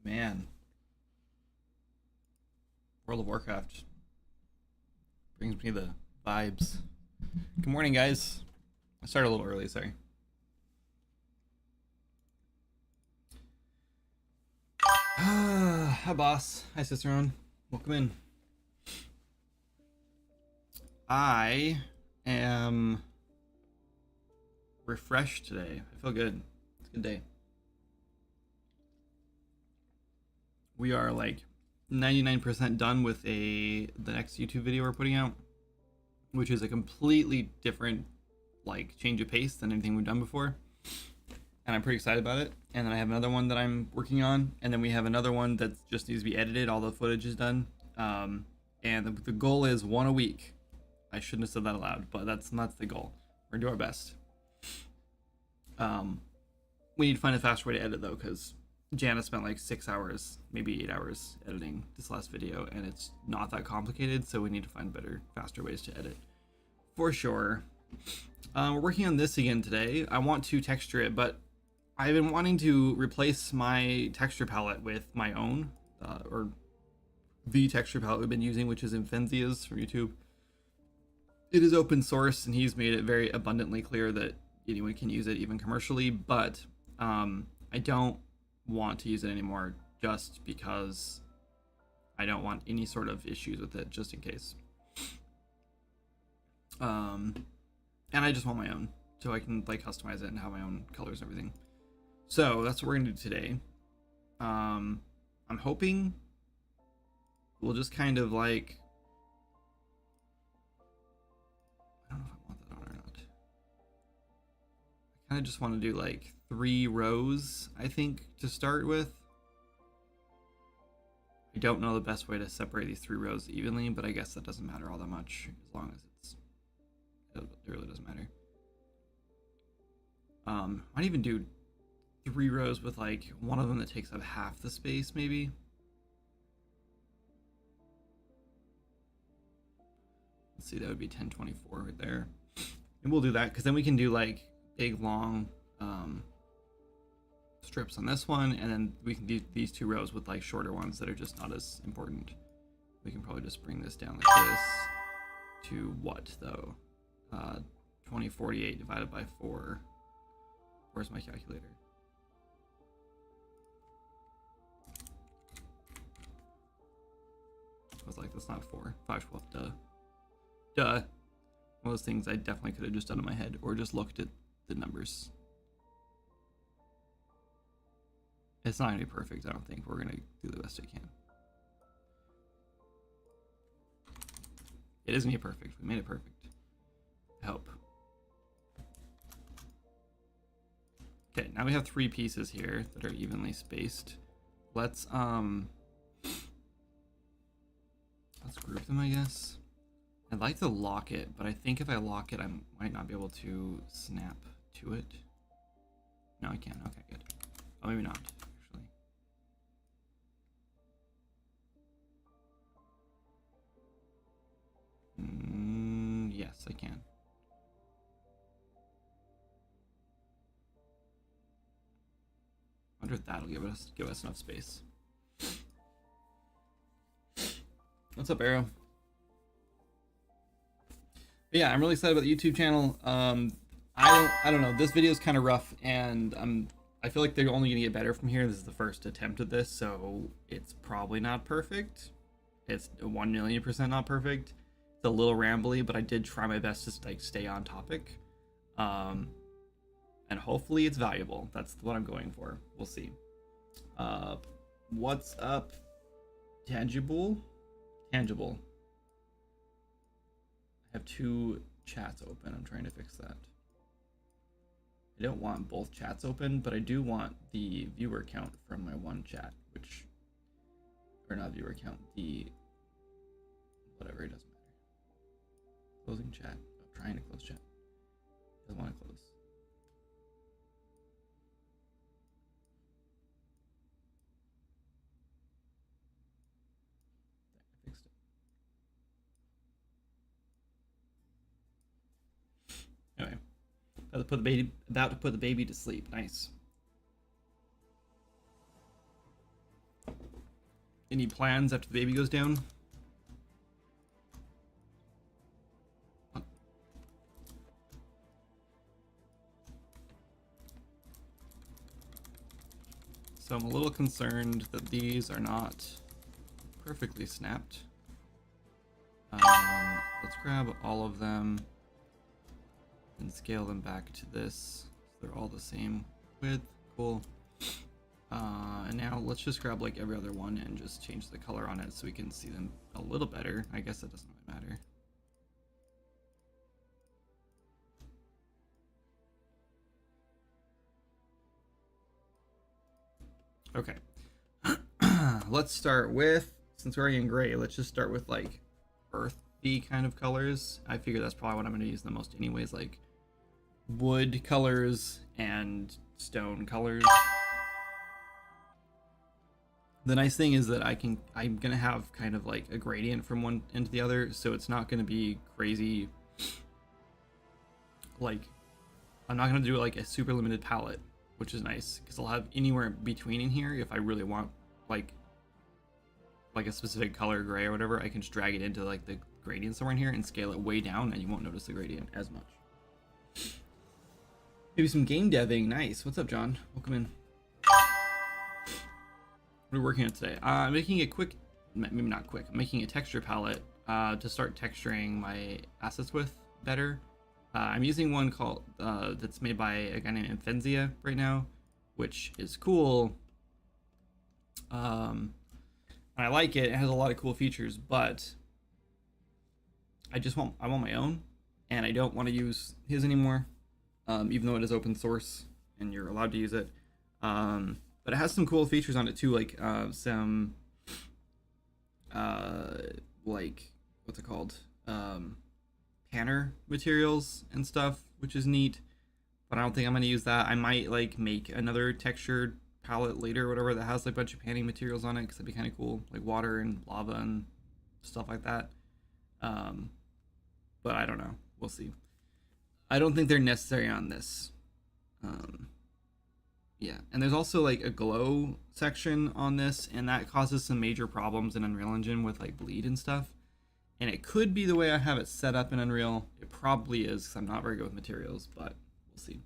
Man, World of Warcraft brings me the vibes. Good morning, guys. I started a little early, sorry. Hi, boss. Hi, Cicerone. Welcome in. I am refreshed today. I feel good. It's a good day. We are like 99% done with the next YouTube video we're putting out, which is a completely different like change of pace than anything we've done before. And I'm pretty excited about it. And then I have another one that I'm working on, and then we have another one that just needs to be edited. All the footage is done, and the goal is one a week. I shouldn't have said that aloud, but that's the goal. We're gonna do our best. We need to find a faster way to edit though, because Jana spent like 6 hours, maybe 8 hours editing this last video, and it's not that complicated. So we need to find better, faster ways to edit, for sure. We're working on this again today. I want to texture it, but I've been wanting to replace my texture palette with my own, or the texture palette we've been using, which is Infenzia's from YouTube. It is open source, and he's made it very abundantly clear that anyone can use it, even commercially, but I don't want to use it anymore just because I don't want any sort of issues with it, just in case. And I just want my own, so I can like customize it and have my own colors and everything. So that's what we're gonna do today. I'm hoping we'll just kind of like, I don't know if I want that on or not. I kind of just want to do like 3 rows, I think, to start with. I don't know the best way to separate these 3 rows evenly, but I guess that doesn't matter all that much as long as it really doesn't matter. Might even do 3 rows with like one of them that takes up half the space, maybe. Let's see, that would be 1024 right there. And we'll do that because then we can do like big long strips on this one, and then we can do these 2 rows with like shorter ones that are just not as important. We can probably just bring this down like this to what though? 2048 divided by 4. Where's my calculator? I was like, that's not 4. 512, duh. One of those things I definitely could have just done in my head, or just looked at the numbers. It's not gonna be perfect, I don't think. We're gonna do the best we can. It isn't gonna be perfect. We made it perfect, I hope. Okay, now we have 3 pieces here that are evenly spaced. Let's group them, I guess. I'd like to lock it, but I think if I lock it, I might not be able to snap to it. No, I can. Okay, good. Oh, maybe not, actually. Yes, I can. I wonder if that'll give us enough space. What's up, Arrow? But yeah, I'm really excited about the YouTube channel. I don't know. This video is kind of rough, and I feel like they're only gonna get better from here. This is the first attempt at this, so it's probably not perfect. It's 1,000,000% not perfect. It's a little rambly, but I did try my best to like stay on topic. And hopefully it's valuable. That's what I'm going for. We'll see. What's up, Tangible? I have 2 chats open. I'm trying to fix that. I don't want both chats open, but I do want the viewer count from my one chat, or not viewer count, the whatever, it doesn't matter. Closing chat. I'm trying to close chat. Doesn't want to close. I fixed it. Anyway, about to put the baby to sleep. Nice. Any plans after the baby goes down? So I'm a little concerned that these are not perfectly snapped. Let's grab all of them and scale them back to this. So they're all the same width. Cool. And now let's just grab like every other one and just change the color on it so we can see them a little better. I guess that doesn't really matter. Okay. Let's start with, since we're already in gray, let's just start with like earthy kind of colors. I figure that's probably what I'm going to use the most anyways, like wood colors and stone colors. The nice thing is that I'm going to have kind of like a gradient from one end to the other, so it's not going to be crazy. Like, I'm not going to do like a super limited palette, which is nice because I'll have anywhere between in here. If I really want like a specific color, gray or whatever, I can just drag it into like the gradient somewhere in here and scale it way down, and you won't notice the gradient as much. Maybe some game deving. Nice. What's up, John? Welcome in. What are we working on today? I'm making a quick, maybe not quick, I'm making a texture palette to start texturing my assets with better. I'm using one called that's made by a guy named Infenzia right now, which is cool. I like it. It has a lot of cool features, but I want my own, and I don't want to use his anymore, even though it is open source and you're allowed to use it. But it has some cool features on it too, like some like what's it called, panner materials and stuff, which is neat. But I don't think I'm gonna use that. I might like make another textured palette later or whatever that has like a bunch of panning materials on it, because that'd be kind of cool, like water and lava and stuff like that. But I don't know, we'll see. I don't think they're necessary on this. Yeah, and there's also like a glow section on this, and that causes some major problems in Unreal Engine with like bleed and stuff. And it could be the way I have it set up in Unreal. It probably is, because I'm not very good with materials, but we'll see.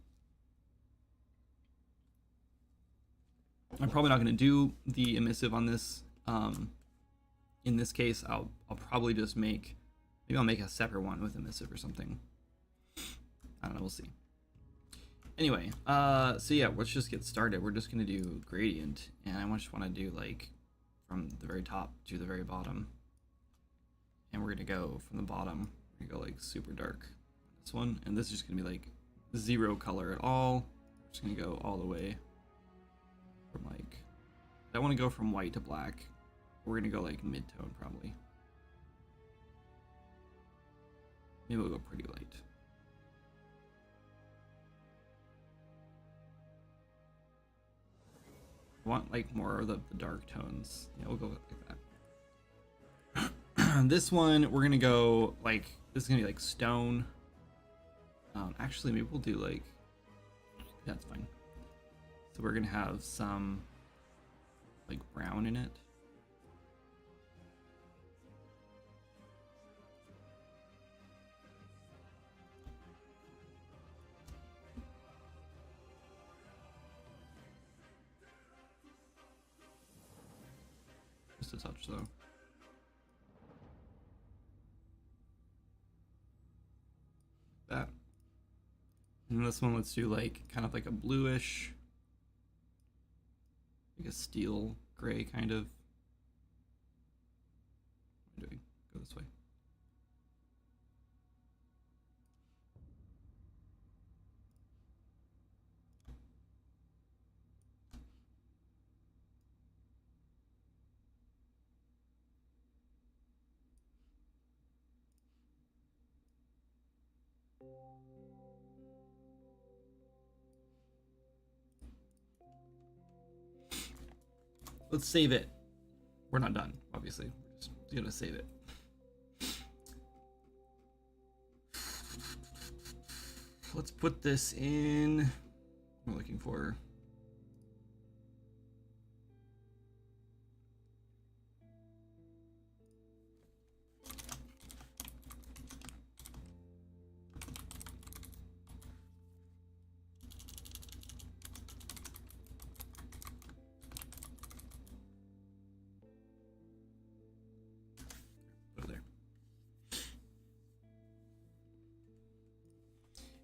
I'm probably not going to do the emissive on this. In this case, I'll probably just maybe I'll make a separate one with emissive or something. I don't know, we'll see. Anyway, so yeah, let's just get started. We're just gonna do gradient, and I just want to do like from the very top to the very bottom, and we're gonna go from the bottom. We're gonna go like super dark, this one, and this is just gonna be like zero color at all. We're just gonna go all the way from like, I want to go from white to black. We're gonna go like mid-tone probably. Maybe we'll go pretty light. Want like more of the dark tones. Yeah, we'll go like that. This one we're gonna go like, this is gonna be like stone. Actually maybe we'll do like, that's fine. So we're gonna have some like brown in it. Just a touch though. That. And this one, let's do like kind of like a bluish, like a steel gray kind of. What am I doing? Go this way. Let's save it. We're not done, obviously. We're just gonna save it. Let's put this in. We're looking for.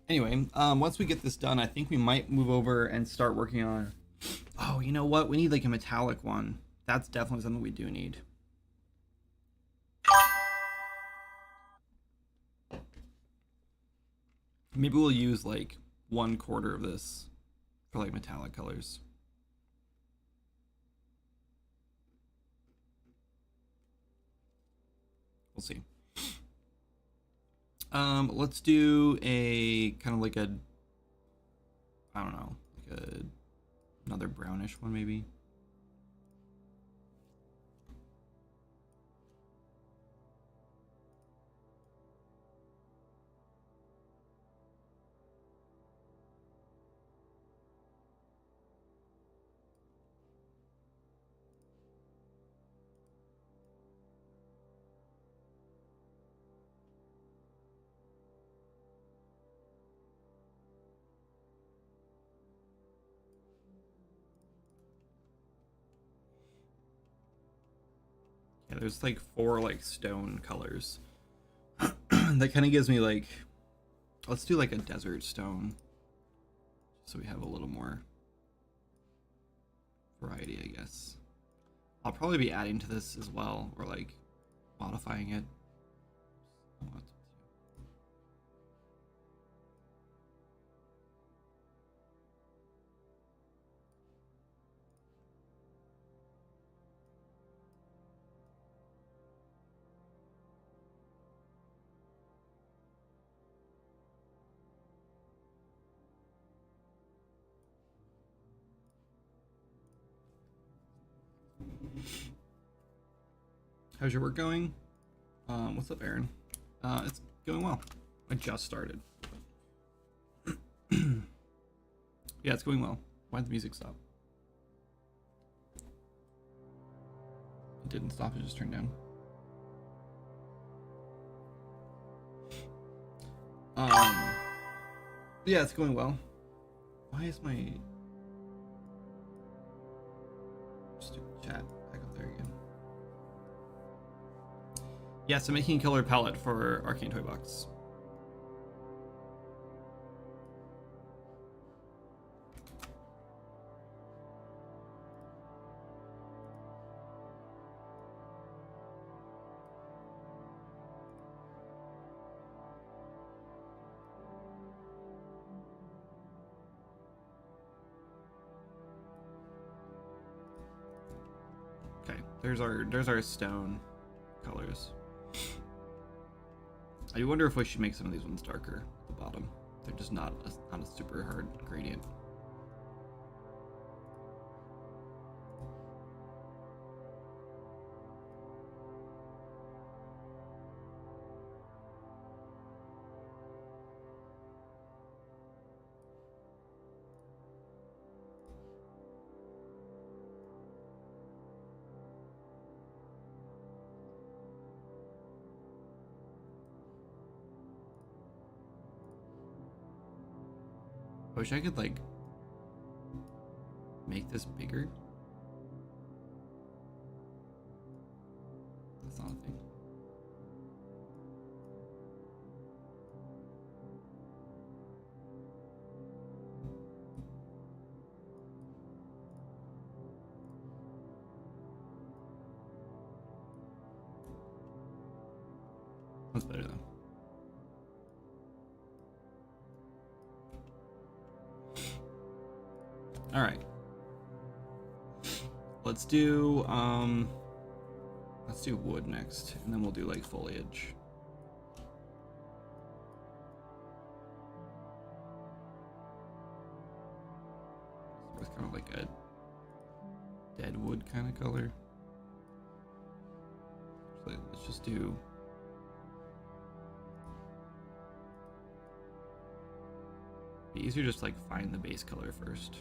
Anyway, once we get this done, I think we might move over and start working on. Oh, you know what? We need like a metallic one. That's definitely something we do need. Maybe we'll use like 1/4 of this for like metallic colors. We'll see. Let's do a kind of like a, I don't know, like another brownish one maybe. Yeah, there's like 4 like stone colors. That kind of gives me like, let's do like a desert stone, so we have a little more variety, I guess. I'll probably be adding to this as well, or like modifying it. How's your work going? What's up, Aaron? It's going well. I just started. Yeah, it's going well. Why did the music stop? It didn't stop, it just turned down. Yeah, it's going well. Why is my stupid chat back up there again? Yeah, so making a color palette for Arcane Toy Box. Okay, there's our stone colors. I do wonder if we should make some of these ones darker at the bottom. They're just not a super hard gradient. I wish I could like make this bigger. That's not a thing. That's better though. All right. Let's do wood next, and then we'll do like foliage. It's kind of like a dead wood kind of color. So let's just do. Be easier just like find the base color first.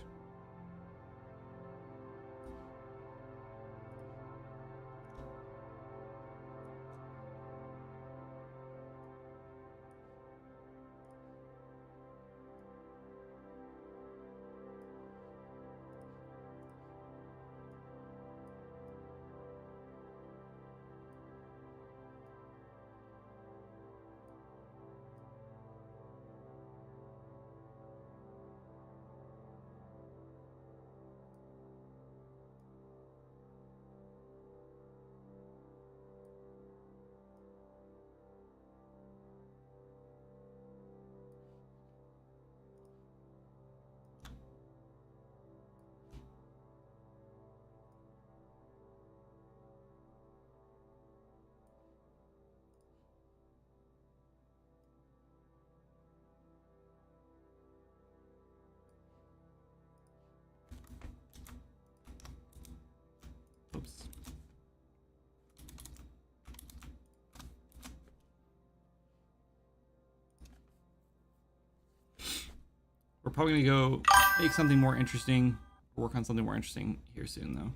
probably gonna go make something more interesting, work on something more interesting here soon though.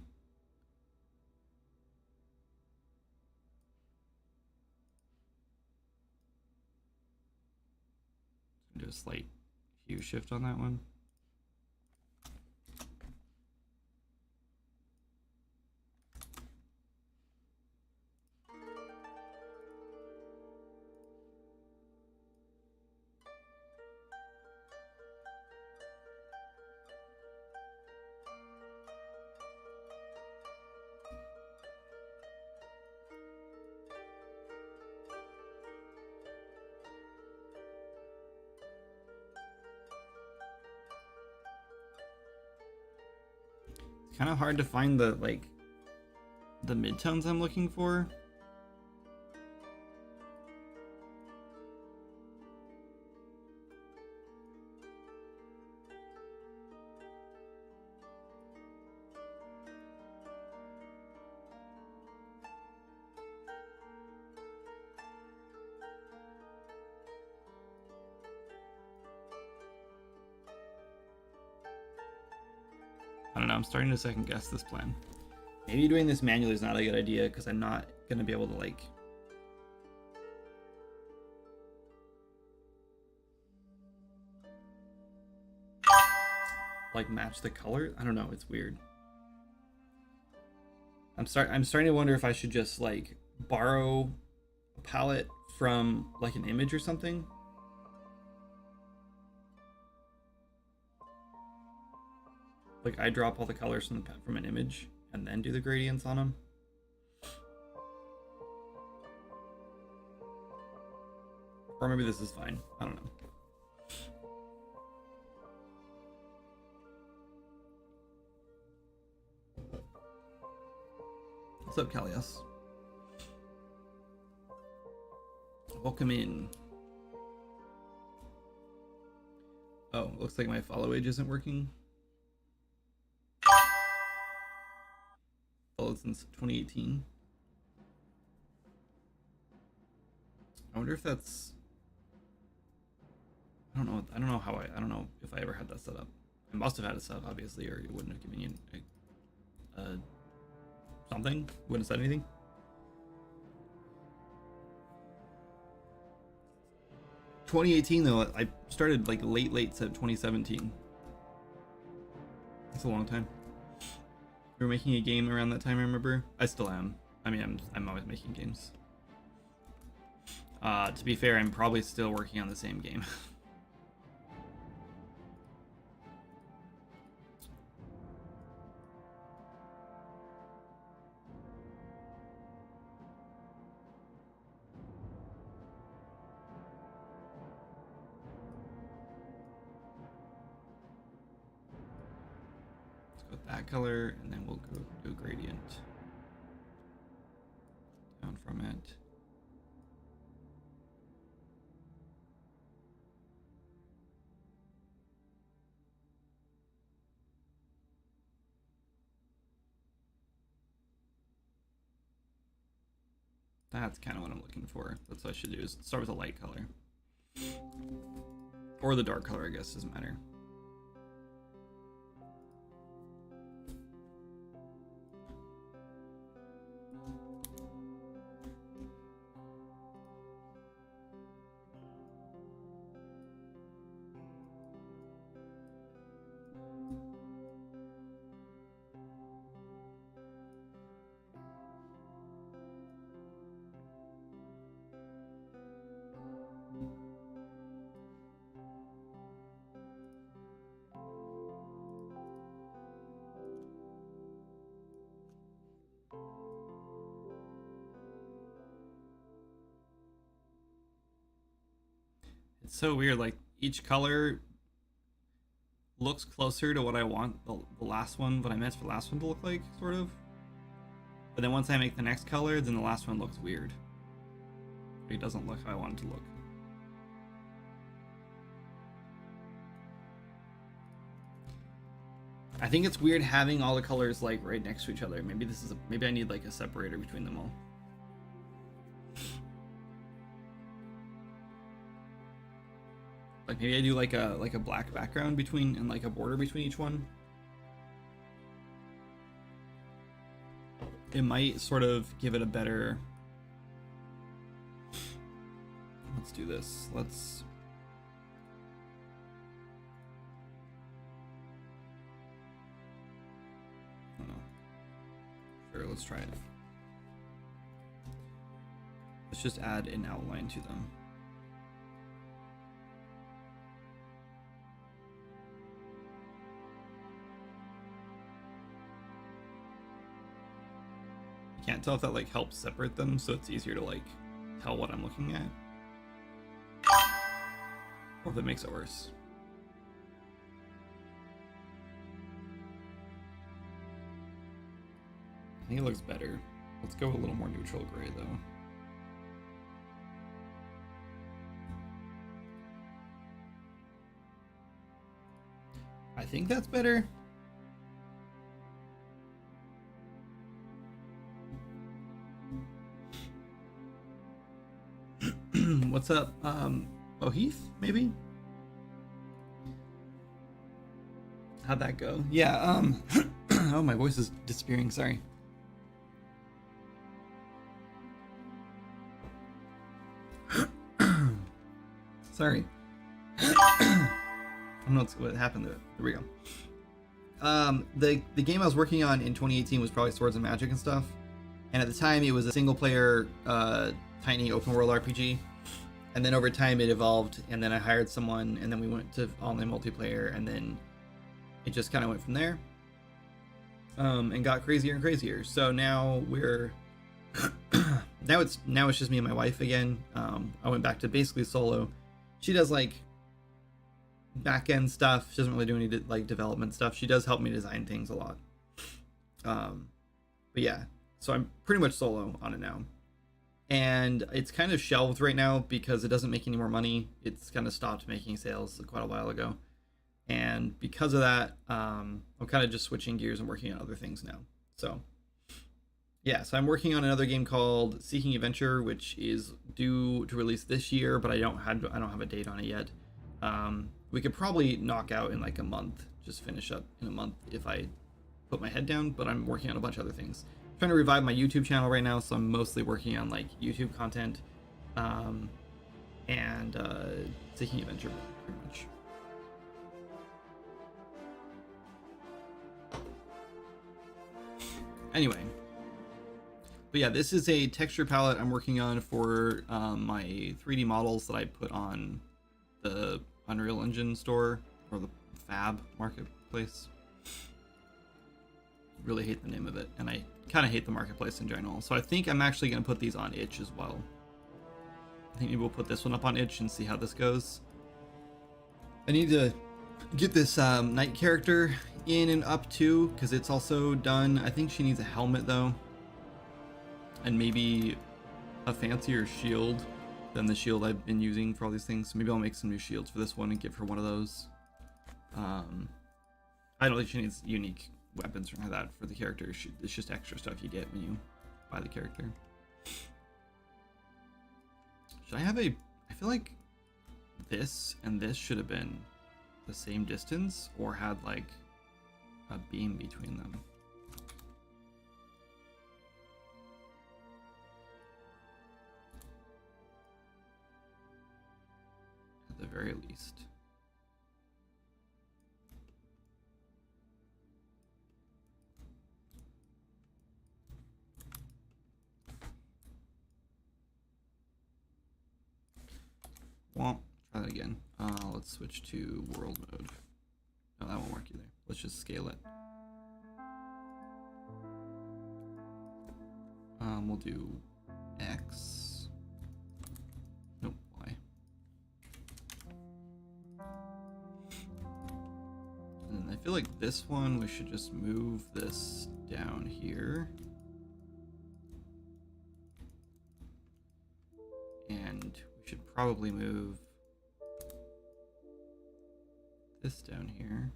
Do a slight hue shift on that one. Kind of hard to find the the midtones I'm looking for. I don't know, I'm starting to second guess this plan. Maybe doing this manually is not a good idea because I'm not gonna be able to like match the color. I don't know, it's weird. I'm starting to wonder if I should just like borrow a palette from like an image or something. Like I drop all the colors from an image and then do the gradients on them. Or maybe this is fine. I don't know. What's up, Kalias? Welcome in. Oh, looks like my follow age isn't working. Followed since 2018. I wonder if that's. I don't know. I don't know how I don't know if I ever had that set up. I must have had it set up, obviously, or it wouldn't have given you something. Wouldn't have said anything. $2018 though. I started like late 2017. That's a long time. We were making a game around that time, I remember. I still am. I mean, I'm always making games. To be fair, I'm probably still working on the same game. That color, and then we'll go do a gradient down from it. That's kind of what I'm looking for. That's what I should do, is start with a light color. Or the dark color, I guess, doesn't matter. It's so weird, like each color looks closer to what I want the last one, what I meant for the last one to look like, sort of. But then once I make the next color, then the last one looks weird. It doesn't look how I want it to look. I think it's weird having all the colors like right next to each other. Maybe this is maybe I need like a separator between them all. Like maybe I do like a black background between and like a border between each one. It might sort of give it a better. Let's do this. Let's. I don't know. Sure, let's try it. Let's just add an outline to them. I can't tell if that like helps separate them, so it's easier to like tell what I'm looking at, or if it makes it worse. I think it looks better. Let's go a little more neutral gray though. I think that's better. What's up? Ohith, maybe? How'd that go? Yeah, oh, my voice is disappearing, sorry. Sorry. I don't know what happened there. There we go. The game I was working on in 2018 was probably Swords and Magic and stuff. And at the time it was a single player tiny open world RPG. And then over time it evolved, and then I hired someone, and then we went to online multiplayer, and then it just kind of went from there. And got crazier and crazier. So now we're now it's just me and my wife again. I went back to basically solo. She does like back end stuff. She doesn't really do any like development stuff. She does help me design things a lot. But yeah, so I'm pretty much solo on it now. And it's kind of shelved right now because it doesn't make any more money. It's kind of stopped making sales quite a while ago. And because of that, I'm kind of just switching gears and working on other things now. So yeah, so I'm working on another game called Seeking Adventure, which is due to release this year, but I don't have a date on it yet. We could probably knock out in like a month, just finish up in a month if I put my head down, but I'm working on a bunch of other things. I'm trying to revive my YouTube channel right now, so I'm mostly working on like YouTube content and Seeking Adventure pretty much. Anyway, but yeah, this is a texture palette I'm working on for my 3D models that I put on the Unreal Engine store or the Fab marketplace. Really hate the name of it, and I kind of hate the marketplace in general. So I think I'm actually going to put these on Itch as well. I think maybe we'll put this one up on Itch and see how this goes. I need to get this knight character in and up too, because it's also done. I think she needs a helmet though, and maybe a fancier shield than the shield I've been using for all these things. So maybe I'll make some new shields for this one and give her one of those. I don't think she needs unique weapons or anything like that for the character. It's just extra stuff you get when you buy the character. Should I have I feel like this and this should have been the same distance or had like a beam between them. At the very least. Well, try that again. Let's switch to world mode. No, that won't work either. Let's just scale it. We'll do X. Nope, Y. And then I feel like this one, we should just move this down here. And we should probably move this down here.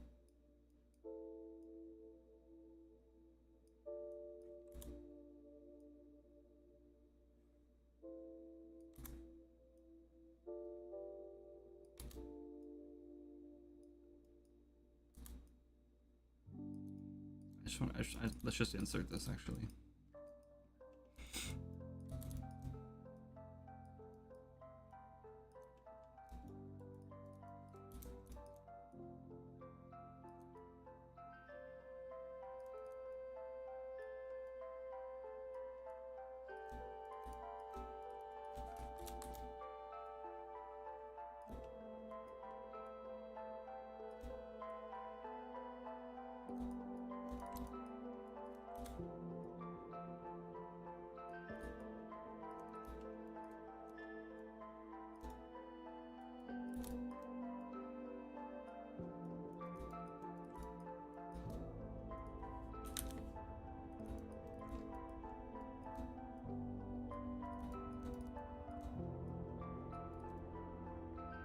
let's just insert this actually.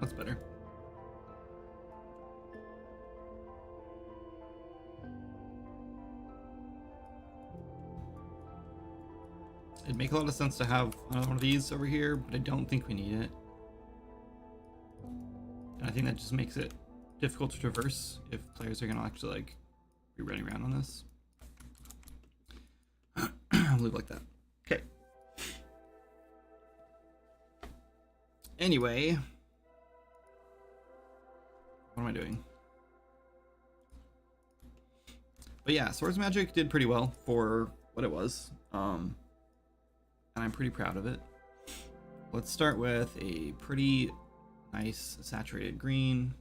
That's better. It'd make a lot of sense to have another one of these over here, but I don't think we need it. And I think that just makes it difficult to traverse if players are gonna actually like be running around on this. I'll leave it like that. Okay. Anyway. What am I doing? But yeah, Swords Magic did pretty well for what it was. And I'm pretty proud of it. Let's start with a pretty nice saturated green.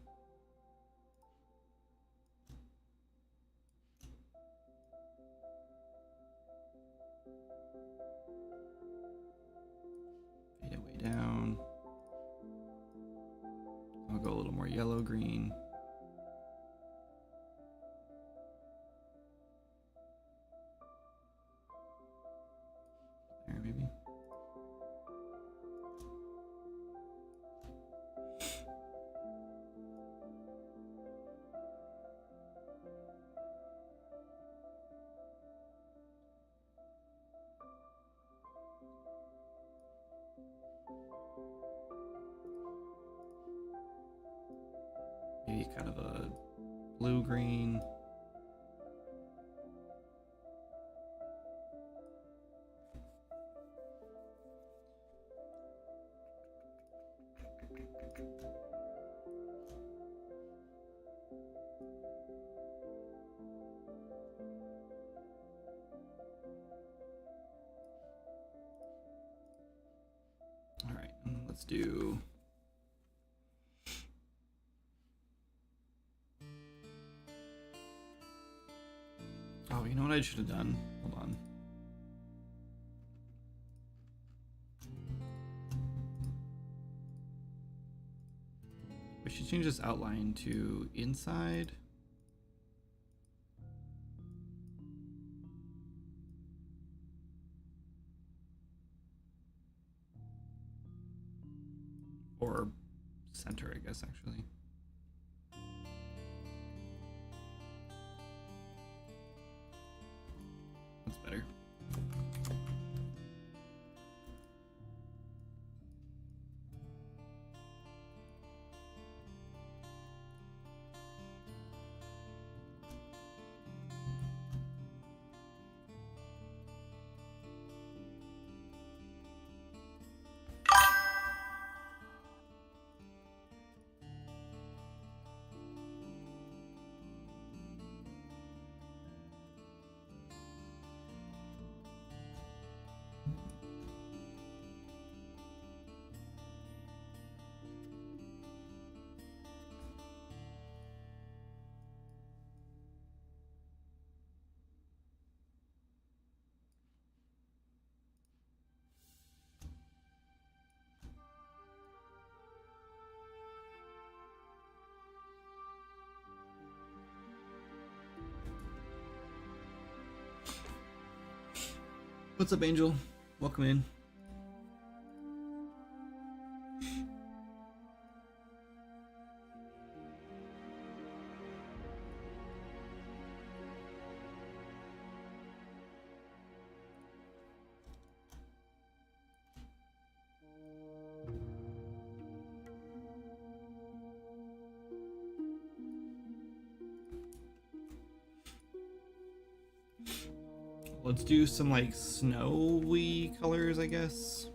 Fade it way down. I'll go a little more yellow green. There, maybe. Maybe kind of a blue-green. All right, let's do... Oh, you know what I should have done? Hold on. We should change this outline to inside. Or center, I guess, actually. That's better. What's up, Angel? Welcome in. Let's do some like snowy colors, I guess.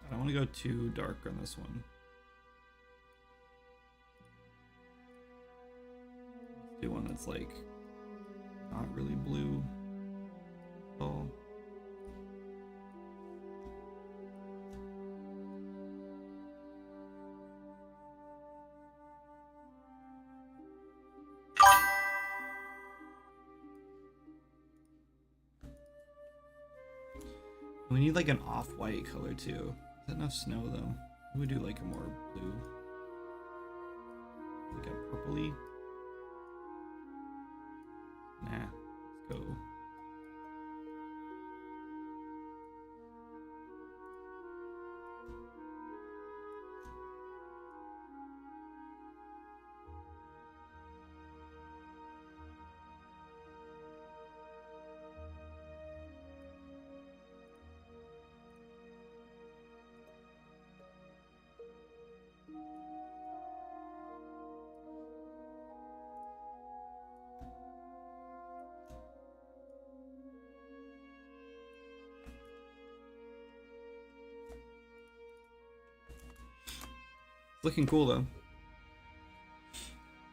I don't want to go too dark on this one. Let's do one that's like not really blue at all. We need like an off-white color too. Is that enough snow though? We would do like a more blue, like a purpley. Nah, let's go. Looking cool though.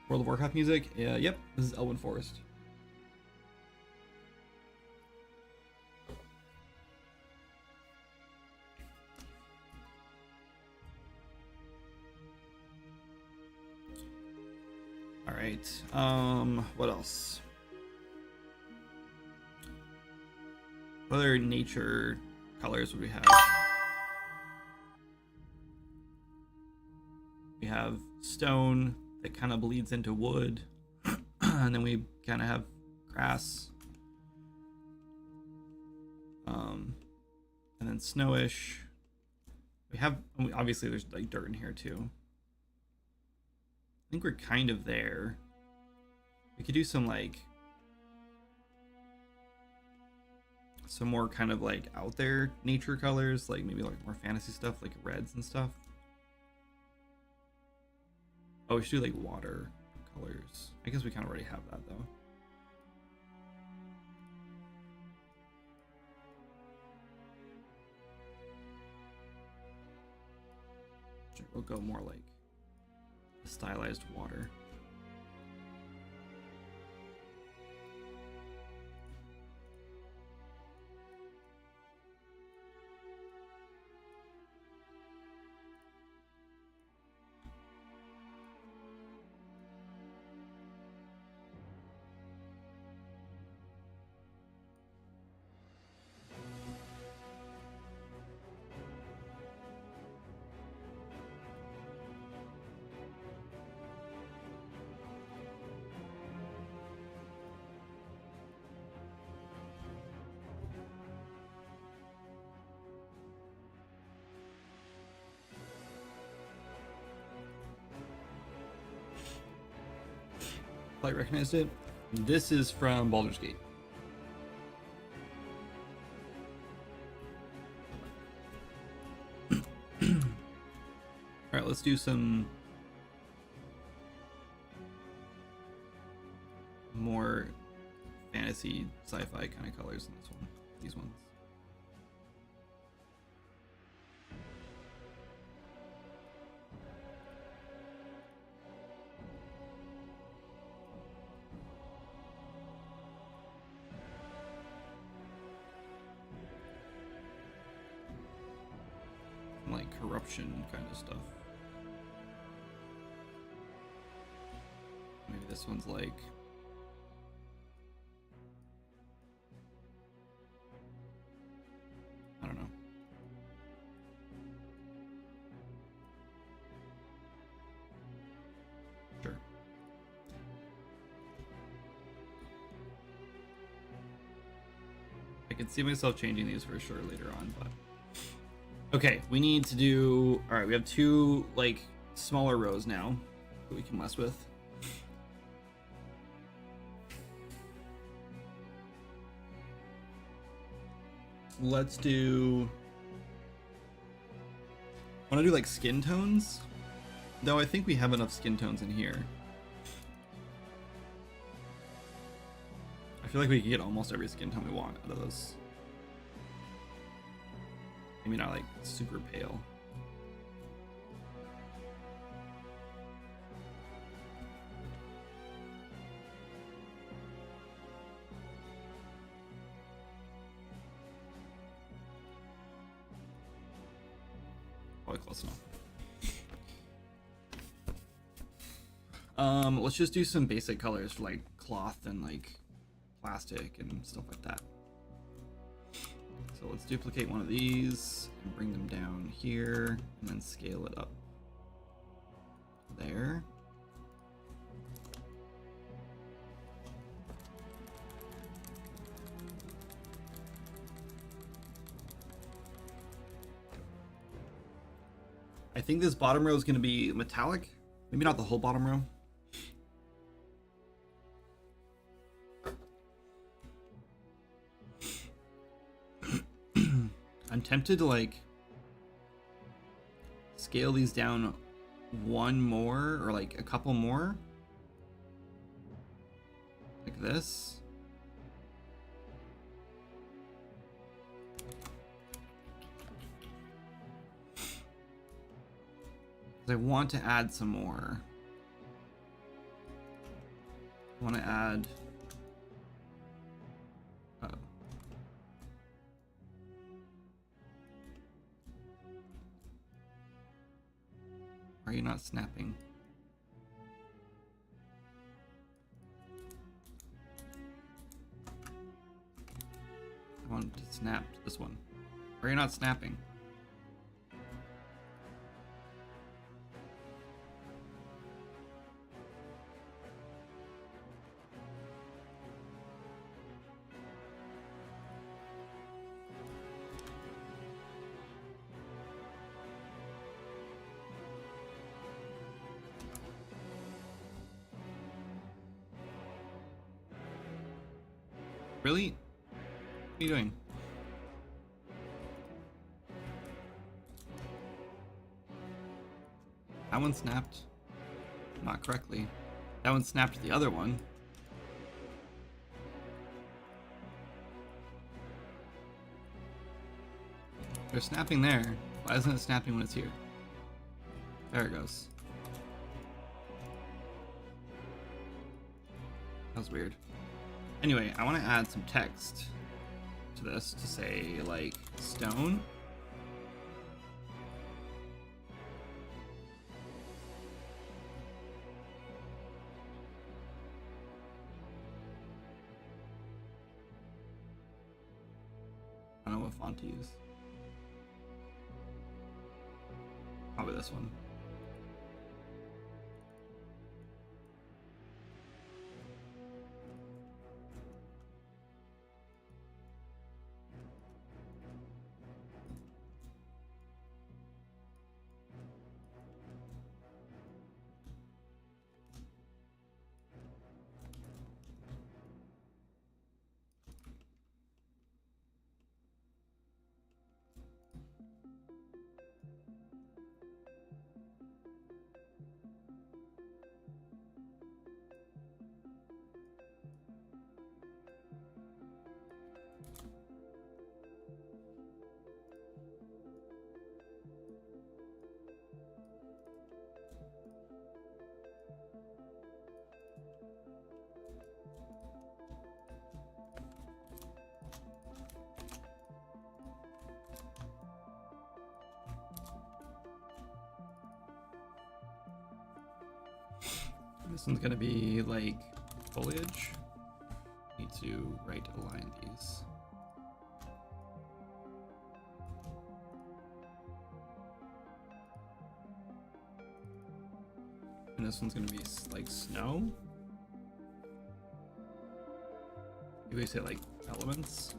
World of Warcraft music? Yeah, yep. This is Elwyn Forest. All right. What else? What other nature colors would we have? We have stone that kind of bleeds into wood, and then we kind of have grass, and then snowish. We have, obviously there's like dirt in here too. I think we're kind of there. We could do some like some more kind of like out there nature colors, like maybe like more fantasy stuff, like reds and stuff. Oh, we should do like water colors. I guess we kind of already have that though. Sure, we'll go more like stylized water. I recognized it. This is from Baldur's Gate. Alright, let's do some more fantasy sci-fi kind of colors in this one. These ones. Like corruption kind of stuff. Maybe this one's like I don't know. Sure. I can see myself changing these for sure later on, but okay, we need to do... Alright, we have two, like, smaller rows now that we can mess with. Let's do. I want to do like skin tones, though I think we have enough skin tones in here. I feel like we can get almost every skin tone we want out of those. Maybe not like super pale. Probably close enough. Let's just do some basic colors for like cloth and like plastic and stuff like that. So let's duplicate one of these and bring them down here and then scale it up there. I think this bottom row is going to be metallic. Maybe not the whole bottom row. I'm tempted to like scale these down one more or like a couple more. Like this. I want to add some more. I want to add. Oh. Are you not snapping? I want to snap this one. Are you not snapping? Really? What are you doing? That one snapped not correctly. That one snapped the other one. They're snapping there. Why isn't it snapping when it's here? There it goes. That was weird. Anyway, I want to add some text to this to say, like, stone. I don't know what font to use. Probably this one. This one's gonna be like foliage. Need to right align these. And this one's gonna be like snow. Maybe we say like elements.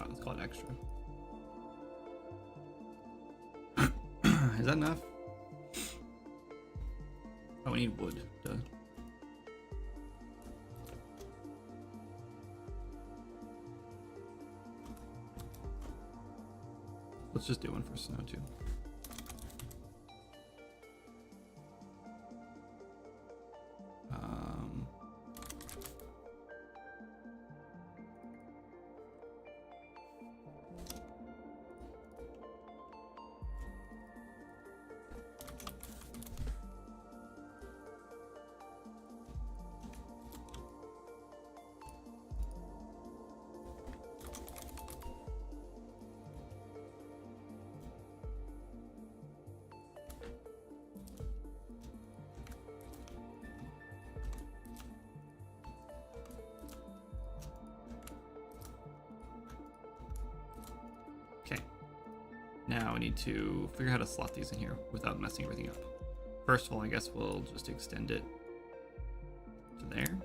Let's call it extra. Is that enough? Oh, we need wood. Duh. Let's just do one for snow too. Now we need to figure out how to slot these in here without messing everything up. First of all, I guess we'll just extend it to there.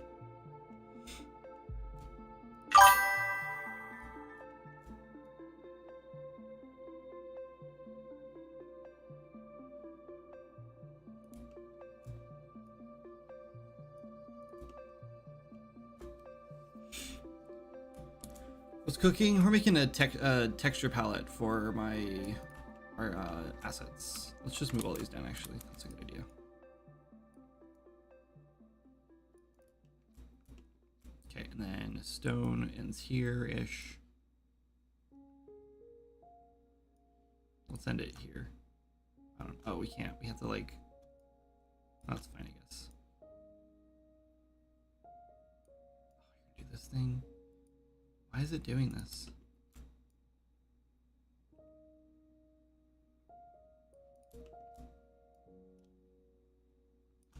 What's cooking? We're making a texture palette for our assets. Let's just move all these down, actually. That's a good idea. Okay, and then stone ends here-ish. Let's end it here. I don't. Oh, we can't. We have to like. That's fine, I guess. Oh, you're gonna do this thing. Why is it doing this?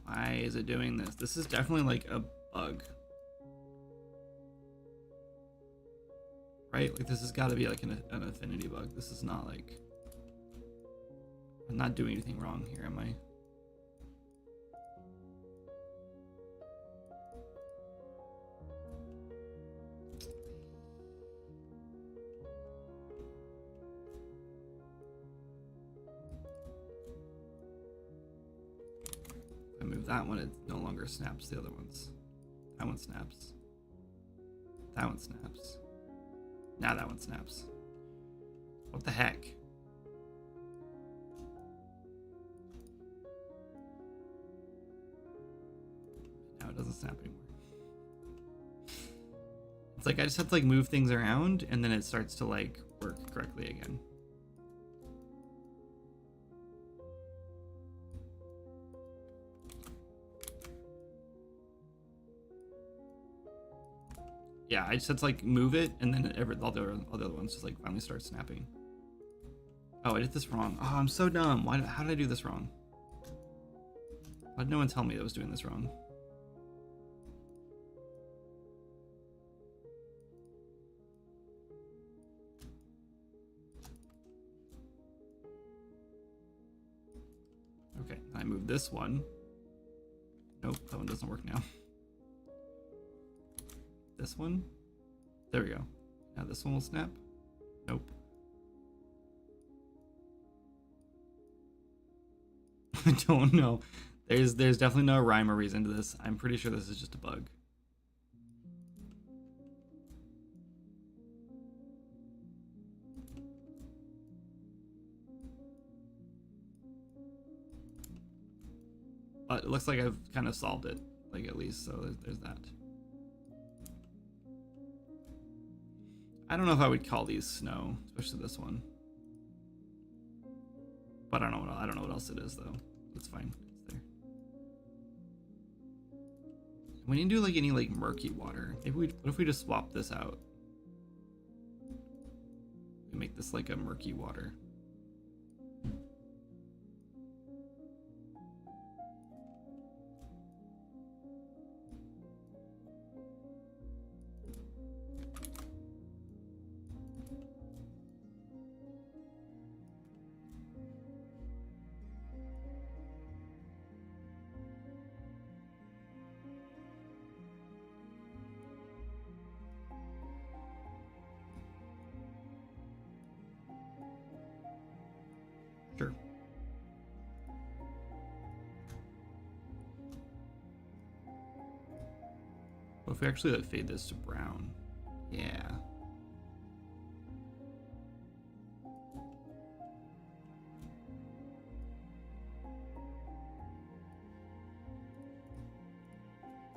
Why is it doing this? This is definitely like a bug. Right? Like this has got to be like an affinity bug. This is not like... I'm not doing anything wrong here, am I? If I move that one, it no longer snaps the other ones. That one snaps. That one snaps. Now that one snaps. What the heck? Now it doesn't snap anymore. It's like I just have to like move things around and then it starts to like work correctly again. Yeah, I just had to like move it and then all the other ones just like finally start snapping. Oh, I did this wrong. Oh, I'm so dumb. How did I do this wrong? Why did no one tell me that I was doing this wrong? Okay, I move this one. Nope, that one doesn't work now. This one? There we go. Now this one will snap? Nope. I don't know. There's definitely no rhyme or reason to this. I'm pretty sure this is just a bug. But it looks like I've kind of solved it, like at least, so there's that. I don't know if I would call these snow, especially this one. But I don't know what else it is though. It's fine. It's there. We didn't do like any like murky water. What if we just swap this out? We make this like a murky water. Sure. What if we actually like fade this to brown? Yeah.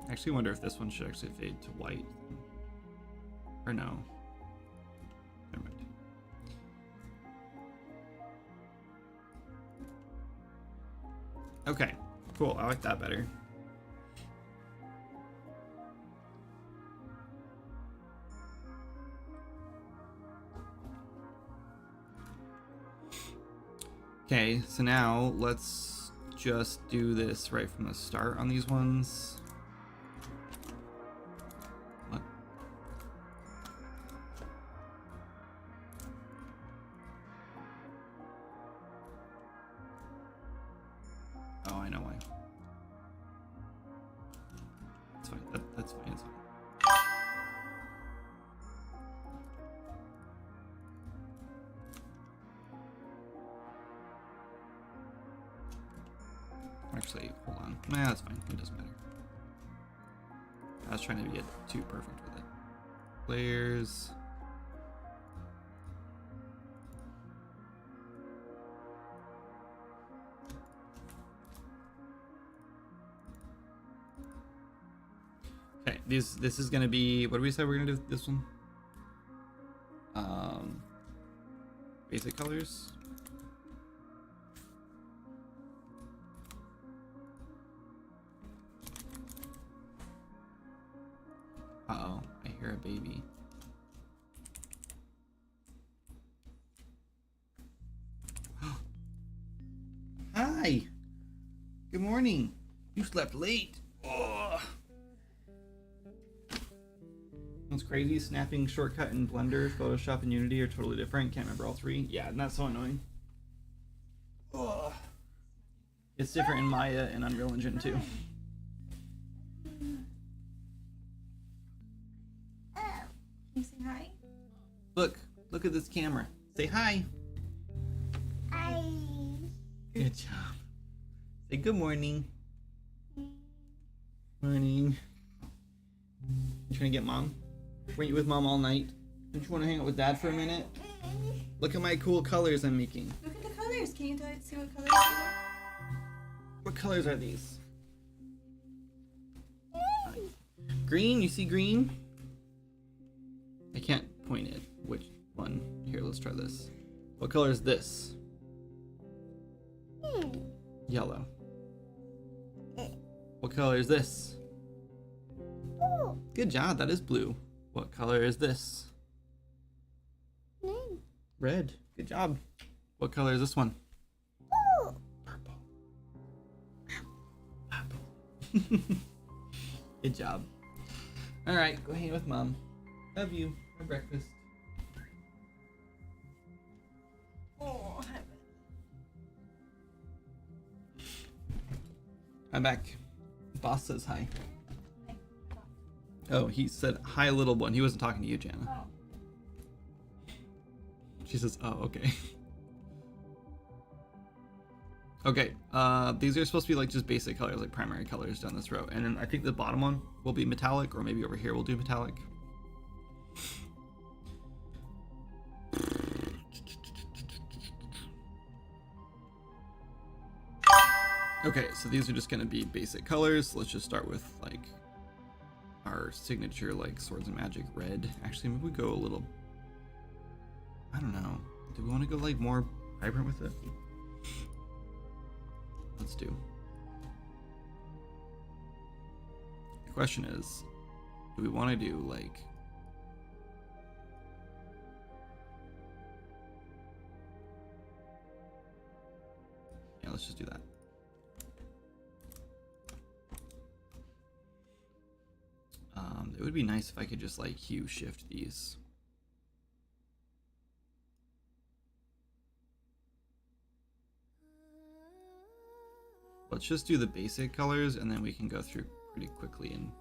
I actually wonder if this one should actually fade to white. Or no. Never mind. Okay, cool. I like that better. Okay, so now let's just do this right from the start on these ones. What? Oh, I know why. It's fine. That's fine. It's fine. Actually, hold on. Nah, that's fine. It doesn't matter. I was trying to get too perfect with it. Layers. Okay, this is gonna be, what did we say we're gonna do with this one? Basic colors. Uh-oh, I hear a baby. Hi! Good morning. You slept late. Oh. What's crazy? Snapping shortcut in Blender, Photoshop, and Unity are totally different. Can't remember all three. Yeah, and that's so annoying. Oh. It's different in Maya and Unreal Engine too. Can you say hi? Look at this camera. Say hi. Hi. Good job. Say good morning. Morning. You trying to get mom? Weren't you with mom all night? Don't you want to hang out with dad for a minute? Look at my cool colors I'm making. Look at the colors. Can you see what colors these are? What colors are these? Green? You see green? I can't point it. Which one? Here, let's try this. What color is this? Yellow. What color is this? Good job, that is blue. What color is this? Red. Good job. What color is this one? Purple. Purple. Good job. Alright, go hang out with mom. Love you. For breakfast. Oh, I'm back. Boss says hi. Oh, he said hi, little one. He wasn't talking to you, Jana. oh. She says, oh, okay. Okay, these are supposed to be like just basic colors, like primary colors down this row. And then I think the bottom one will be metallic, or maybe over here we'll do metallic. Okay, so these are just gonna be basic colors. Let's just start with like our signature, like Swords and Magic red. Actually, maybe we go a little, I don't know. Do we want to go like more vibrant with it? Let's do. The question is, do we want to do like, yeah, let's just do that. It would be nice if I could just like hue shift these. Let's just do the basic colors and then we can go through pretty quickly and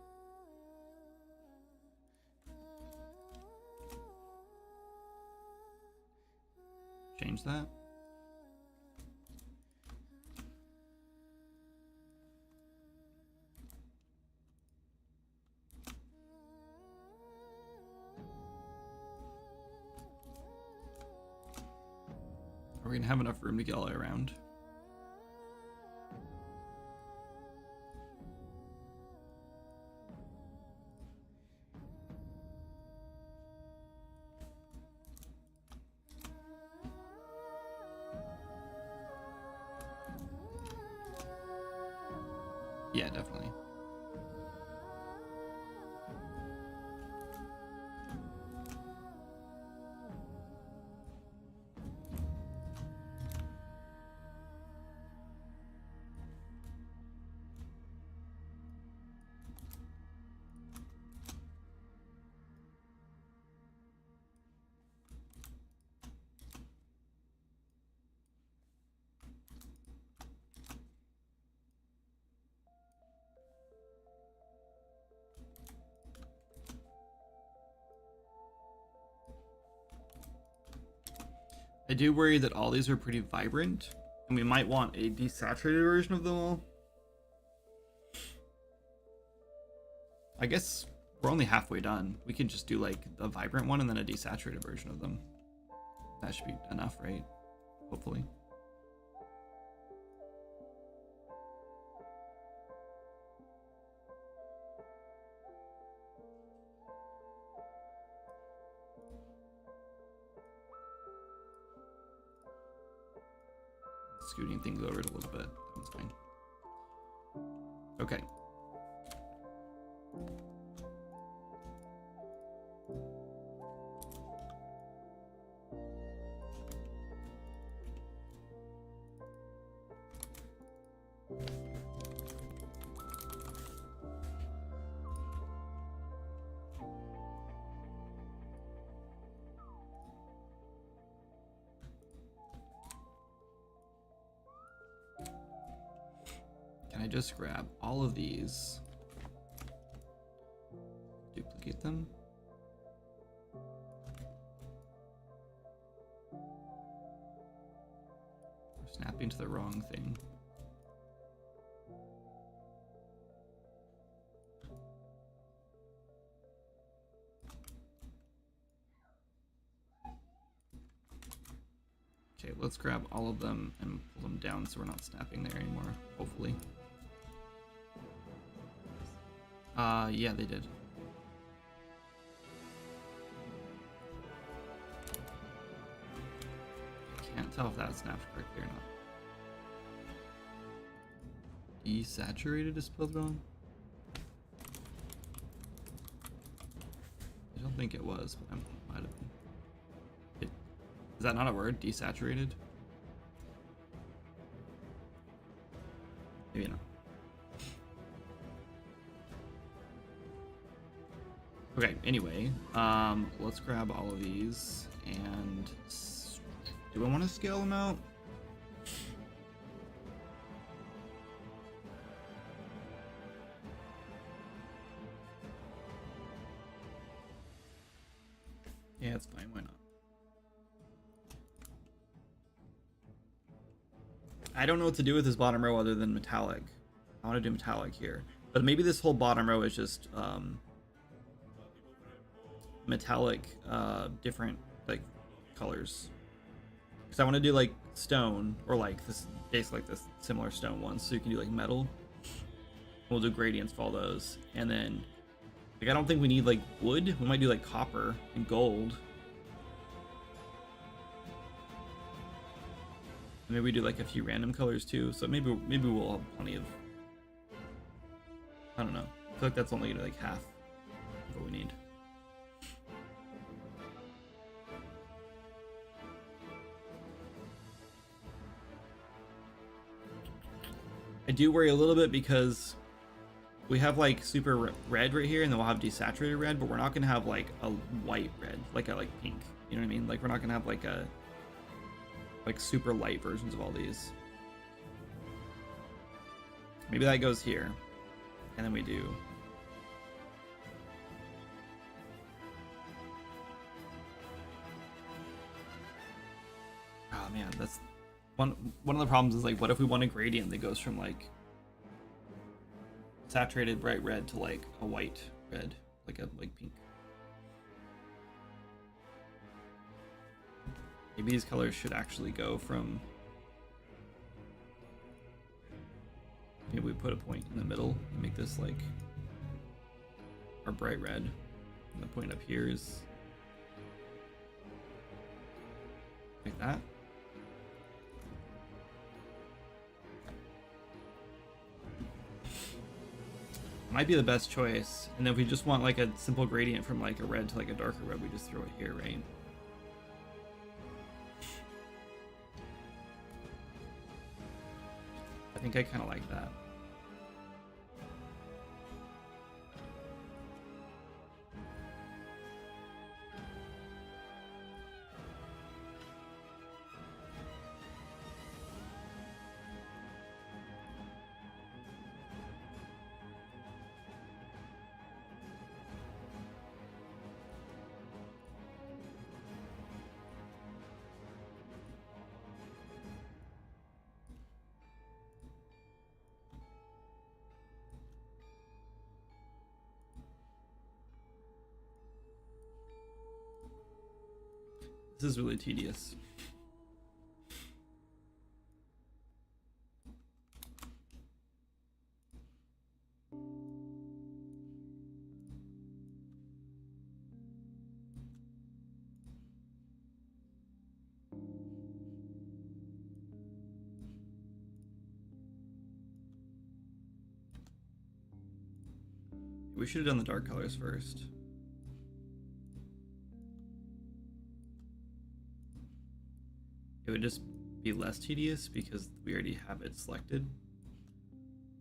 change that. We're gonna have enough room to get all the way around. Yeah, definitely. I do worry that all these are pretty vibrant, and we might want a desaturated version of them all. I guess we're only halfway done. We can just do like a vibrant one and then a desaturated version of them. That should be enough, right? Hopefully. Scooting things over it a little bit. That one's fine. Okay. Can I just grab all of these, duplicate them? We're snapping to the wrong thing. Okay, let's grab all of them and pull them down so we're not snapping there anymore, hopefully. Yeah, they did. Can't tell if that snapped correctly or not. Desaturated is spelled wrong? I don't think it was, but it might have been. Is that not a word? Desaturated? Maybe not. Okay, anyway, let's grab all of these and do I want to scale them out? Yeah, it's fine, why not? I don't know what to do with this bottom row other than metallic. I want to do metallic here, but maybe this whole bottom row is just metallic, different like colors. Because I want to do like stone or like this, basically like this similar stone ones. So you can do like metal. We'll do gradients for all those, and then like I don't think we need like wood. We might do like copper and gold. Maybe we do like a few random colors too. So maybe we'll have plenty of. I don't know. I feel like that's only like half of what we need. I do worry a little bit because we have like super red right here, and then we'll have desaturated red, but we're not gonna have like a white red, like a pink. You know what I mean? Like we're not gonna have like a super light versions of all these. Maybe that goes here, and then we do. Oh man, that's one of the problems is like, what if we want a gradient that goes from like saturated bright red to like a white red, like pink. Maybe these colors should actually go from... Maybe we put a point in the middle and make this like our bright red. And the point up here is like that. Might be the best choice. And then if we just want like a simple gradient from like a red to like a darker red, we just throw it here, right? I think I kind of like that. This is really tedious. We should have done the dark colors first. It would just be less tedious because we already have it selected.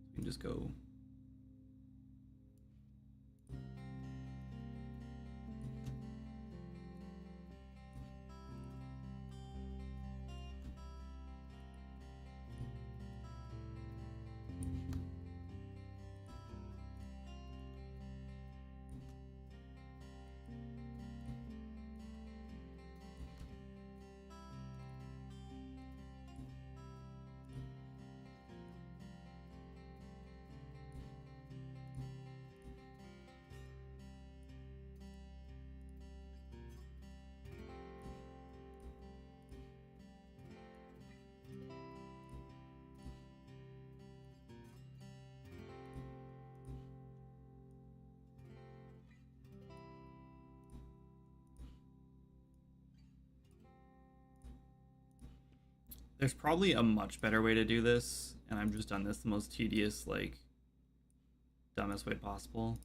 We can just go. There's probably a much better way to do this, and I've just done this the most tedious, like, dumbest way possible.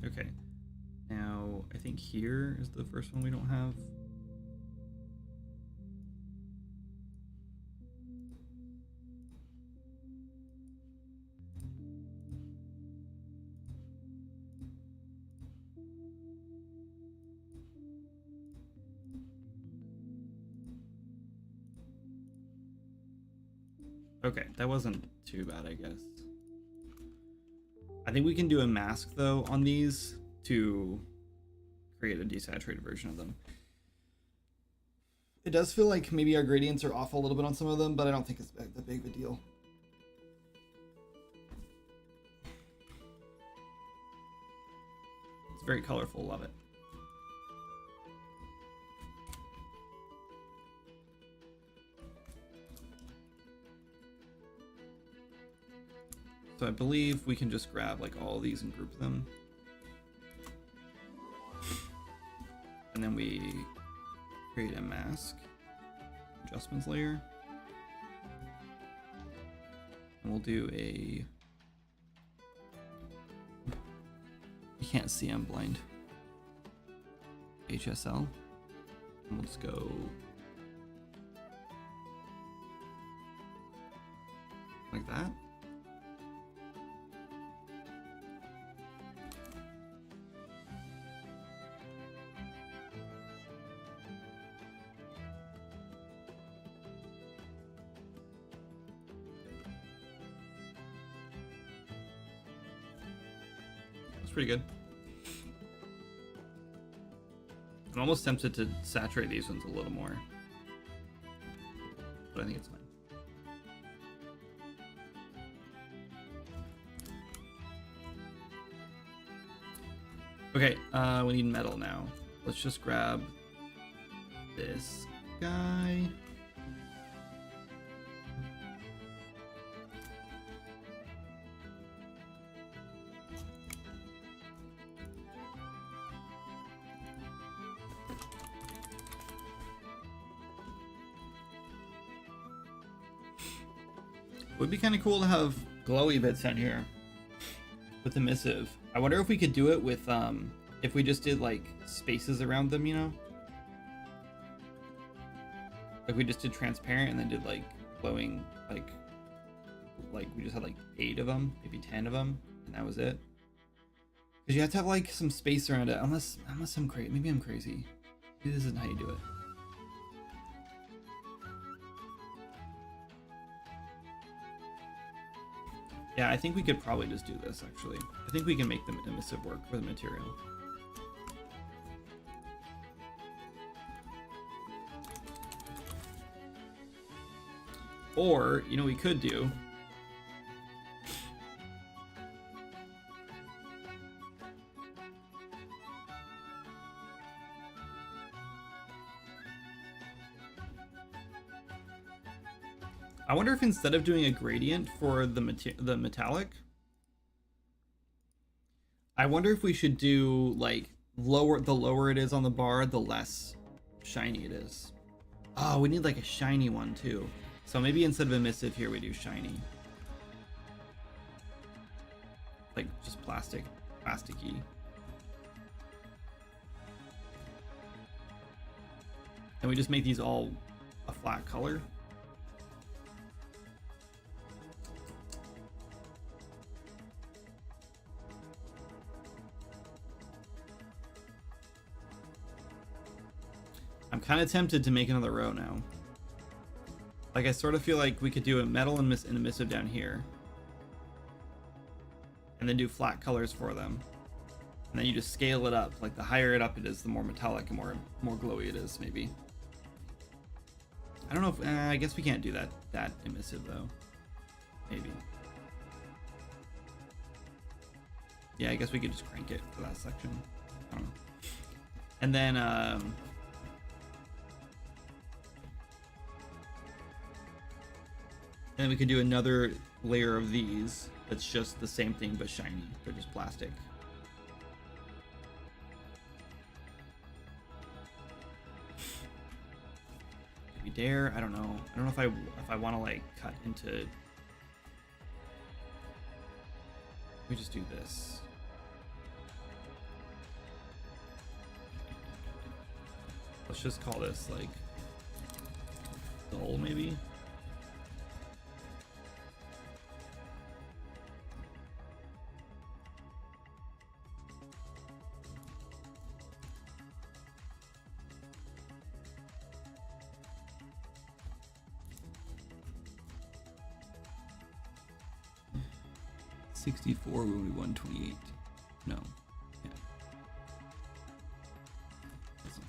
Okay, now I think here is the first one we don't have. Okay, that wasn't too bad, I guess. I think we can do a mask, though, on these to create a desaturated version of them. It does feel like maybe our gradients are off a little bit on some of them, but I don't think it's that big of a deal. It's very colorful, love it. So I believe we can just grab like all of these and group them. And then we create a mask adjustments layer. And we'll do a... You can't see, I'm blind. HSL. And we'll just go... like that. Pretty good. I'm almost tempted to saturate these ones a little more, but I think it's fine. Okay, we need metal now. Let's just grab this guy. It would be kind of cool to have glowy bits on here with the missive. I wonder if we could do it with, if we just did like spaces around them, you know? Like we just did transparent and then did like glowing, like we just had like 8 of them, maybe 10 of them, and that was it. Because you have to have like some space around it, unless I'm crazy. Maybe I'm crazy. Maybe this isn't how you do it. Yeah, I think we could probably just do this, actually. I think we can make the emissive work for the material. Or, you know, we could do... I wonder if instead of doing a gradient for the metallic, I wonder if we should do like the lower it is on the bar, the less shiny it is. Oh, we need like a shiny one too. So maybe instead of emissive here, we do shiny. Like just plasticky. And we just make these all a flat color. I'm kind of tempted to make another row now. Like I sort of feel like we could do a metal and emissive down here. And then do flat colors for them. And then you just scale it up. Like the higher it up it is, the more metallic and more glowy it is, maybe. I don't know if, I guess we can't do that emissive though. Maybe. Yeah, I guess we could just crank it for that section. I don't know. And then, and we could do another layer of these that's just the same thing but shiny. They're just plastic. Do we dare? I don't know. I don't know if I want to like cut into. We just do this. Let's just call this like dull maybe. $64 will be $128. No. Yeah. That's not...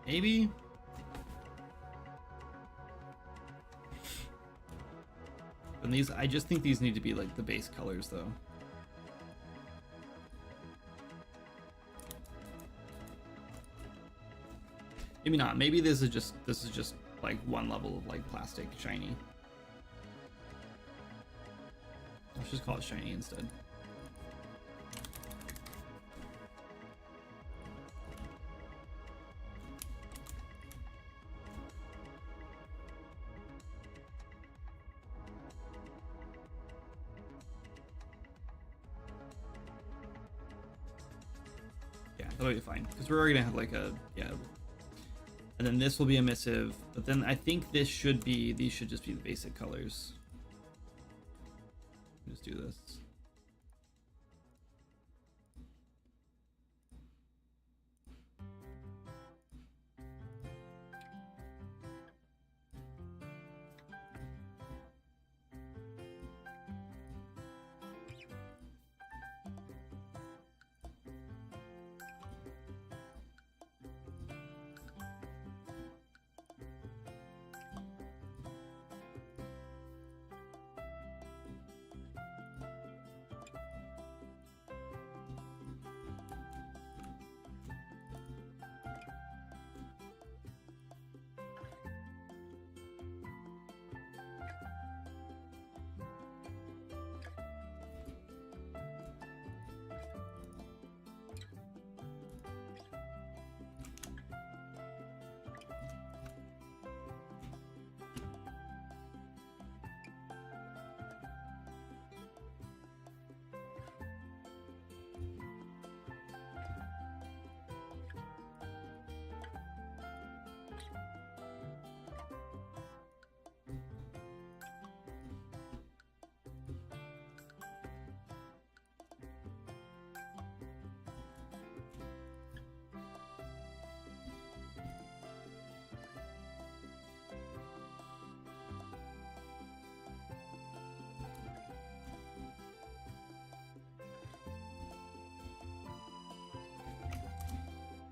Maybe. And these, I just think these need to be like the base colors though. Maybe not. Maybe this is just like one level of like plastic shiny. Let's just call it shiny instead. That'll be fine, because we're already gonna have like a And then this will be emissive, but then I think these should just be the basic colors. Just do this.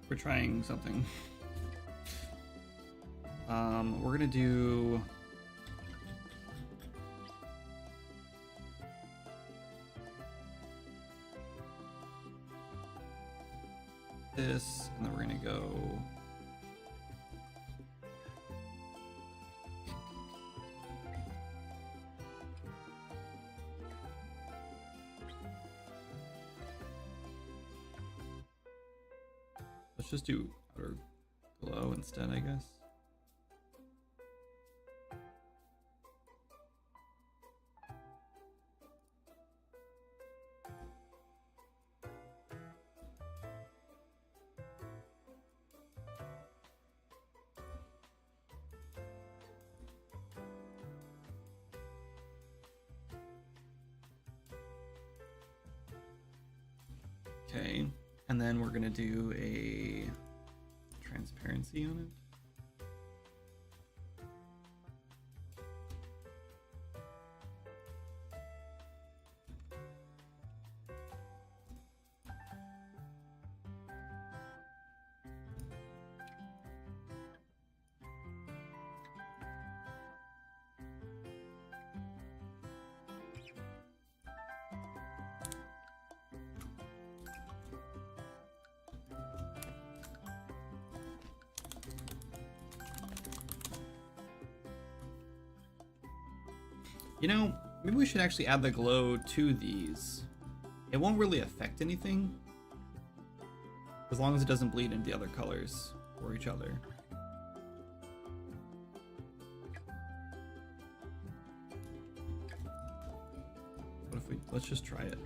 We're trying something. We're gonna do this, and then we're gonna go let's just do outer glow instead, I guess. Okay, and then we're gonna do a transparency on it. You know, maybe we should actually add the glow to these. It won't really affect anything, as long as it doesn't bleed into the other colors or each other. What if let's just try it.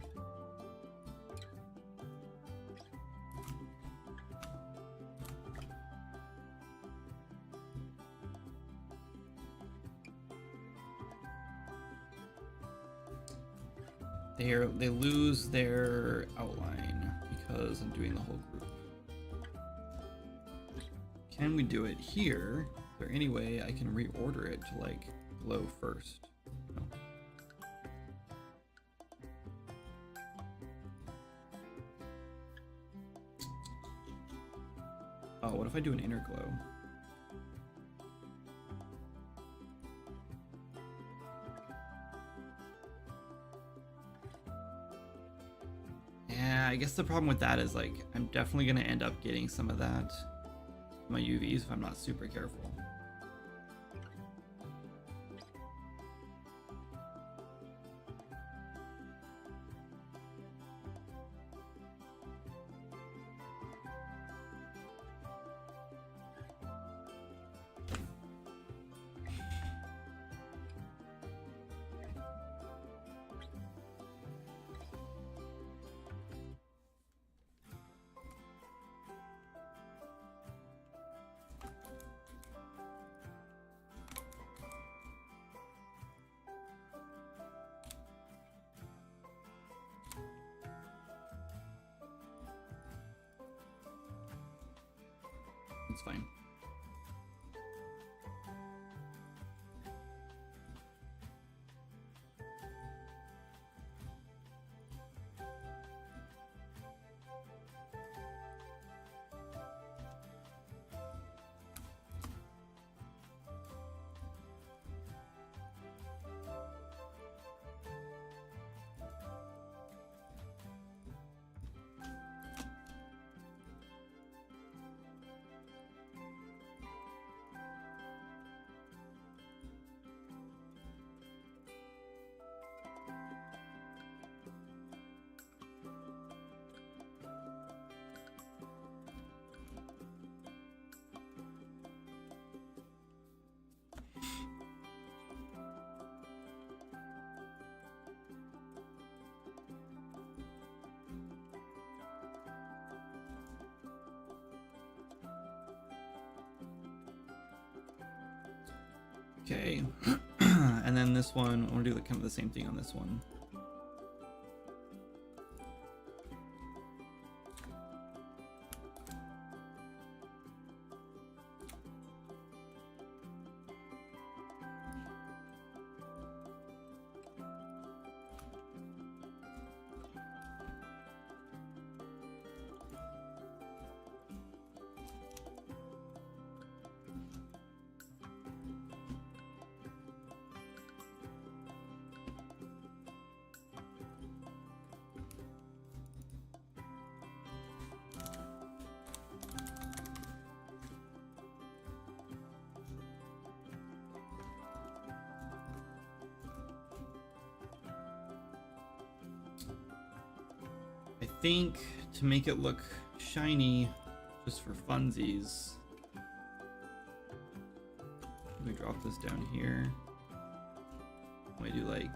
They lose their outline because I'm doing the whole group. Can we do it here? Is there any way I can reorder it to like glow first? No. Oh, what if I do an inner glow? Yeah, I guess the problem with that is like I'm definitely gonna end up getting some of that in my UVs if I'm not super careful. It's fine. Okay, and then this one, I want to do like kind of the same thing on this one. I think to make it look shiny, just for funsies, let me drop this down here. I do like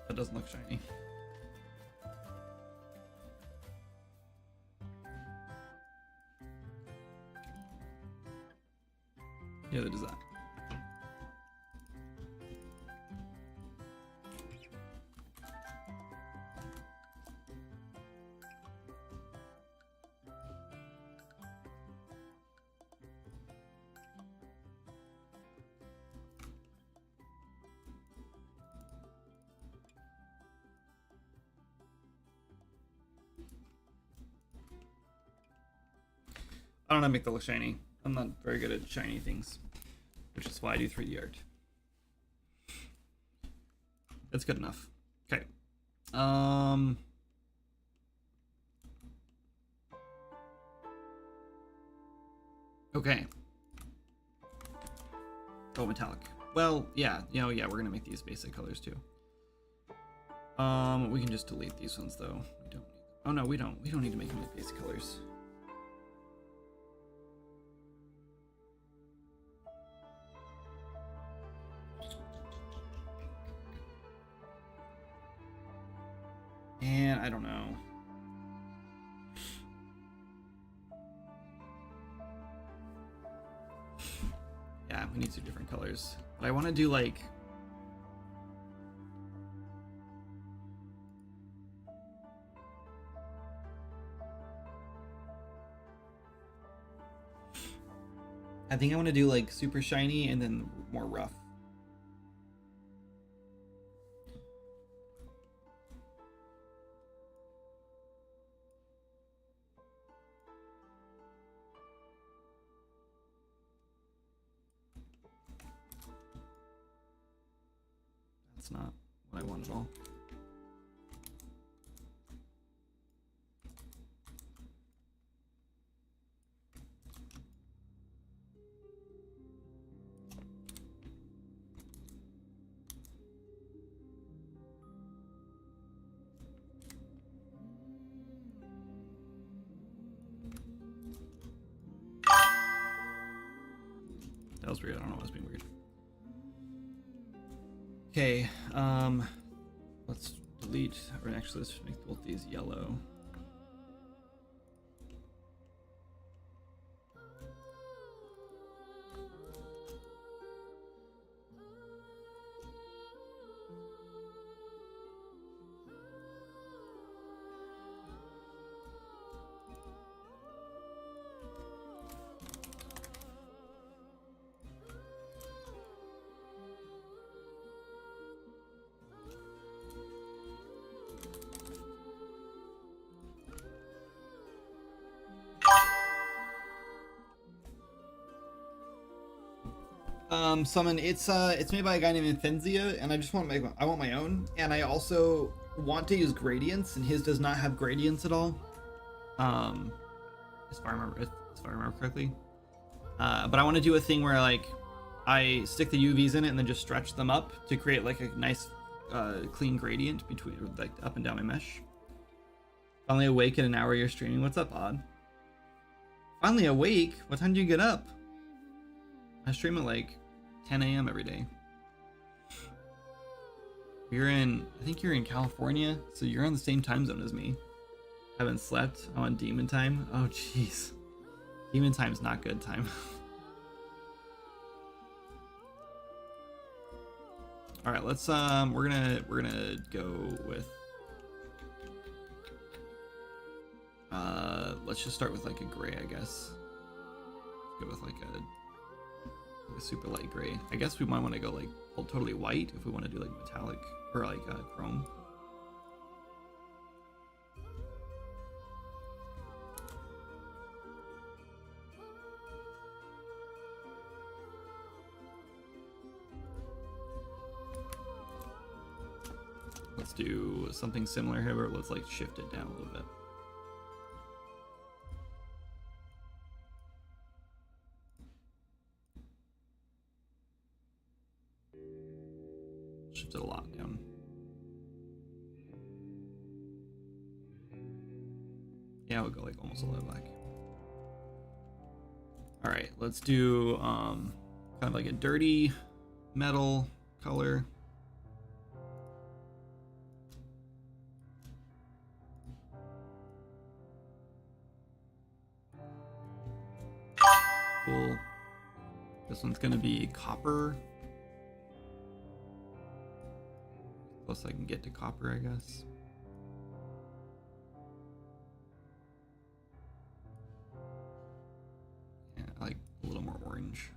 that doesn't look shiny. Yeah, that does that. I don't know how to make that look shiny. I'm not very good at shiny things, which is why I do 3D art. That's good enough. Okay. Okay. Oh, metallic. Well, yeah, yeah, we're gonna make these basic colors too. We can just delete these ones though. We don't. Oh no, we don't. We don't need to make them like basic colors. And I don't know. Yeah, we need two different colors. But I want to do like... I think I want to do like super shiny and then more rough. That's not what I want at all. That was weird. I don't know why it's being weird. Okay, let's delete, or actually let's make both these yellow. Summon. It's made by a guy named Infenzia, and I just want my own, and I also want to use gradients, and his does not have gradients at all. As far as I remember correctly. But I want to do a thing where like I stick the UVs in it and then just stretch them up to create like a nice clean gradient between like up and down my mesh. Finally awake in an hour you're streaming. What's up, Odd? Finally awake? What time do you get up? I stream at like 10 a.m. every day. I think you're in California, so you're on the same time zone as me. Haven't slept. I'm on demon time. Oh jeez. Demon time's not good time. All right, let's we're gonna go with let's just start with like a gray, I guess. Go with like a super light gray. I guess we might want to go like totally white if we want to do like metallic or like chrome. Let's do something similar here, but let's like shift it down a little bit. Shift it a lot down. Yeah, we'll go like almost all the way black. All right, let's do kind of like a dirty metal color. Cool. This one's gonna be copper. Close I can get to copper, I guess. Yeah, I like a little more orange.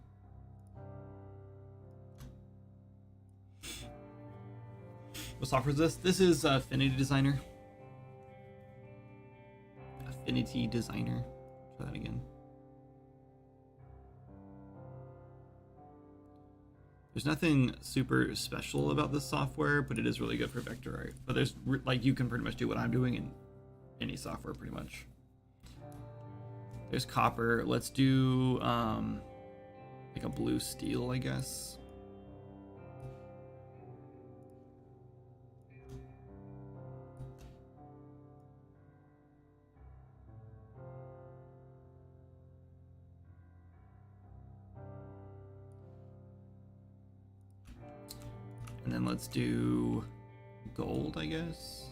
What software is this? This is Affinity Designer. Affinity Designer. Try that again. There's nothing super special about this software, but it is really good for vector art. But there's like you can pretty much do what I'm doing in any software pretty much. There's copper. Let's do like a blue steel, I guess. And then let's do gold, I guess.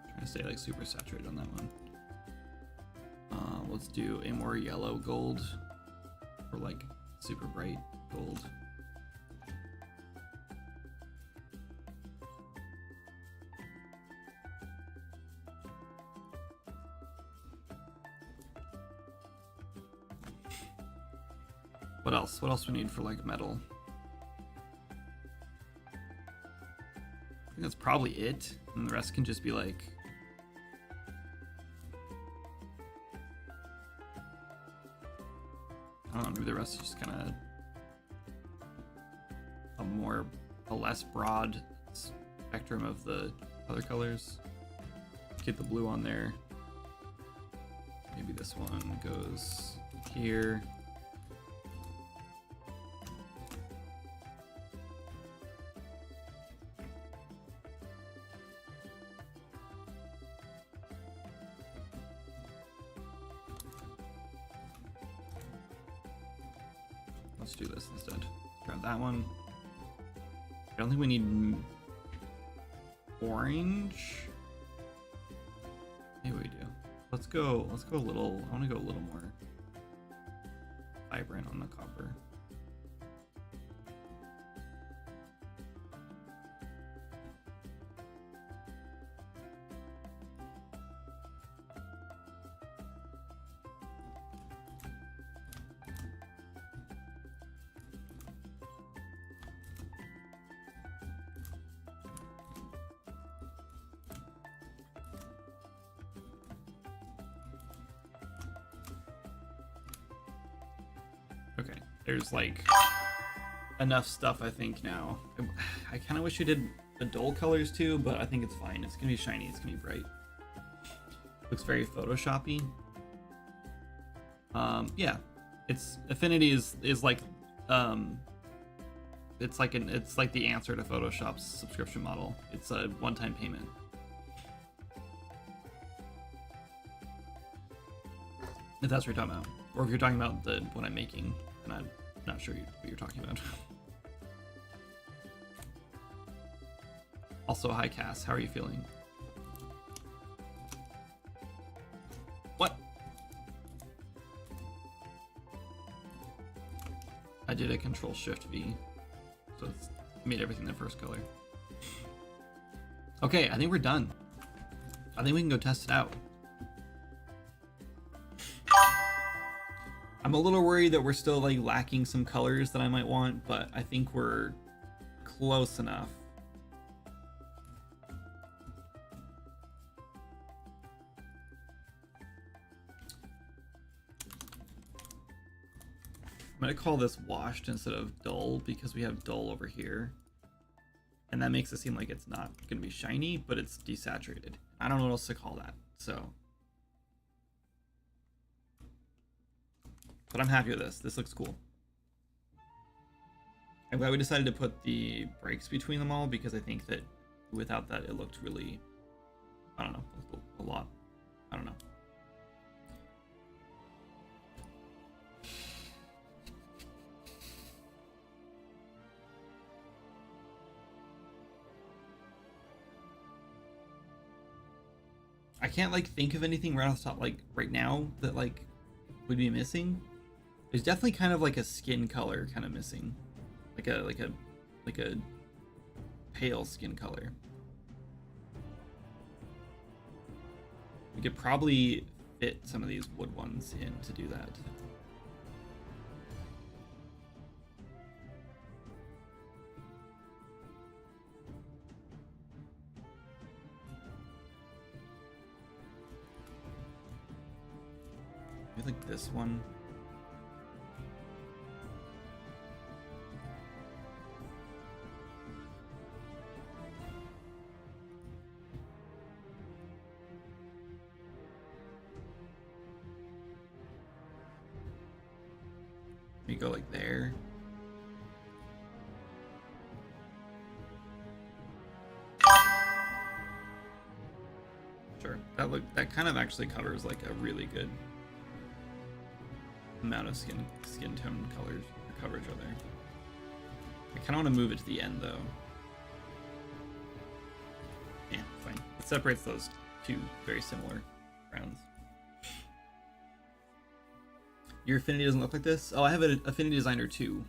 Trying to stay like super saturated on that one. Let's do a more yellow gold or like super bright gold. What else? What else we need for like metal? is probably it, and the rest can just be like, I don't know, maybe the rest is just kind of a less broad spectrum of the other colors. Get the blue on there. Maybe this one goes here. Let's do this instead. Grab that one. I don't think we need orange. Maybe we do. Let's go a little, I want to go a little more vibrant on the copper. Okay, there's like enough stuff I think now. I kind of wish we did the dull colors too, but I think it's fine. It's gonna be shiny, it's gonna be bright. Looks very Photoshoppy. Yeah, it's Affinity is like it's like the answer to Photoshop's subscription model. It's a one-time payment. If that's what you're talking about. Or if you're talking about what I'm making, and I'm not sure what you're talking about. Also, hi Cass, how are you feeling? What? I did a Control-Shift-V, so it's made everything the first color. Okay, I think we're done. I think we can go test it out. I'm a little worried that we're still like lacking some colors that I might want, but I think we're close enough. I'm gonna call this washed instead of dull because we have dull over here. And that makes it seem like it's not gonna be shiny, but it's desaturated. I don't know what else to call that, so. But I'm happy with this. This looks cool. I'm glad we decided to put the breaks between them all because I think that without that it looked really, I don't know, a lot. I don't know. I can't like think of anything right off the top like right now that like would be missing. There's definitely kind of like a skin color kind of missing, like a pale skin color. We could probably fit some of these wood ones in to do that. Maybe like this one. We go like there. Sure. That kind of actually covers like a really good amount of skin tone colors or coverage over there. I kind of want to move it to the end though. Yeah, fine. It separates those two very similar browns. Your Affinity doesn't look like this? Oh, I have an Affinity Designer 2.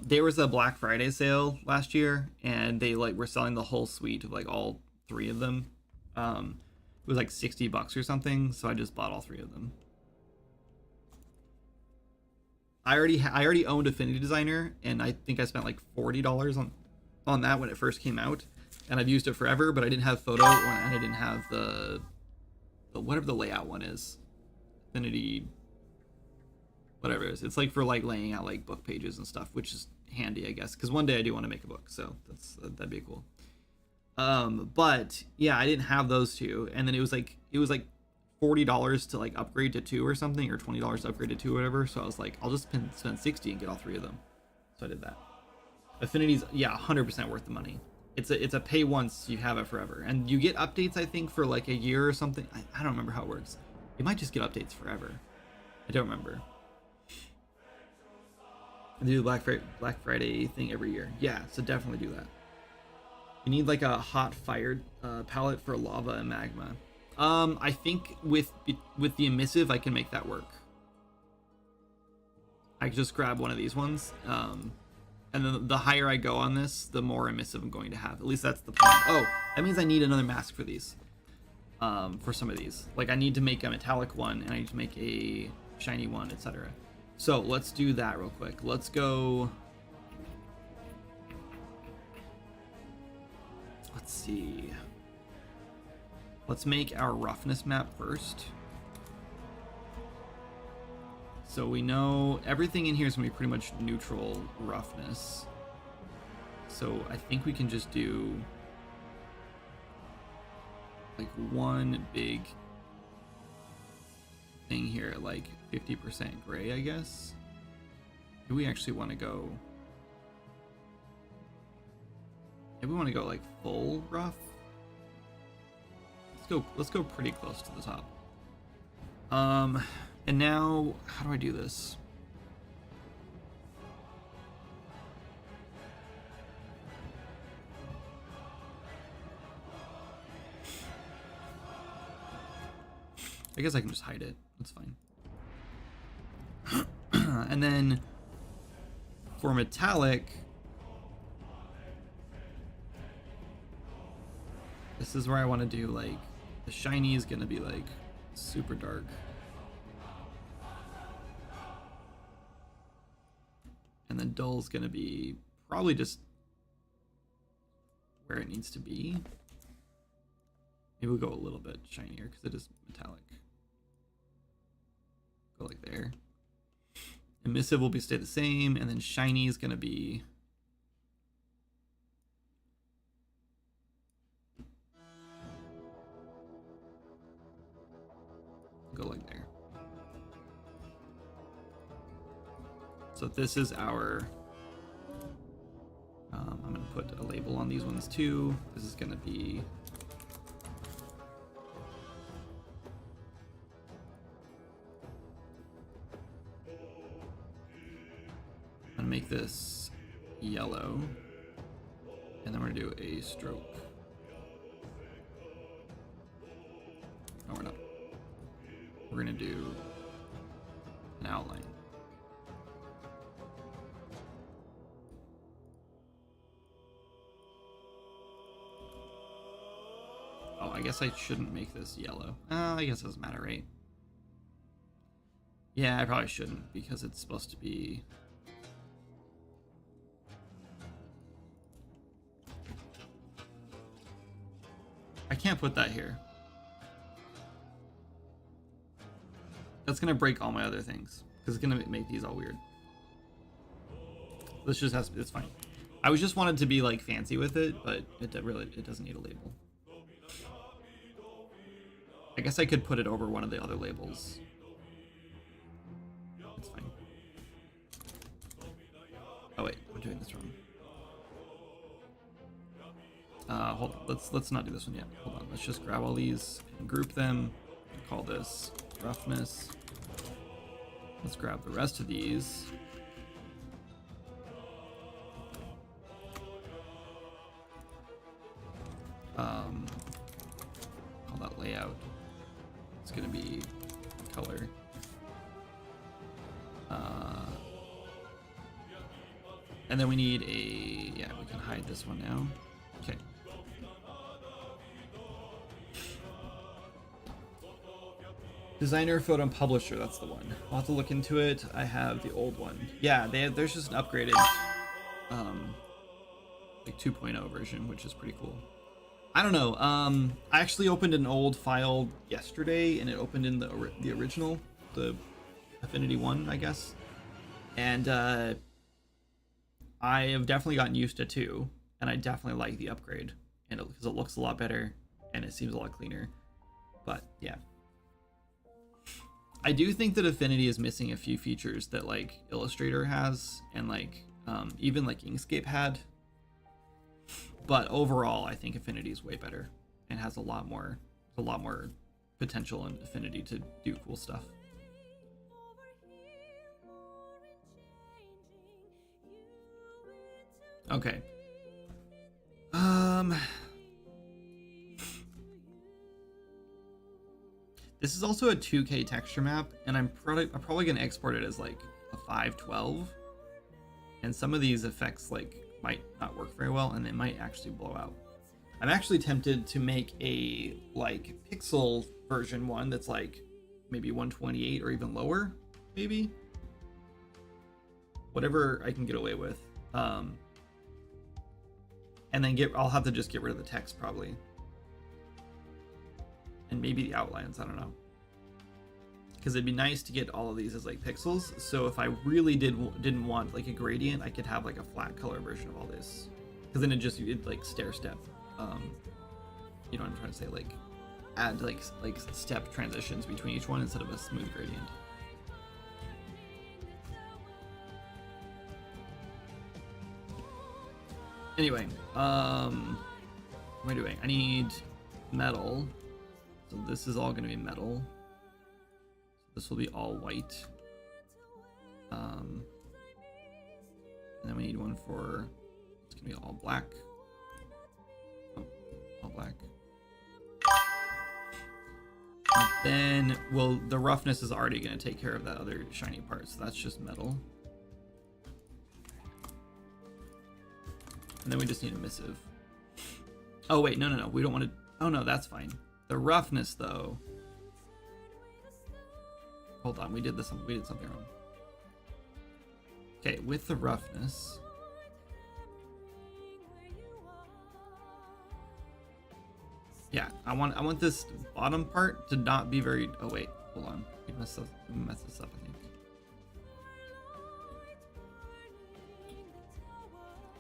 There was a Black Friday sale last year, and they like were selling the whole suite of like all three of them. It was like $60 or something, so I just bought all three of them. I already owned Affinity Designer, and I think I spent like $40 on that when it first came out, and I've used it forever. But I didn't have photo, and I didn't have the whatever the layout one is, Affinity, whatever it is. It's like for like laying out like book pages and stuff, which is handy, I guess, because one day I do want to make a book, so that'd be cool. But yeah, I didn't have those two, and then it was like $40 to like upgrade to 2 or something, or $20 to upgrade to 2 or whatever. So I was like, I'll just spend 60 and get all 3 of them. So I did that. Affinity's, yeah, 100% worth the money. It's a pay once, you have it forever, and you get updates, I think, for like a year or something. I don't remember how it works. You might just get updates forever. I don't remember. I do the Black Friday thing every year. Yeah, so definitely do that. You need like a hot fired palette for lava and magma. I think with the emissive, I can make that work. I can just grab one of these ones. And then the higher I go on this, the more emissive I'm going to have. At least that's the plan. Oh, that means I need another mask for these. For some of these. Like I need to make a metallic one, and I need to make a shiny one, etc. So let's do that real quick. Let's go. Let's see. Let's make our roughness map first. So we know everything in here is going to be pretty much neutral roughness. So I think we can just do like one big thing here, like 50% gray, I guess. Do we actually want to go? Maybe we want to go like full rough. Let's go pretty close to the top. And now how do I do this? I guess I can just hide it. That's fine. And then for metallic, this is where I want to do like the shiny is gonna be like super dark. And then dull is gonna be probably just where it needs to be. Maybe we'll go a little bit shinier because it is metallic. Go like there. Emissive will stay the same, and then shiny is gonna be go like there. So this is our I'm gonna put a label on these ones too. This is gonna be I'm gonna make this yellow, and then we're gonna do a stroke. No, we're not. We're gonna do an outline. Oh, I guess I shouldn't make this yellow. I guess it doesn't matter, right? Yeah, I probably shouldn't, because it's supposed to be... I can't put that here. That's gonna break all my other things, because it's gonna make these all weird. This just has to be, it's fine. I was just wanted to be like fancy with it, but it doesn't need a label. I guess I could put it over one of the other labels. It's fine. Oh wait, I'm doing this wrong. Hold on. Let's not do this one yet. Hold on. Let's just grab all these and group them. Call this roughness. Let's grab the rest of these. Call that layout. It's gonna be color. And then we need a, yeah, we can hide this one now. Okay. Designer, photo, and publisher, that's the one. I'll have to look into it. I have the old one. Yeah, there's just an upgraded like 2.0 version, which is pretty cool. I don't know. I actually opened an old file yesterday, and it opened in the original, the Affinity 1, I guess. And I have definitely gotten used to 2, and I definitely like the upgrade, and because it looks a lot better and it seems a lot cleaner. But yeah, I do think that Affinity is missing a few features that like Illustrator has, and like even like Inkscape had. But overall, I think Affinity is way better and has a lot more potential in Affinity to do cool stuff. Okay. This is also a 2K texture map, and I'm probably gonna export it as like a 512. And some of these effects like might not work very well, and they might actually blow out. I'm actually tempted to make a like pixel version one that's like maybe 128 or even lower, maybe. Whatever I can get away with. And then I'll have to just get rid of the text probably. And maybe the outlines, I don't know. Because it'd be nice to get all of these as like pixels. So if I really didn't want like a gradient, I could have like a flat color version of all this. Because then it'd like stair step. You know what I'm trying to say? Like add like step transitions between each one instead of a smooth gradient. Anyway, what am I doing? I need metal. So this is all going to be metal. This will be all white. And then we need one for, it's going to be all black. Oh, all black. And then, well, the roughness is already going to take care of that other shiny part. So that's just metal. And then we just need a missive. Oh wait, no. We don't want to. Oh no, that's fine. The roughness though. Hold on, we did something wrong. Okay, with the roughness. Yeah, I want this bottom part to not be very. Oh wait, hold on. We messed this up, I think.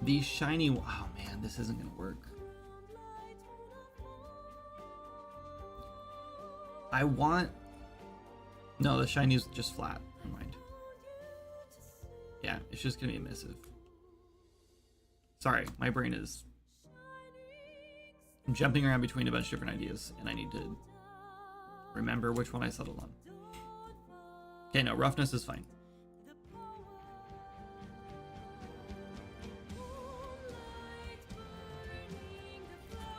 These shiny. Oh man, this isn't gonna work. I want. No, the shiny is just flat. Never mind. Yeah, it's just gonna be a missive. Sorry, my brain is. I'm jumping around between a bunch of different ideas, and I need to remember which one I settled on. Okay, no, roughness is fine.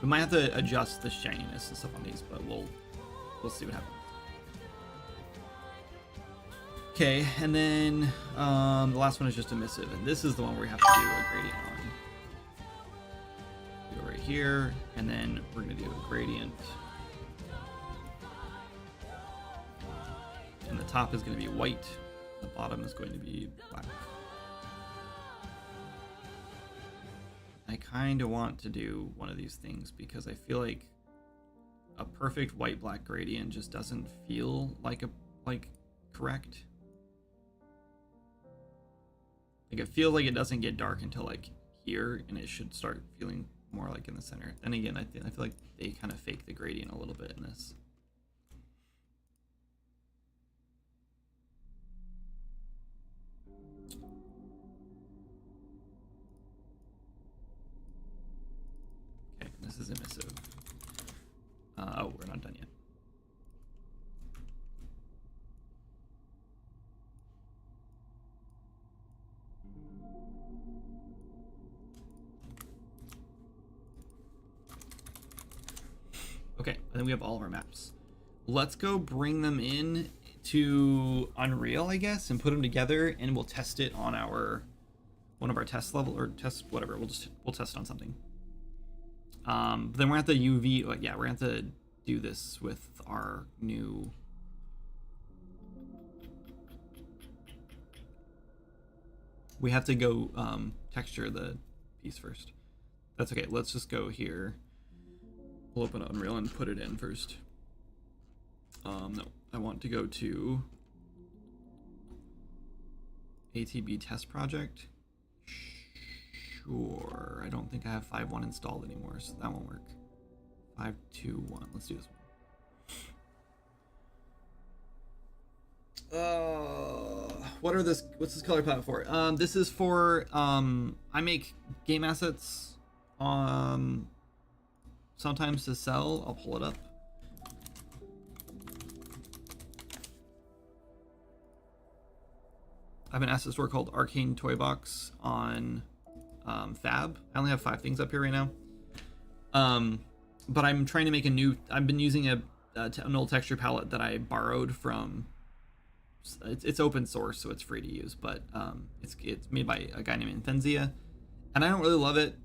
We might have to adjust the shininess and stuff on these, but we'll see what happens. Okay, and then the last one is just a missive, and this is the one where we have to do a gradient on. Go right here, and then we're gonna do a gradient. And the top is gonna be white, the bottom is going to be black. I kind of want to do one of these things because I feel like a perfect white-black gradient just doesn't feel like correct. Like it feels like it doesn't get dark until like here, and it should start feeling more like in the center. Then again, I feel like they kind of fake the gradient a little bit in this. This is emissive. Oh, we're not done yet. Okay, and then we have all of our maps. Let's go bring them in to Unreal, I guess, and put them together, and we'll test it on one of our test level or test whatever. We'll test on something. But then we're at the UV. Yeah, we're gonna have to do this with our new We have to go texture the piece first. That's okay. Let's just go here. We'll open Unreal and put it in first. No, I want to go to ATB test project. Sure. I don't think I have 5.1 installed anymore, so that won't work. 5.2.1. Let's do this one. What's this color palette for? This is for I make game assets sometimes to sell. I'll pull it up. I have an asset store called Arcane Toy Box on Fab. I only have 5 things up here right now. But I'm trying to make a new. I've been using an old texture palette that I borrowed from. It's open source, so it's free to use, but it's made by a guy named Infenzia, and I don't really love it.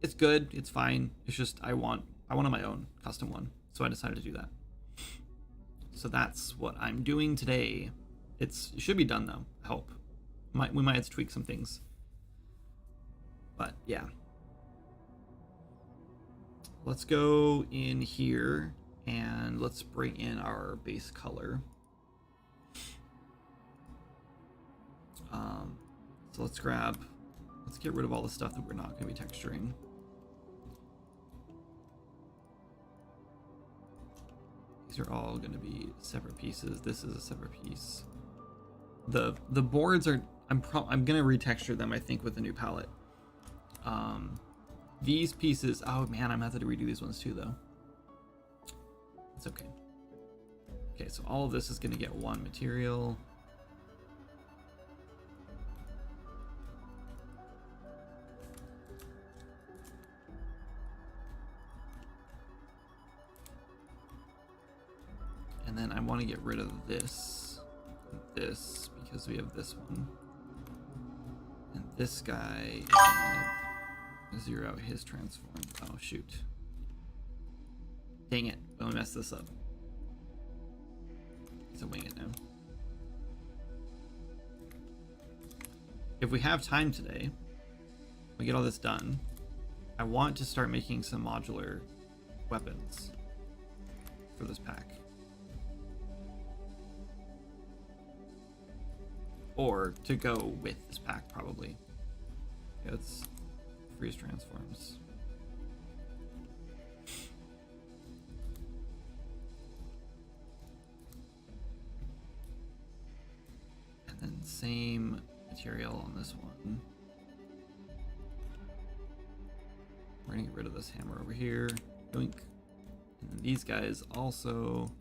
It's good, it's fine. It's just I wanted my own custom one, so I decided to do that. So that's what I'm doing today. It should be done though. I hope. We might have to tweak some things, but yeah. Let's go in here and let's bring in our base color. So let's get rid of all the stuff that we're not going to be texturing. These are all going to be separate pieces. This is a separate piece. The boards are, I'm going to retexture them, I think, with a new palette. These pieces, oh man, I'm going to have to redo these ones too, though. It's okay. Okay, so all of this is going to get one material. And then I want to get rid of this and this because we have this one. And this guy is going to zero out his transform. Oh, shoot. Dang it. I'm going to mess this up. So wing it now. If we have time today, we get all this done, I want to start making some modular weapons for this pack. Or to go with this pack, probably. Yeah, let's freeze transforms. And then same material on this one. We're gonna get rid of this hammer over here. Yoink. And then these guys also.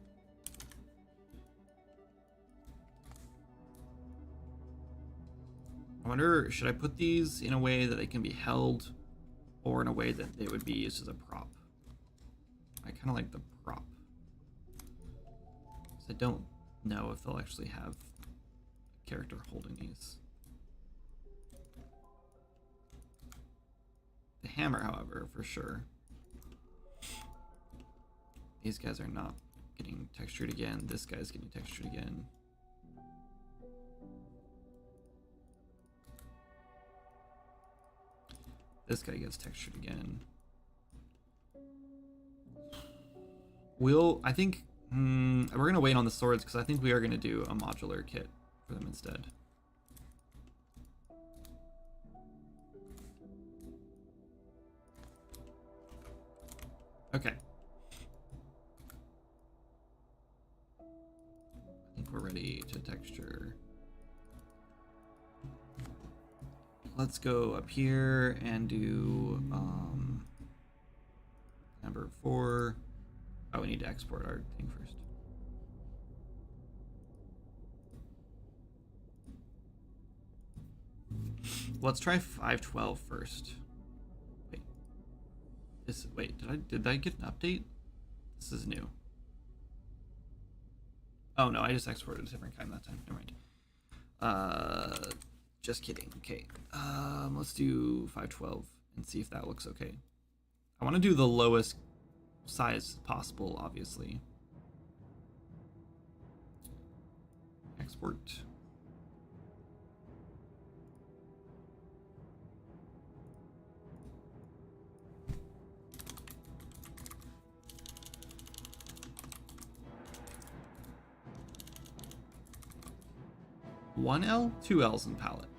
I wonder, should I put these in a way that they can be held or in a way that they would be used as a prop? I kind of like the prop. So I don't know if they'll actually have a character holding these. The hammer, however, for sure. These guys are not getting textured again. This guy's getting textured again. This guy gets textured again. I think, we're gonna wait on the swords because I think we are gonna do a modular kit for them instead. Okay. I think we're ready to texture. Let's go up here and do number 4. Oh, we need to export our thing first. Let's try 512 first. Wait, did I get an update? This is new. Oh no, I just exported a different kind that time. Never mind. Just kidding. Okay. Let's do 512 and see if that looks okay. I want to do the lowest size possible, obviously. Export. one L, two L's in palette.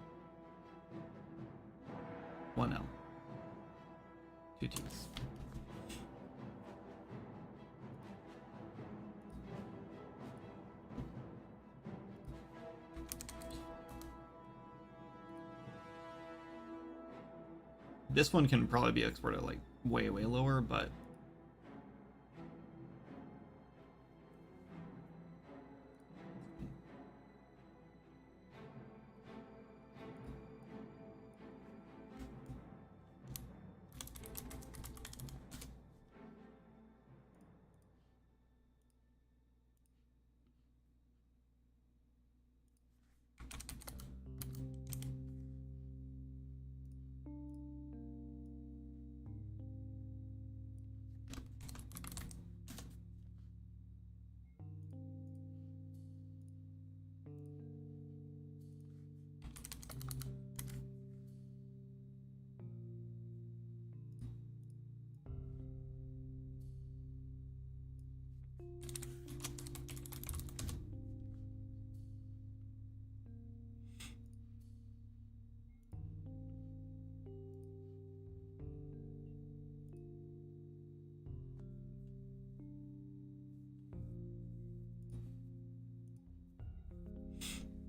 One L. Two T's. This one can probably be exported like way, way lower, but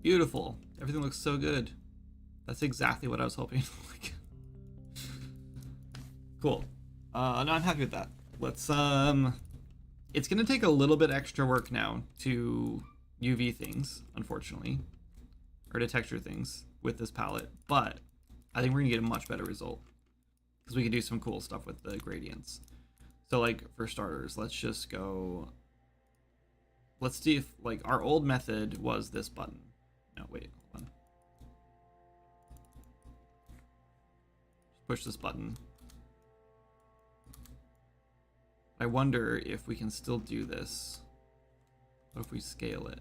beautiful. Everything looks so good. That's exactly what I was hoping. Cool. No, I'm happy with that. Let's it's gonna take a little bit extra work now to UV things, unfortunately, or to texture things with this palette, but I think we're gonna get a much better result because we can do some cool stuff with the gradients. So like for starters, let's just go, let's see if like our old method was this button. No, wait, hold on. Just push this button. I wonder if we can still do this. What if we scale it?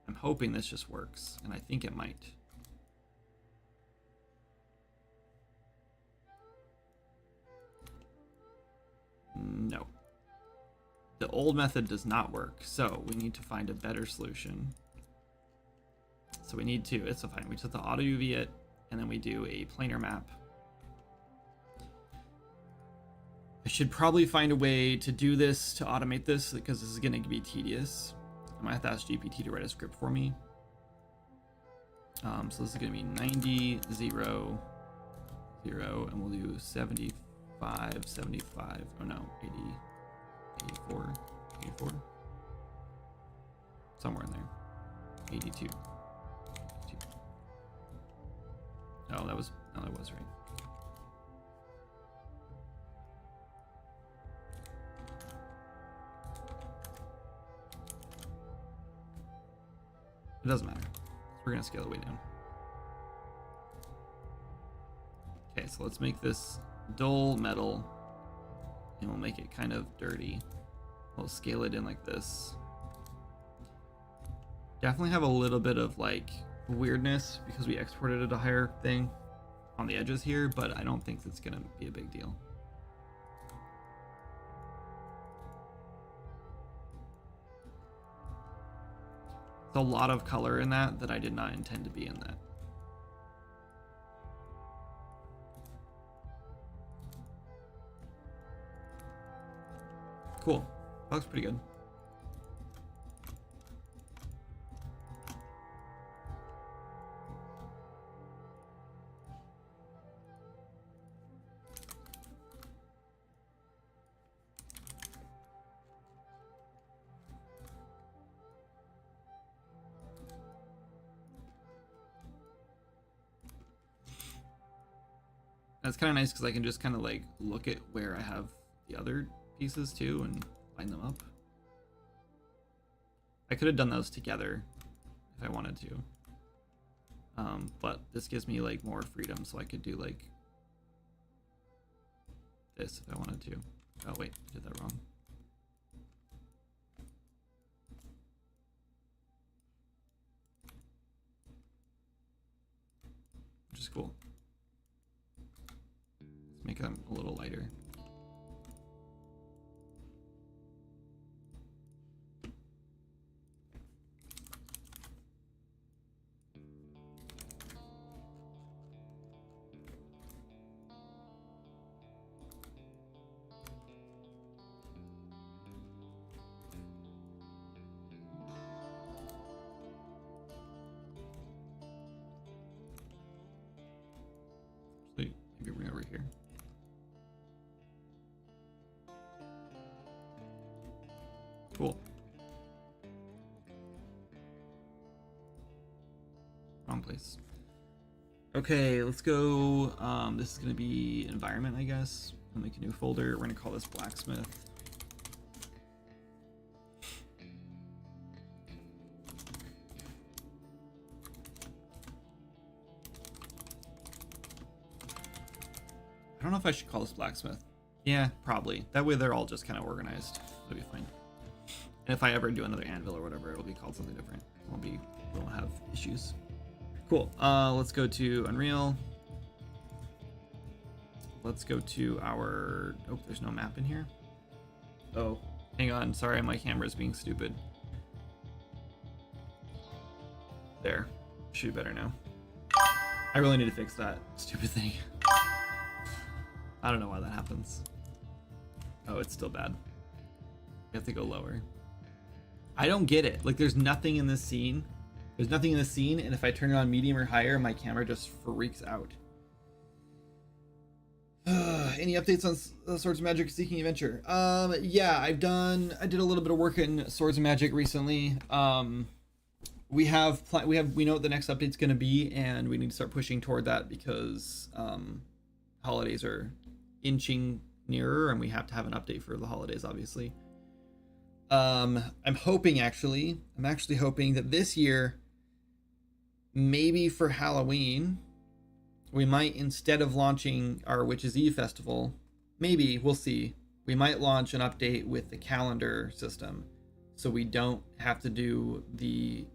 I'm hoping this just works, and I think it might. No. The old method does not work, so we need to find a better solution. So we need to, it's fine, we just have to auto UV it, and then we do a planar map. I should probably find a way to do this, to automate this, because this is going to be tedious. I might have to ask GPT to write a script for me. So this is going to be 90, 0, 0, and we'll do 75, 75, oh no, 80, 84, 84. Somewhere in there. 82. Oh, that was right. It doesn't matter. We're gonna scale it way down. Okay, so let's make this dull metal, and we'll make it kind of dirty. We'll scale it in like this. Definitely have a little bit of like weirdness because we exported it a higher thing on the edges here, but I don't think it's gonna be a big deal. There's a lot of color in that I did not intend to be in that. Cool. That looks pretty good. That's kind of nice because I can just kind of like look at where I have the other pieces too and line them up. I could have done those together if I wanted to. But this gives me like more freedom, so I could do like this if I wanted to. Oh wait, I did that wrong. Which is cool. Let's make them a little lighter. here. Cool. Wrong place. Okay, let's go. This is gonna be environment, I guess. I'll make a new folder. We're gonna call this blacksmith. I don't know if I should call this blacksmith. Yeah, probably. That way they're all just kind of organized. It'll be fine. And if I ever do another anvil or whatever, it'll be called something different. We won't have issues. Cool. Let's go to Unreal. Let's go to our... Oh, there's no map in here. Oh, hang on. Sorry, my camera's being stupid. There. Should be better now. I really need to fix that stupid thing. I don't know why that happens. Oh, it's still bad. You have to go lower. I don't get it. Like, there's nothing in this scene. There's nothing in the scene, and if I turn it on medium or higher, my camera just freaks out. Any updates on Swords of Magic Seeking Adventure? Yeah, I did a little bit of work in Swords of Magic recently. We know what the next update's going to be, and we need to start pushing toward that because holidays are inching nearer, and we have to have an update for the holidays, obviously. I'm actually hoping that this year, maybe for Halloween, we might, instead of launching our Witches Eve festival, maybe, we'll see, we might launch an update with the calendar system, so we don't have to do the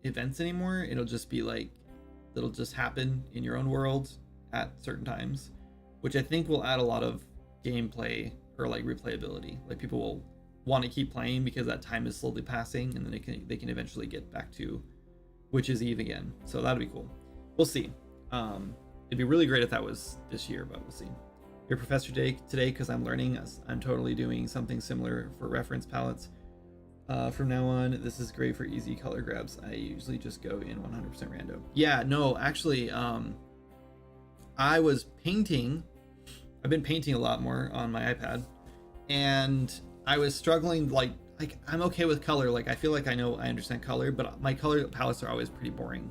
events anymore. It'll just be like, it'll just happen in your own world at certain times, which I think will add a lot of gameplay or like replayability. Like, people will want to keep playing because that time is slowly passing, and then they can eventually get back to Witches Eve again. So that'll be cool. We'll see. It'd be really great if that was this year, but we'll see. Your professor today because I'm learning. I'm totally doing something similar for reference palettes. From now on, this is great for easy color grabs. I usually just go in 100% rando. Yeah, no, actually, I was painting. I've been painting a lot more on my iPad, and I was struggling. Like I'm okay with color. Like, I feel like I understand color, but my color palettes are always pretty boring.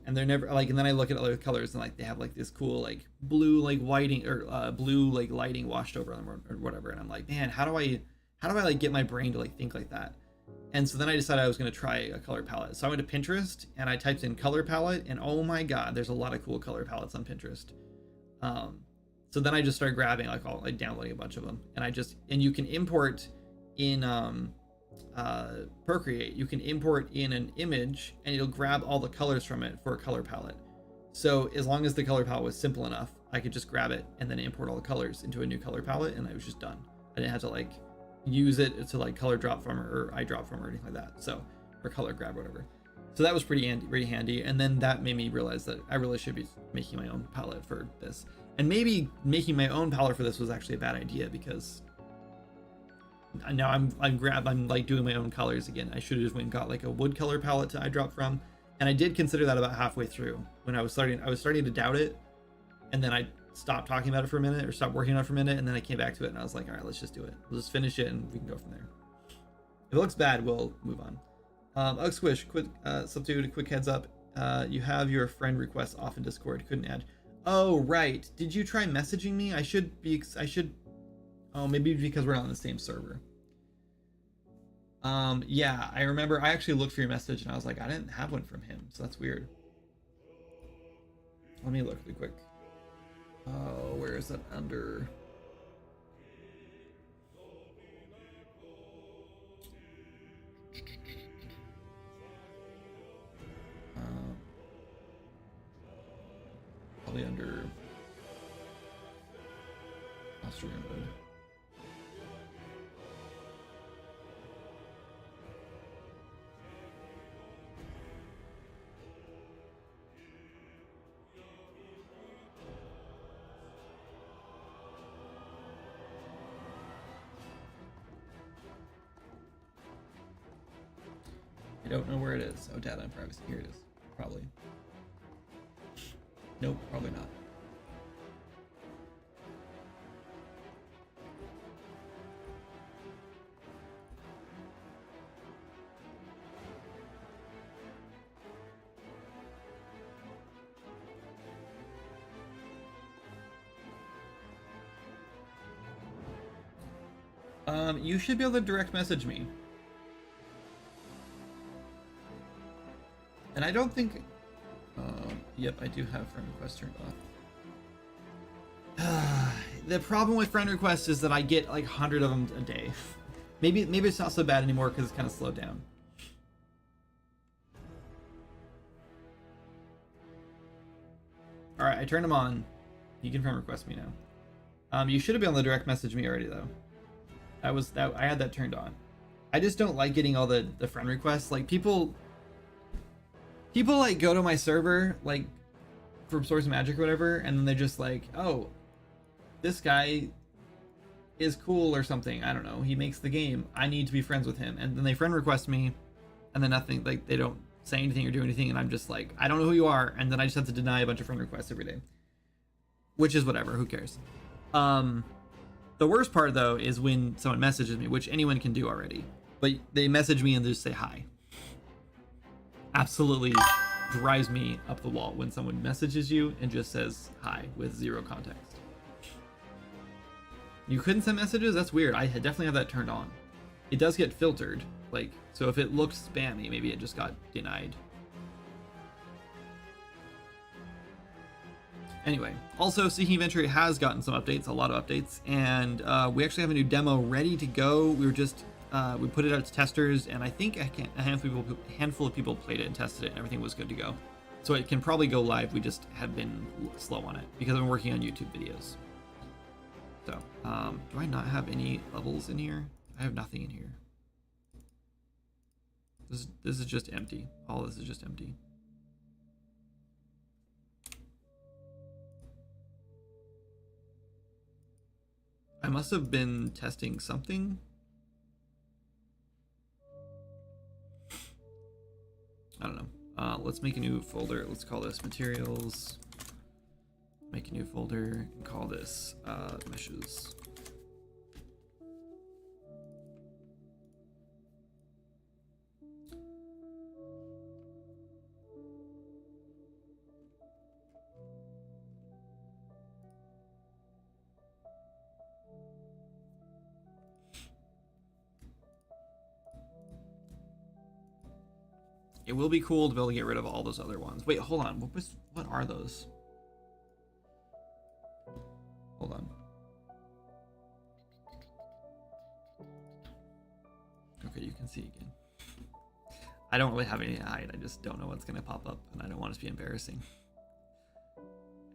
And they're never like, and then I look at other colors and like they have like this cool like blue like whiting or blue like lighting washed over them or whatever, and I'm like, man, how do I like get my brain to like think like that? And so then I decided I was going to try a color palette. So I went to Pinterest and I typed in color palette, and oh my god, there's a lot of cool color palettes on Pinterest. So then I just started grabbing like downloading a bunch of them, and you can import in Procreate. You can import in an image and it'll grab all the colors from it for a color palette. So as long as the color palette was simple enough, I could just grab it and then import all the colors into a new color palette, and I was just done. I didn't have to like use it to like color drop from or eye drop from or anything like that. So, or color grab or whatever. So that was pretty handy. And then that made me realize that I really should be making my own palette for this. And maybe making my own palette for this was actually a bad idea, because now I'm like doing my own colors again. I should have just went and got like a wood color palette to eye drop from. And I did consider that about halfway through when I was starting to doubt it. And then I stopped talking about it for a minute, or stopped working on it for a minute. And then I came back to it and I was like, all right, let's just do it. We'll just finish it and we can go from there. If it looks bad, we'll move on. Ugg Squish, quick substitute, quick heads up. You have your friend requests off in Discord. Couldn't add. Oh, right. Did you try messaging me? Oh, maybe because we're not on the same server. Yeah, I remember I actually looked for your message and I was like, I didn't have one from him, so that's weird. Let me look really quick. Oh, where is that under? Probably under Austrian Wood. I don't know where it is. Oh, data and privacy. Here it is. Probably. Nope, probably not. You should be able to direct message me. And I don't think... yep, I do have friend request turned off. The problem with friend requests is that I get like 100 of them a day. Maybe it's not so bad anymore because it's kind of slowed down. All right, I turned them on. You can friend request me now. You should have been able to direct message me already though. I had that turned on. I just don't like getting all the friend requests. Like people like go to my server like for Swords of Magic or whatever, and then they're just like, oh, this guy is cool or something. I don't know. He makes the game. I need to be friends with him. And then they friend request me, and then nothing. Like they don't say anything or do anything, and I'm just like, I don't know who you are. And then I just have to deny a bunch of friend requests every day, which is whatever. Who cares? The worst part though is when someone messages me, which anyone can do already, but they message me and just say hi. Absolutely drives me up the wall when someone messages you and just says hi with zero context. You couldn't send messages? That's weird. I definitely have that turned on. It does get filtered, like, so if it looks spammy, maybe it just got denied. Anyway, also Seeking Adventure has gotten some updates, a lot of updates, and we actually have a new demo ready to go. We were just we put it out to testers, and I think a handful of people played it and tested it, and everything was good to go. So it can probably go live. We just have been slow on it because I've been working on YouTube videos. So, do I not have any levels in here? I have nothing in here. This is just empty. All this is just empty. I must have been testing something. I don't know. Let's make a new folder. Let's call this materials. Make a new folder and call this meshes. It will be cool to be able to get rid of all those other ones. Wait, hold on. What are those? Hold on. Okay, you can see again. I don't really have any to hide. I just don't know what's going to pop up, and I don't want it to be embarrassing.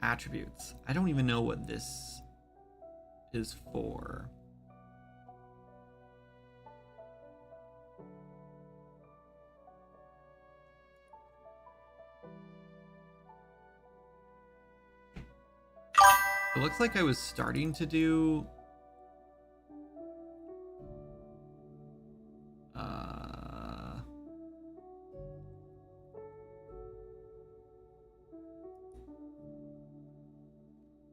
Attributes. I don't even know what this is for. It looks like I was starting to do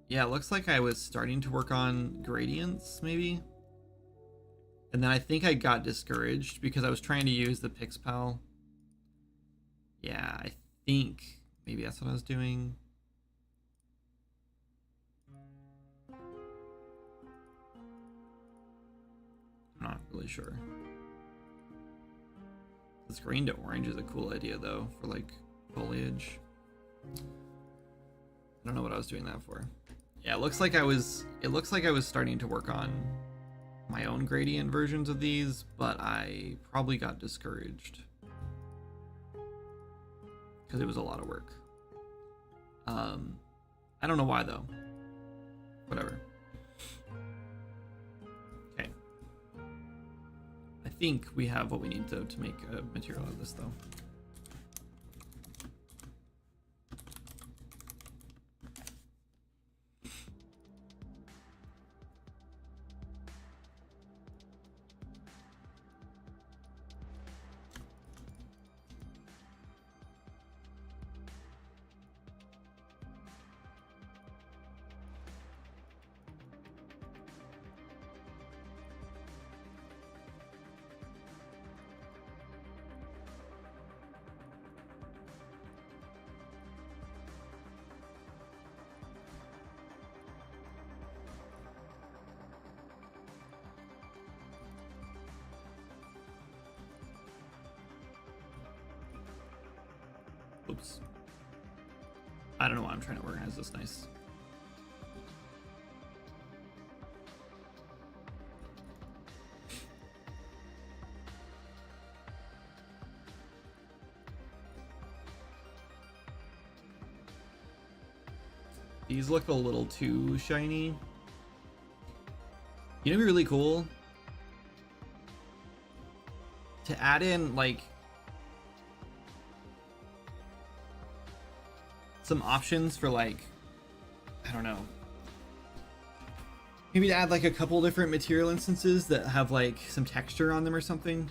yeah, it looks like I was starting to work on gradients maybe. And then I think I got discouraged because I was trying to use the PixPal. Yeah, I think maybe that's what I was doing. Not really sure. This green to orange is a cool idea though for like foliage. I don't know what I was doing that for. Yeah, it looks like I was starting to work on my own gradient versions of these, but I probably got discouraged because it was a lot of work. I don't know why though. Whatever. I think we have what we need to make a material out of this though. Oops. I don't know why I'm trying to organize this nice. These look a little too shiny. You know, it'd be really cool to add in like some options for like, I don't know, maybe to add like a couple different material instances that have like some texture on them or something.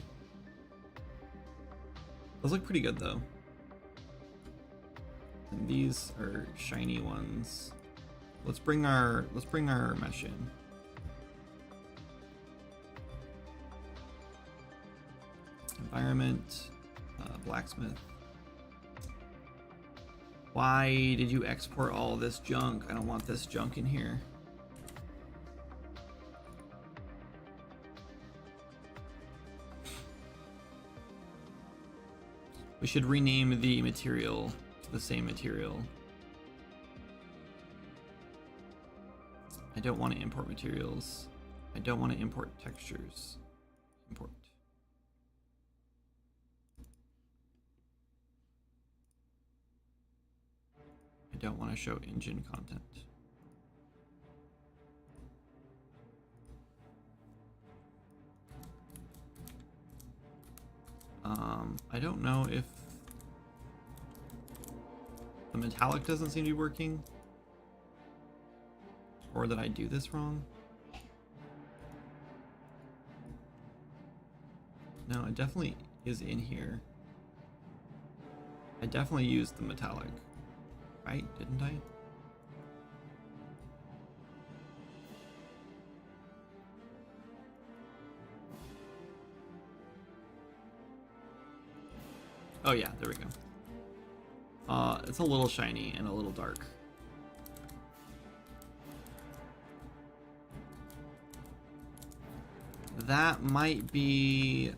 Those look pretty good though. And these are shiny ones. Let's bring our mesh in. Environment, blacksmith. Why did you export all this junk? I don't want this junk in here. We should rename the material to the same material. I don't want to import materials. I don't want to import textures. Import. I don't want to show engine content. I don't know if the metallic doesn't seem to be working, or did I do this wrong? No, it definitely is in here. I definitely used the metallic, right? Didn't I? Oh yeah, there we go. It's a little shiny and a little dark. That might be...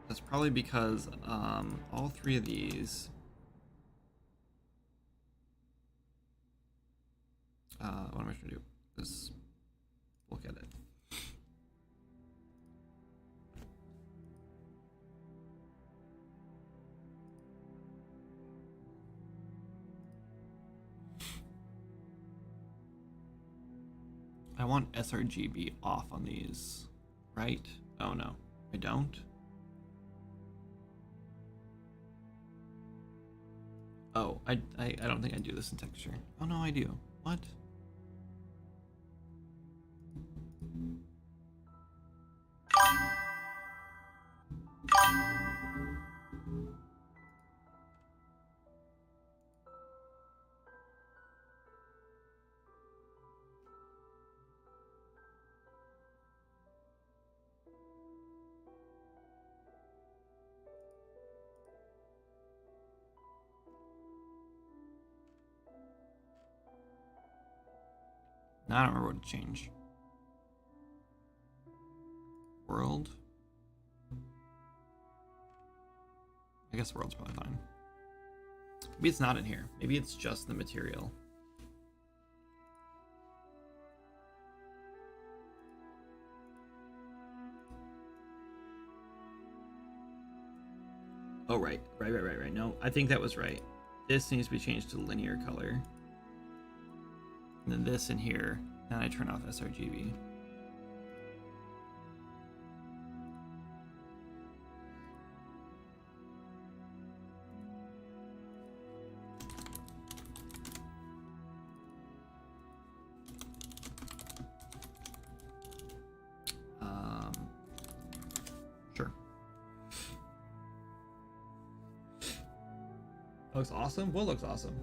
That's probably because all three of these... what am I trying to do? Just look at it. I want sRGB off on these, right? Oh no, I don't. Oh, I don't think I do this in texture. Oh no, I do. What? Now I don't remember what to change. World. I guess world's probably fine. Maybe it's not in here. Maybe it's just the material. Oh, right. Right. No, I think that was right. This needs to be changed to linear color. And then this in here, and I turn off sRGB. Sure. Looks awesome? What looks awesome?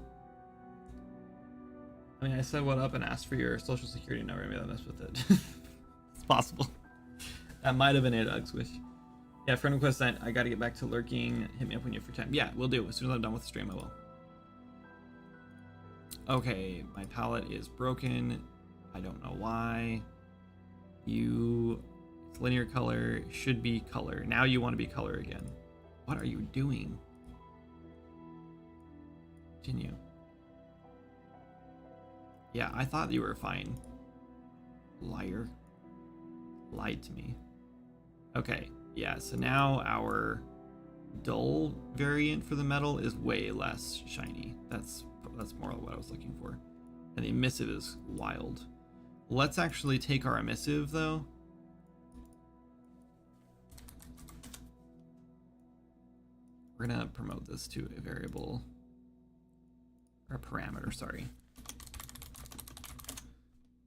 I mean, I said what up and asked for your social security number. Maybe I messed with it. It's possible. That might have been it, Ugswish. Yeah, friend request sent. I gotta get back to lurking. Hit me up when you have free time. Yeah, we'll do. As soon as I'm done with the stream, I will. Okay, my palette is broken. I don't know why. It's Linear color should be color. Now you want to be color again. What are you doing? Continue. Yeah, I thought you were fine. Liar. Lied to me. Okay, yeah, so now our dull variant for the metal is way less shiny. That's more what I was looking for. And the emissive is wild. Let's actually take our emissive though. We're gonna promote this to a variable, or a parameter, sorry.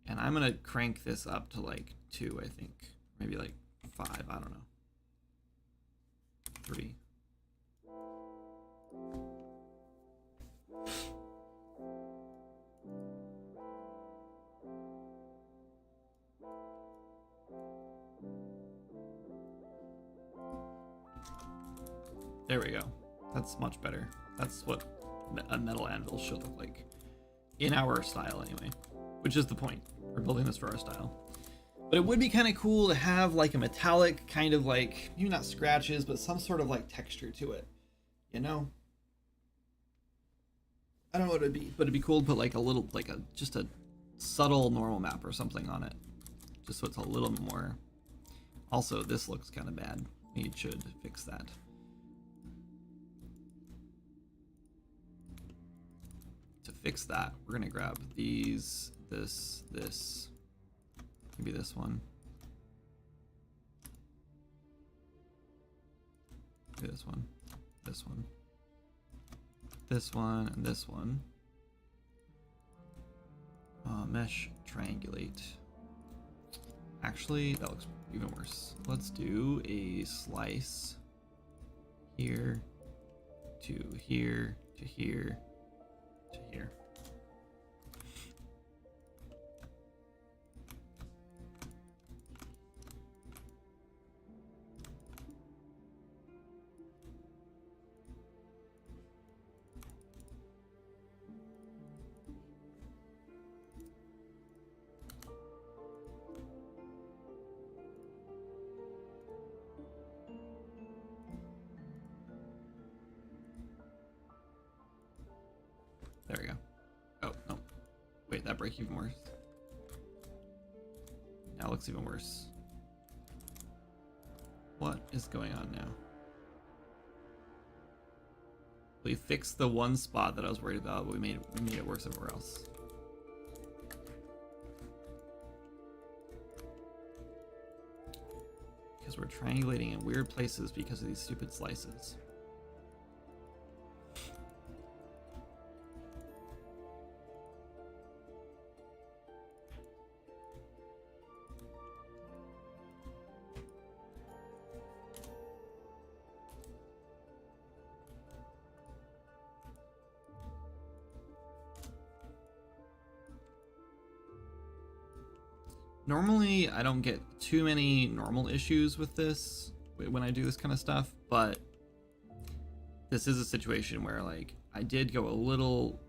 And I'm gonna crank this up to like 2, I think. Maybe like 5, I don't know. 3. There we go. That's much better. That's what a metal anvil should look like. In our style, anyway. Which is the point. We're building this for our style. But it would be kind of cool to have like a metallic kind of like, maybe not scratches, but some sort of like texture to it. You know? I don't know what it'd be, but it'd be cool to put like a little, like just a subtle normal map or something on it. Just so it's a little more. Also, this looks kind of bad. We should fix that. To fix that, we're gonna grab these, this, maybe this one. Maybe this one, this one, this one, and this one. Mesh triangulate. Actually, that looks even worse. Let's do a slice here to here to here to here. There we go. Oh, no. Wait, that break even worse. Now it looks even worse. What is going on now? We fixed the one spot that I was worried about, but we made it worse everywhere else. Because we're triangulating in weird places because of these stupid slices. Normally, I don't get too many normal issues with this when I do this kind of stuff, but this is a situation where like I did go a little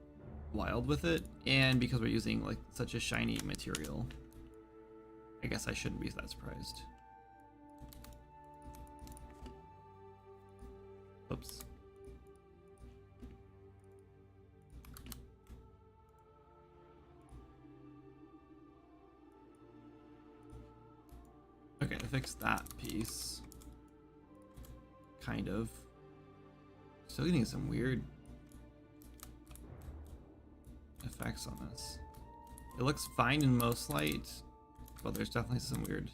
wild with it, and because we're using like such a shiny material, I guess I shouldn't be that surprised. Oops. Okay, to fix that piece. Kind of. Still getting some weird effects on this. It looks fine in most light, but there's definitely some weird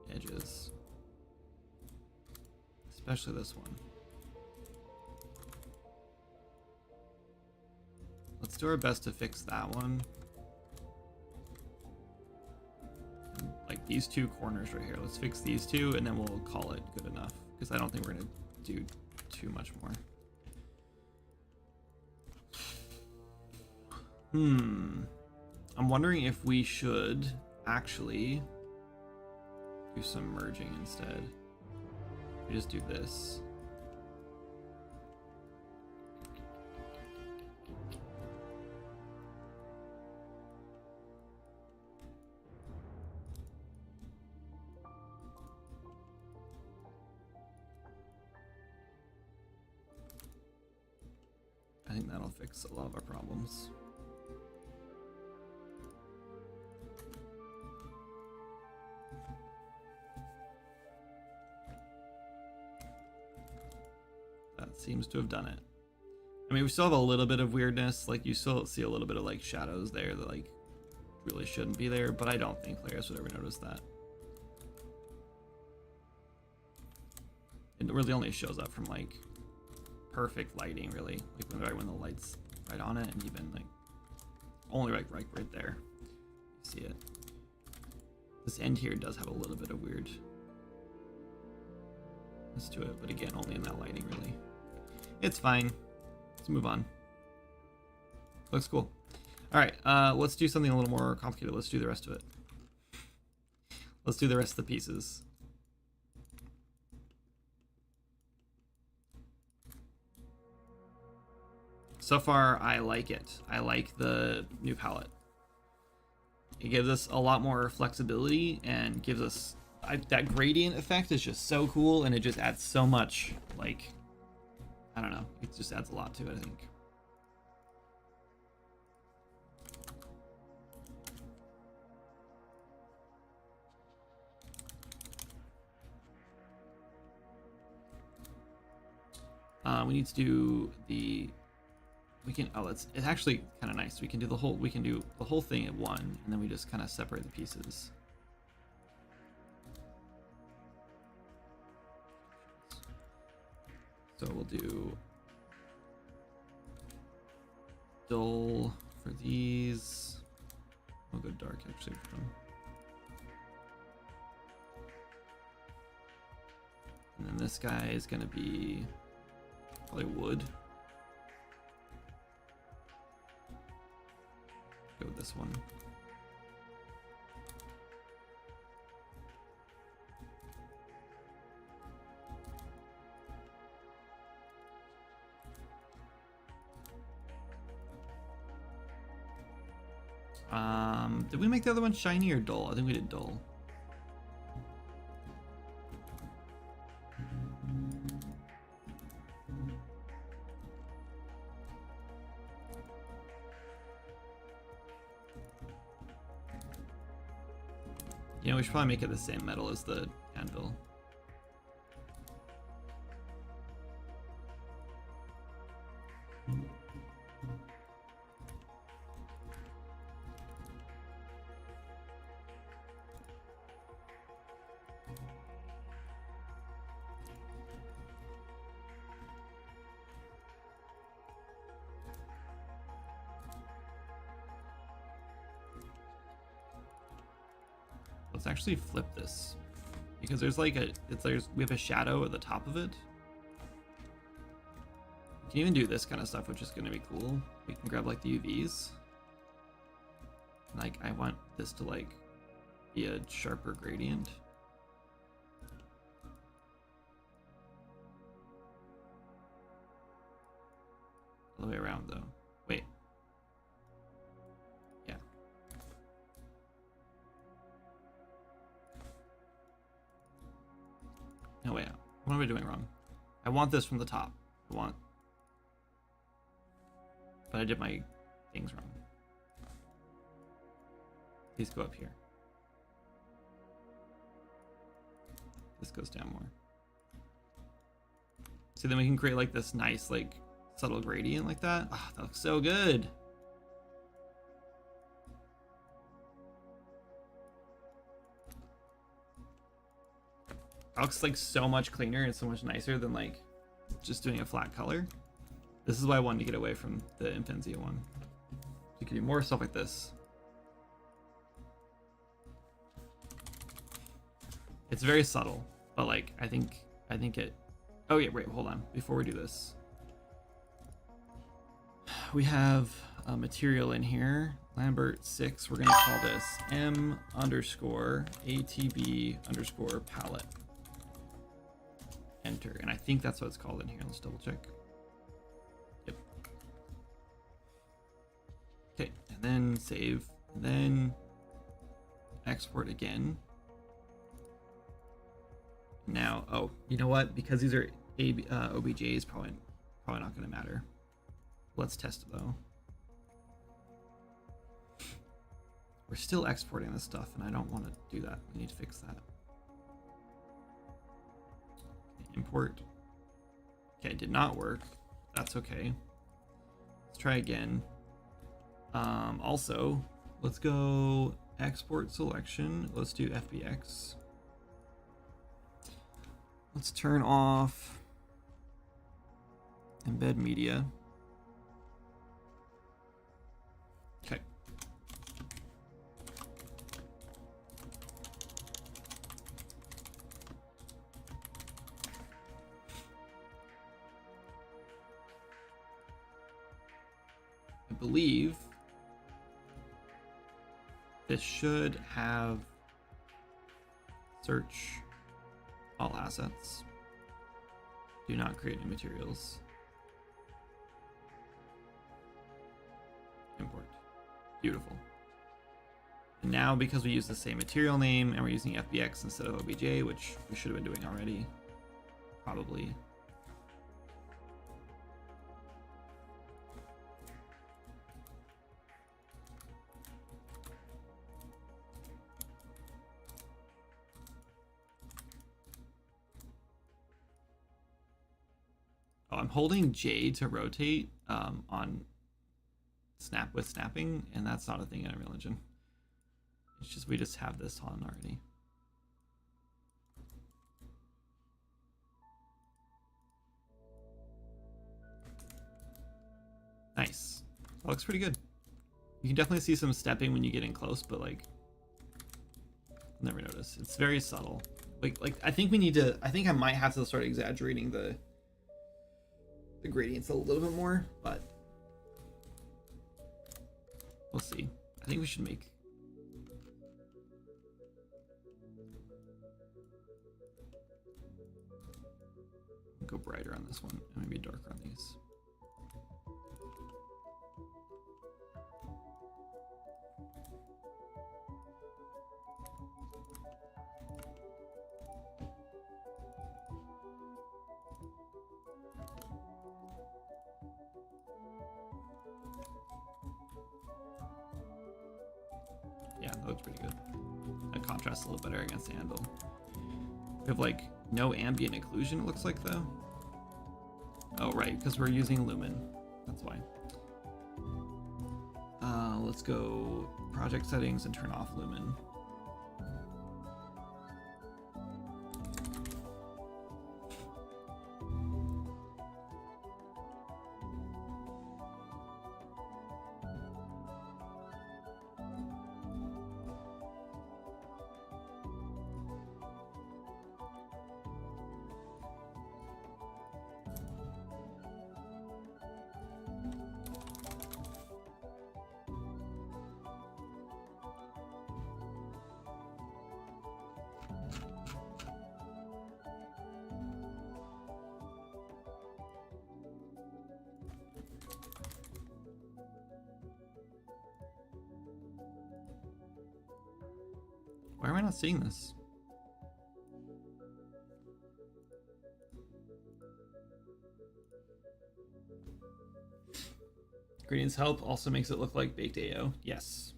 edges. Especially this one. Let's do our best to fix that one. Like these two corners right here. Let's fix these two and then we'll call it good enough, because I don't think we're gonna do too much more. I'm wondering if we should actually do some merging instead. We just do this. and that'll fix a lot of our problems. That seems to have done it. I mean, we still have a little bit of weirdness. Like, you still see a little bit of, like, shadows there that, like, really shouldn't be there, but I don't think Clarius would ever notice that. It really only shows up from, like, perfect lighting, really. Like, when the light's right on it, and even, like, only, like, right there. You see it. This end here does have a little bit of weirdness to it, but again, only in that lighting, really. It's fine. Let's move on. Looks cool. All right, let's do something a little more complicated. Let's do the rest of it. Let's do the rest of the pieces. So far, I like it. I like the new palette. It gives us a lot more flexibility and gives us that gradient effect is just so cool, and it just adds so much, like, I don't know, it just adds a lot to it, I think. We need to do the, we can, oh, it's actually kind of nice. We can do the whole thing at one, and then we just kind of separate the pieces. So we'll do dull for these. I'll go dark actually for them. And then this guy is going to be probably wood. Go with this one. Did we make the other one shiny or dull? I think we did dull. You know, we should probably make it the same metal as the anvil. Let's actually flip this, because there's like we have a shadow at the top of it. We can even do this kind of stuff, which is going to be cool. We can grab like the UVs. Like, I want this to like be a sharper gradient. All the way around though. Wait. Yeah. No, wait. What am I doing wrong? I want this from the top. But I did my things wrong. These go up here. This goes down more. So then we can create like this nice, like, subtle gradient like that. Oh, that looks so good. That looks like so much cleaner and so much nicer than like just doing a flat color. This is why I wanted to get away from the Infinzia one. You can do more stuff like this. It's very subtle, but like I think it. Oh yeah, wait, hold on. Before we do this, we have a material in here, Lambert 6. We're gonna call this M_ATB_palette. Enter, and I think that's what it's called in here. Let's double check. Yep. Okay, and then save, and then export again. Now, oh, you know what? Because these are OBJs, probably not going to matter. Let's test it though. We're still exporting this stuff, and I don't want to do that. We need to fix that. Okay, import. Okay, it did not work. That's okay. Let's try again. Also, let's go export selection. Let's do FBX. Let's turn off embed media. Okay. I believe this should have search all assets. Do not create new materials. Import. Beautiful. And now, because we use the same material name and we're using FBX instead of OBJ, which we should have been doing already, probably. Oh, I'm holding J to rotate on snap with snapping, and that's not a thing in Unreal Engine. It's just we just have this on already. Nice. That looks pretty good. You can definitely see some stepping when you get in close, but like, never notice. It's very subtle. Like I think we need to. I think I might have to start exaggerating the gradients a little bit more, but we'll see. I think we should make go brighter on this one and maybe darker on these. Yeah, that looks pretty good. That contrasts a little better against the Anvil. We have like no ambient occlusion, it looks like, though. Oh, right, because we're using Lumen. That's why. Let's go project settings and turn off Lumen. Why am I not seeing this? Gradients help, also makes it look like baked AO. Yes.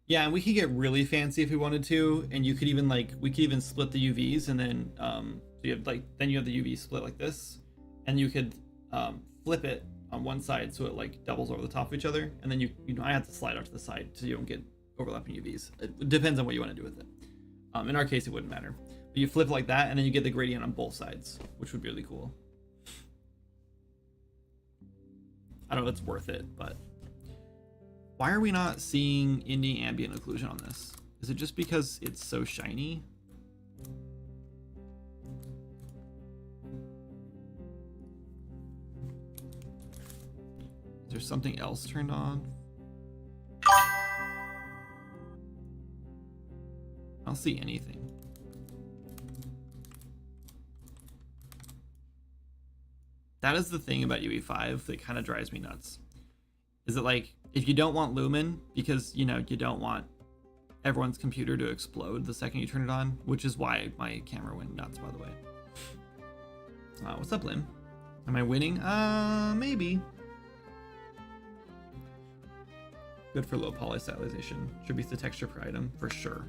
Yeah, and we could get really fancy if we wanted to, and you could even like, we could even split the UVs, and then so you have like, then you have the UV split like this, and you could flip it on one side so it like doubles over the top of each other, and then you know, I have to slide out to the side so you don't get overlapping UVs. It depends on what you want to do with it. In our case, it wouldn't matter. But you flip like that, and then you get the gradient on both sides, which would be really cool. I don't know if it's worth it, but why are we not seeing any ambient occlusion on this? Is it just because it's so shiny? Is there something else turned on? I don't see anything. That is the thing about UE5 that kind of drives me nuts. Is it like, if you don't want Lumen, because, you know, you don't want everyone's computer to explode the second you turn it on, which is why my camera went nuts, by the way. What's up, Lim? Am I winning? Maybe. Good for low poly stylization. Attributes the texture per item for sure.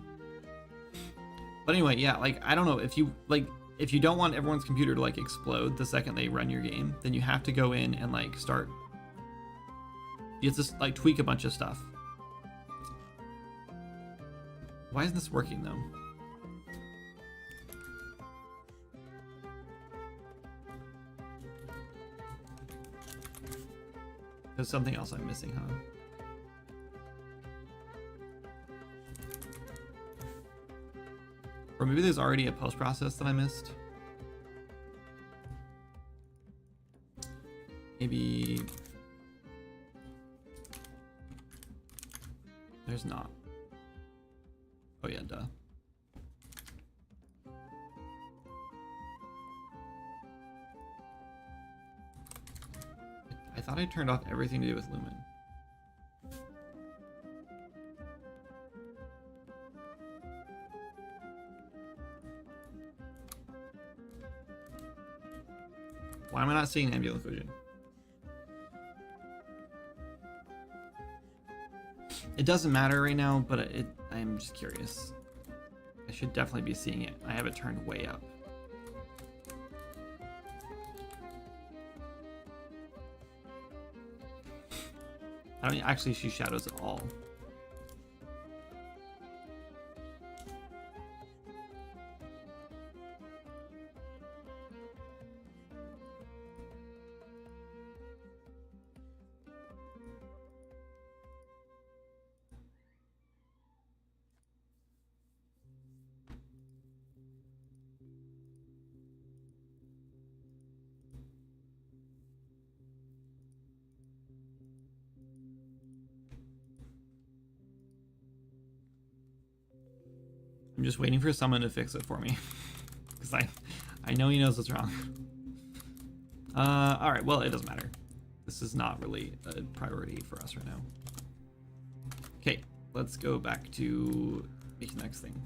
But anyway, yeah, like I don't know if you if you don't want everyone's computer to like explode the second they run your game, then you have to go in and like start. You have to like tweak a bunch of stuff. Why isn't this working though? There's something else I'm missing, huh? Or maybe there's already a post process that I missed. Maybe there's not. Oh yeah, duh. I thought I turned off everything to do with Lumen. Why am I not seeing ambient occlusion? It doesn't matter right now, but I'm just curious. I should definitely be seeing it. I have it turned way up. I don't actually see shadows at all. I'm just waiting for someone to fix it for me. Because I know he knows what's wrong. Alright, well, it doesn't matter. This is not really a priority for us right now. Okay, let's go back to the next thing.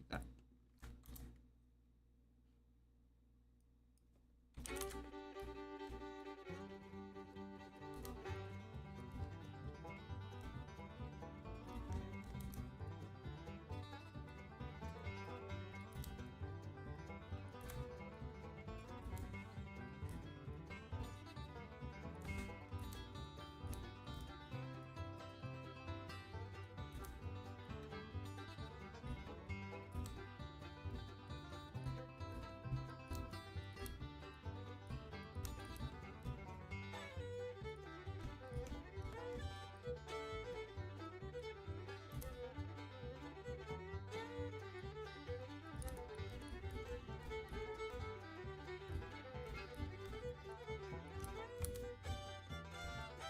That.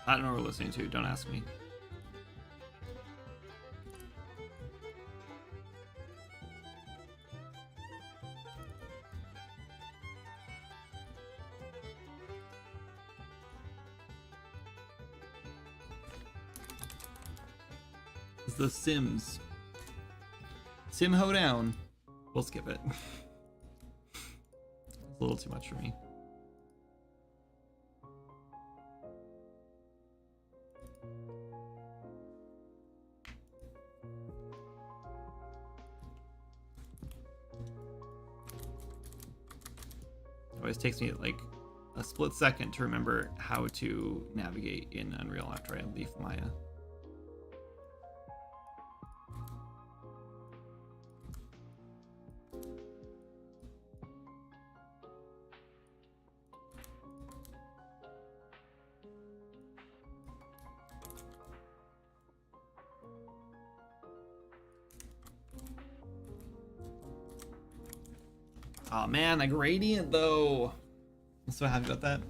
I don't know what we're listening to, don't ask me. It's the Sims. Sim Hoedown. We'll skip it. It's a little too much for me. Always takes me like a split second to remember how to navigate in Unreal after I leave Maya. Oh man, the gradient though. I'm so happy about that.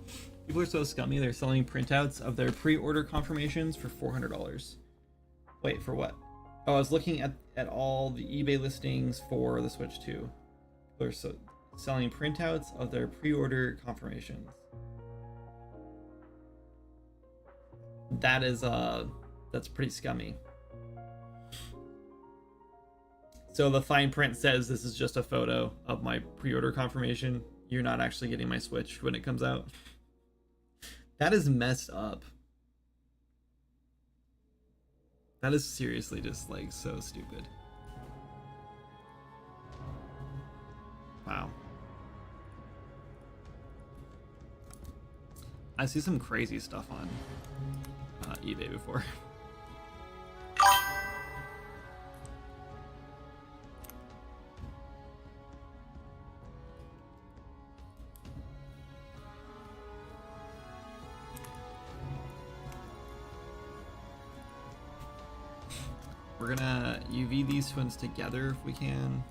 People are so scummy, they're selling printouts of their pre-order confirmations for $400. Wait, for what? Oh, I was looking at all the eBay listings for the Switch 2. They're selling printouts of their pre-order confirmations. That is that's pretty scummy. So the fine print says this is just a photo of my pre-order confirmation. You're not actually getting my Switch when it comes out. That is messed up. That is seriously just like so stupid. Wow. I see some crazy stuff on eBay before. We're gonna UV these twins together if we can.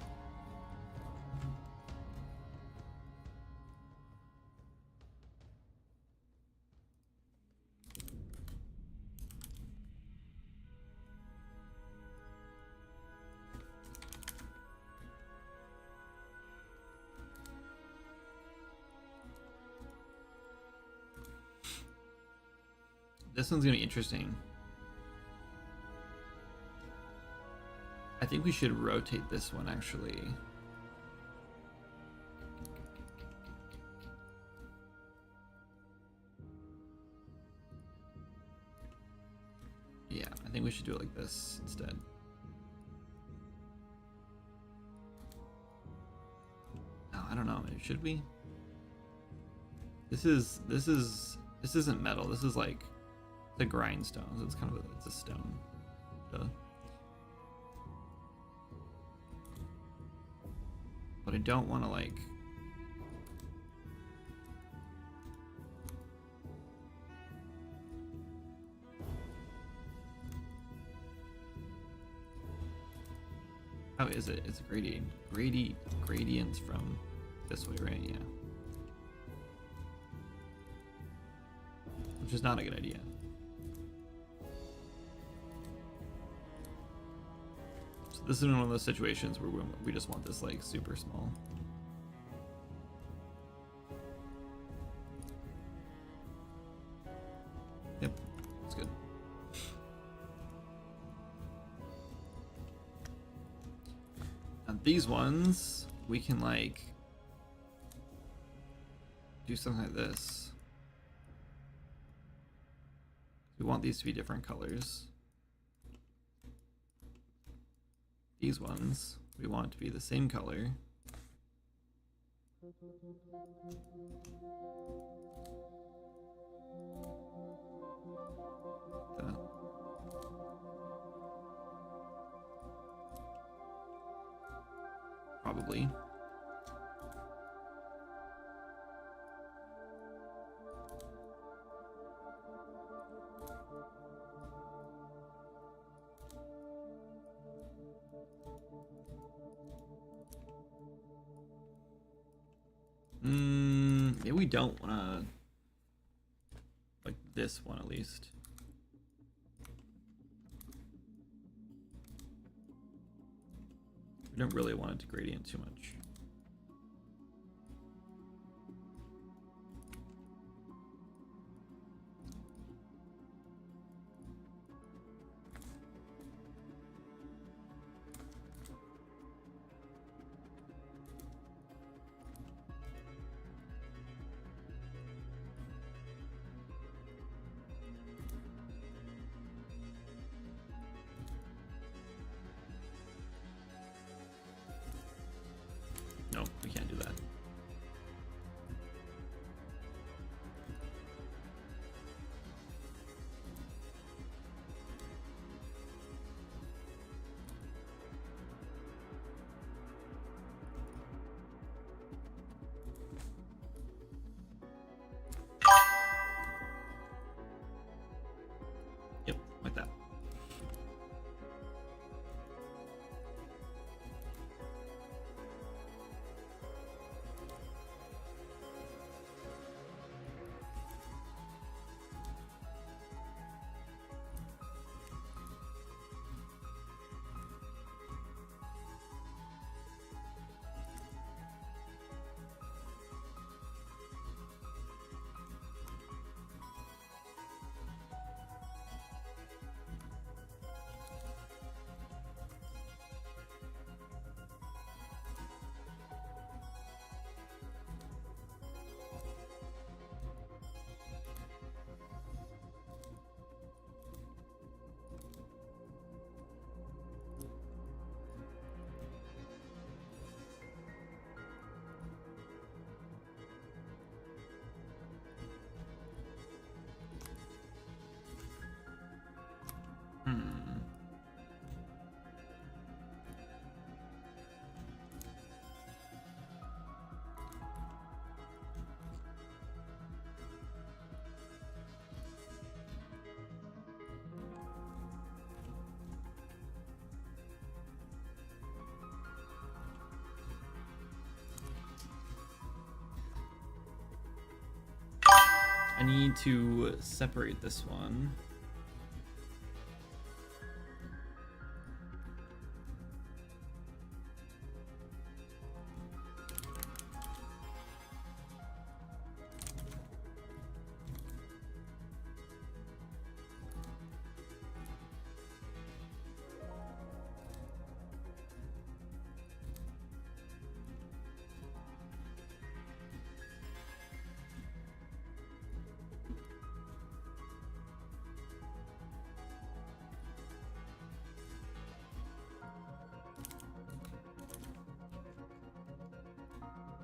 This one's gonna be interesting. I think we should rotate this one actually. Yeah, I think we should do it like this instead. No, I don't know. Should we? This isn't metal. This is like the grindstone. So it's kind of it's a stone. But I don't want to like. How is it? It's a gradients from this way, right? Yeah. Which is not a good idea. So this is one of those situations where we just want this like super small. Yep, that's good. And these ones, we can like do something like this. We want these to be different colors. These ones, we want to be the same color. That. Probably. Maybe we don't want to, like this one at least. We don't really want it to gradient too much. I need to separate this one.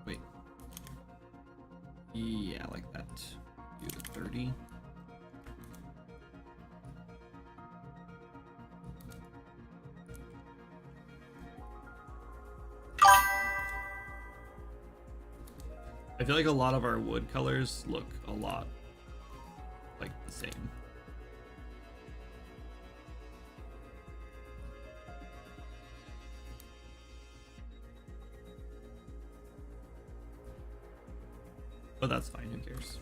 Wait. Yeah, like that. Do the 30. I feel like a lot of our wood colors look a lot like the same. But that's fine, who cares?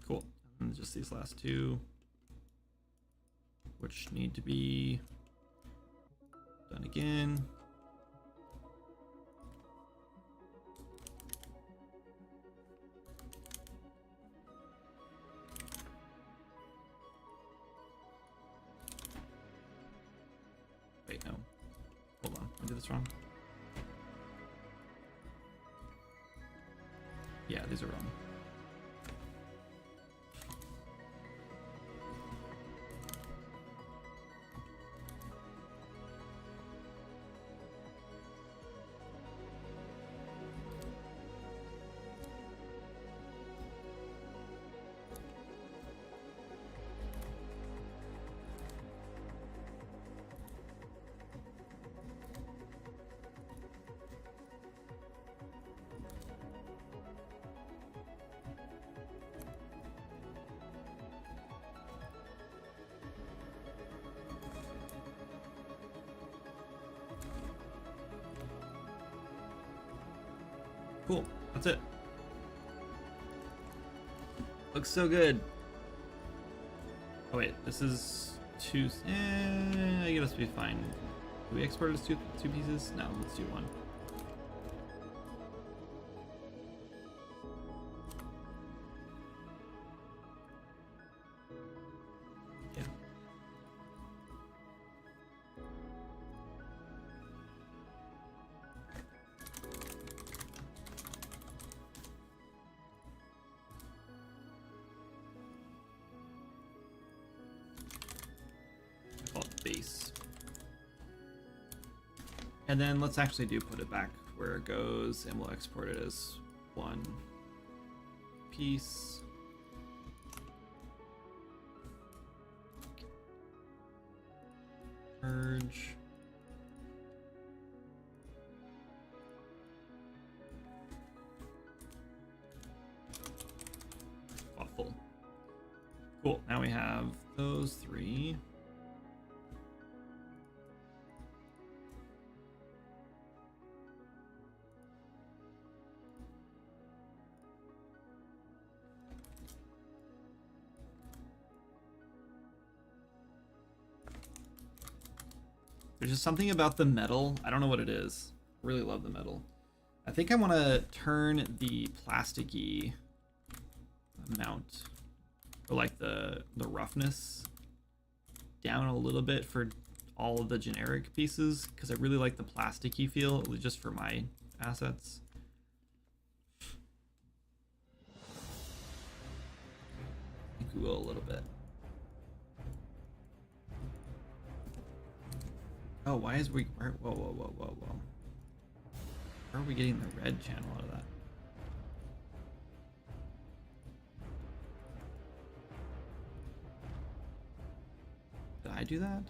Cool. And just these last two, which need to be done again. Wait, no. Hold on. I did this wrong. Yeah, these are wrong. Cool. That's it. Looks so good. Oh wait, this is two. I guess we fine. Do we export it as two pieces? No, let's do one. Yeah. Call it base. And then let's actually put it back where it goes, and we'll export it as one piece. Merge. Awful. Cool. Now we have those three. There's just something about the metal. I don't know what it is. Really love the metal. I think I want to turn the plasticky amount, or like the roughness, down a little bit for all of the generic pieces, because I really like the plasticky feel just for my assets. I think we will a little bit. Oh, why is we? Whoa, whoa, whoa, whoa, whoa. Where are we getting the red channel out of that? Did I do that?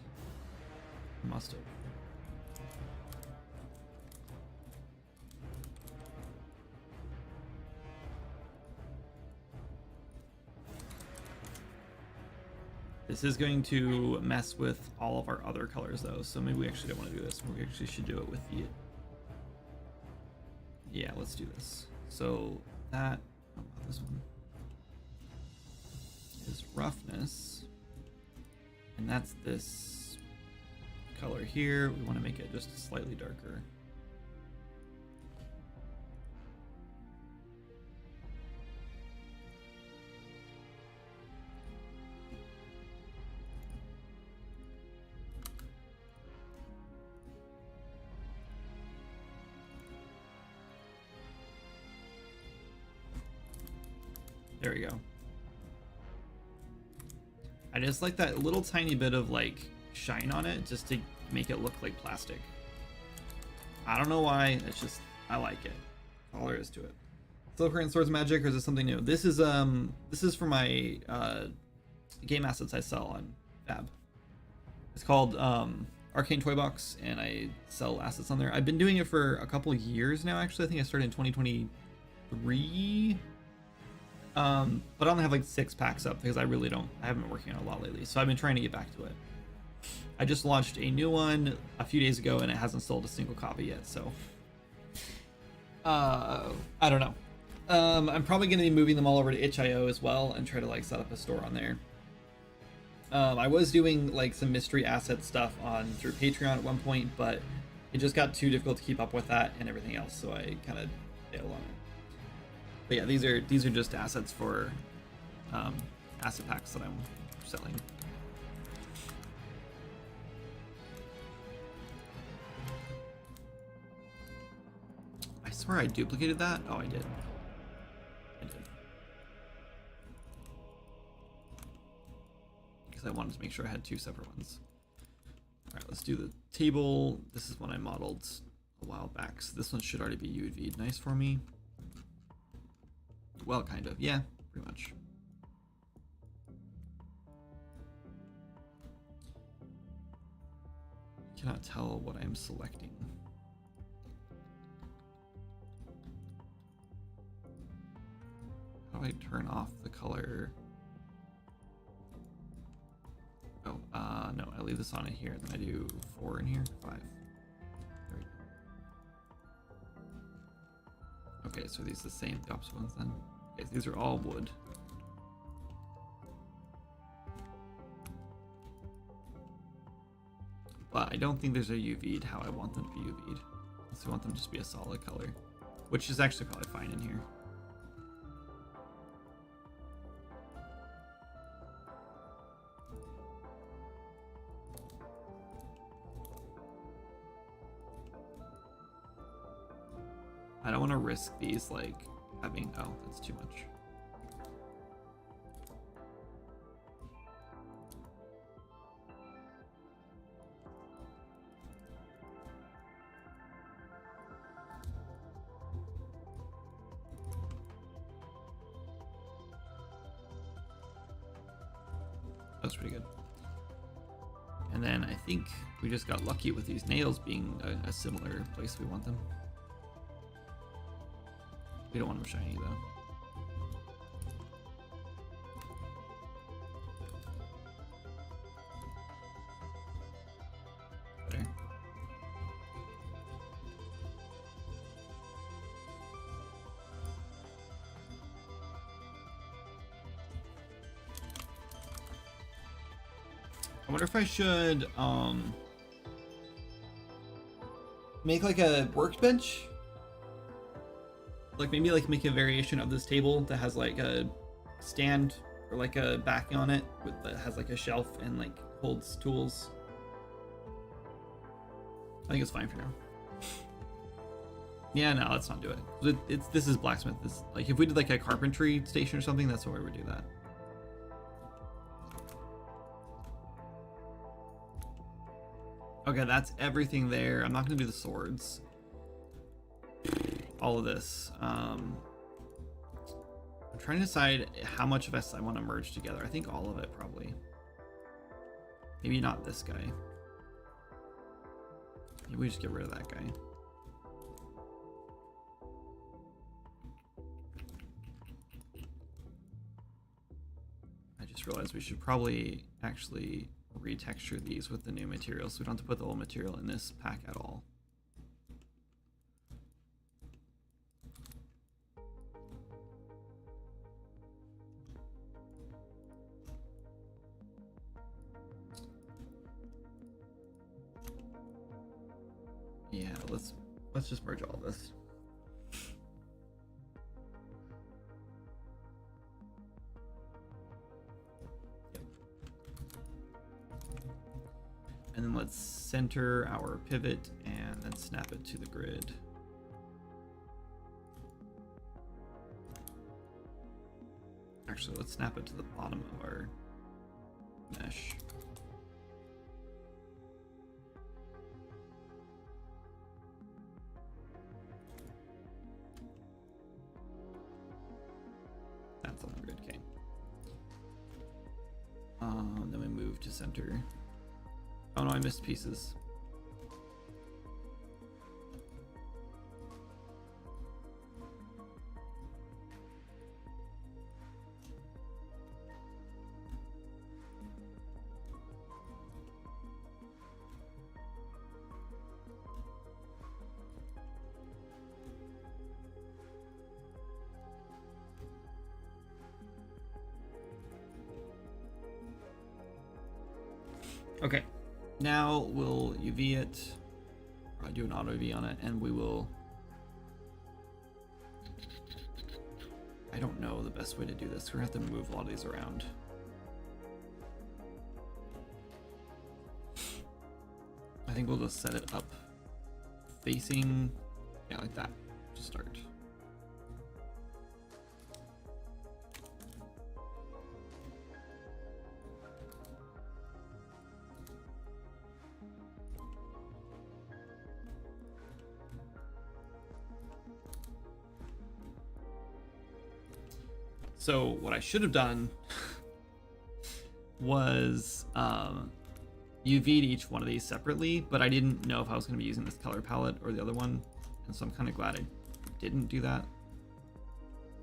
I must have. This is going to mess with all of our other colors though, so maybe we actually don't want to do this. We actually should do it with the... Yeah, let's do this. So that, oh, this one is roughness, and that's this color here. We want to make it just slightly darker. There we go. I just like that little tiny bit of like shine on it just to make it look like plastic. I don't know why, it's just, I like it. All there is to it. Silver and Swords of Magic, or is this something new? This is for my game assets I sell on Fab. It's called Arcane Toy Box, and I sell assets on there. I've been doing it for a couple of years now, actually. I think I started in 2023. But I only have like 6 packs up because I haven't been working on it a lot lately. So I've been trying to get back to it. I just launched a new one a few days ago and it hasn't sold a single copy yet. So, I don't know. I'm probably going to be moving them all over to itch.io as well and try to like set up a store on there. I was doing like some mystery asset stuff through Patreon at one point, but it just got too difficult to keep up with that and everything else. So I kind of bailed on it. But yeah, these are just assets for asset packs that I'm selling. I swear I duplicated that. Oh, I did. Because I wanted to make sure I had 2 separate ones. All right, let's do the table. This is one I modeled a while back, so this one should already be UV'd nice for me. Well, kind of. Yeah, pretty much. Cannot tell what I'm selecting. How do I turn off the color? Oh, no, I leave this on in here, then I do 4 in here, 5. There we go. Okay, so these are the opposite ones then. Okay, so these are all wood. But I don't think there's a UV'd how I want them to be UV'd. So I want them to just be a solid color, which is actually probably fine in here. I don't want to risk these like having, oh, that's too much. That's pretty good. And then I think we just got lucky with these nails being a similar place we want them. We don't want them shiny though. There. I wonder if I should make like a workbench. Like maybe like make a variation of this table that has like a stand or like a backing on it that has like a shelf and like holds tools. I think it's fine for now. Yeah, no, let's not do it. This is blacksmith. This, like if we did like a carpentry station or something, that's where we would do that. Okay, that's everything there. I'm not gonna do the swords. All of this. I'm trying to decide how much of this I want to merge together. I think all of it, probably. Maybe not this guy. Maybe we just get rid of that guy. I just realized we should probably actually retexture these with the new material, so we don't have to put the old material in this pack at all. Yeah, let's just merge all this. Yep. And then let's center our pivot and then snap it to the grid. Actually, let's snap it to the bottom of our mesh. That's on the grid, okay. Then we move to center. Oh no, I missed pieces. Okay, now we'll UV it, or do an auto UV on it, and we will... I don't know the best way to do this. We're gonna have to move a lot of these around. I think we'll just set it up facing, yeah, like that to start. So what I should have done was UV'd each one of these separately, but I didn't know if I was going to be using this color palette or the other one, and so I'm kind of glad I didn't do that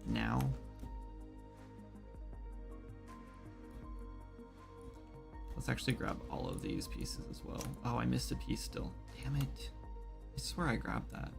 now. Let's actually grab all of these pieces as well. Oh, I missed a piece still. Damn it. I swear I grabbed that.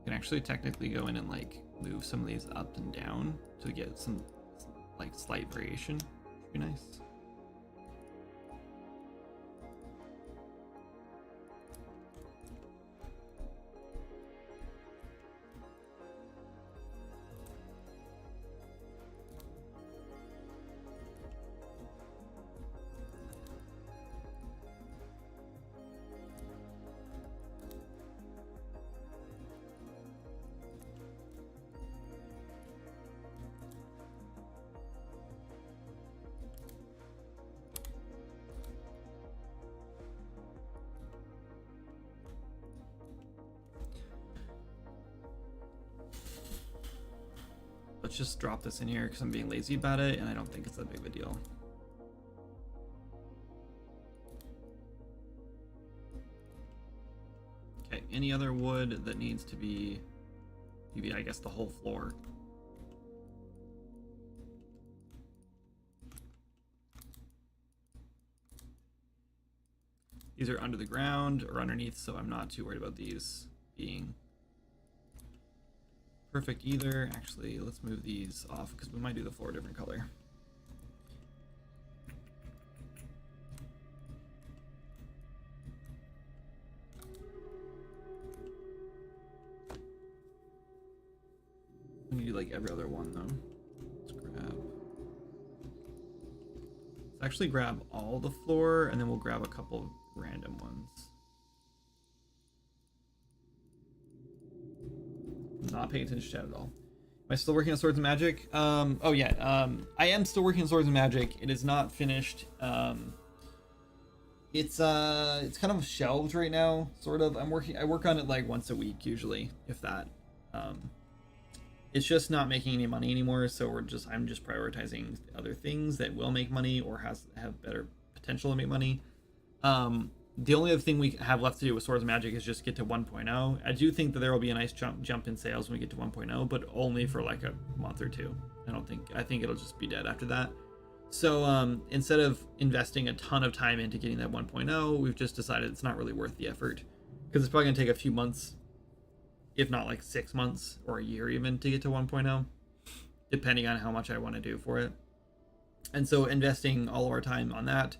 Can actually technically go in and like move some of these up and down to get some like slight variation. Should be nice. Let's just drop this in here because I'm being lazy about it and I don't think it's that big of a deal. any other wood that needs to be, maybe I guess the whole floor. These are under the ground or underneath, so I'm not too worried about these being perfect either. Actually, let's move these off because we might do the floor a different color. We need to do like every other one though. Let's actually grab all the floor and then we'll grab a couple of random ones. Not paying attention to chat at all. Am I still working on Swords and Magic? Oh yeah, I am still working on Swords and Magic. It is not finished. It's kind of shelved right now, sort of. I work on it like once a week usually, if that. It's just not making any money anymore, so I'm just prioritizing other things that will make money or have better potential to make money. The only other thing we have left to do with Swords and Magic is just get to 1.0. I do think that there will be a nice jump in sales when we get to 1.0, but only for like a month or two. I think it'll just be dead after that. So instead of investing a ton of time into getting that 1.0, we've just decided it's not really worth the effort because it's probably gonna take a few months, if not like 6 months or a year even, to get to 1.0, depending on how much I want to do for it. And so investing all of our time on that,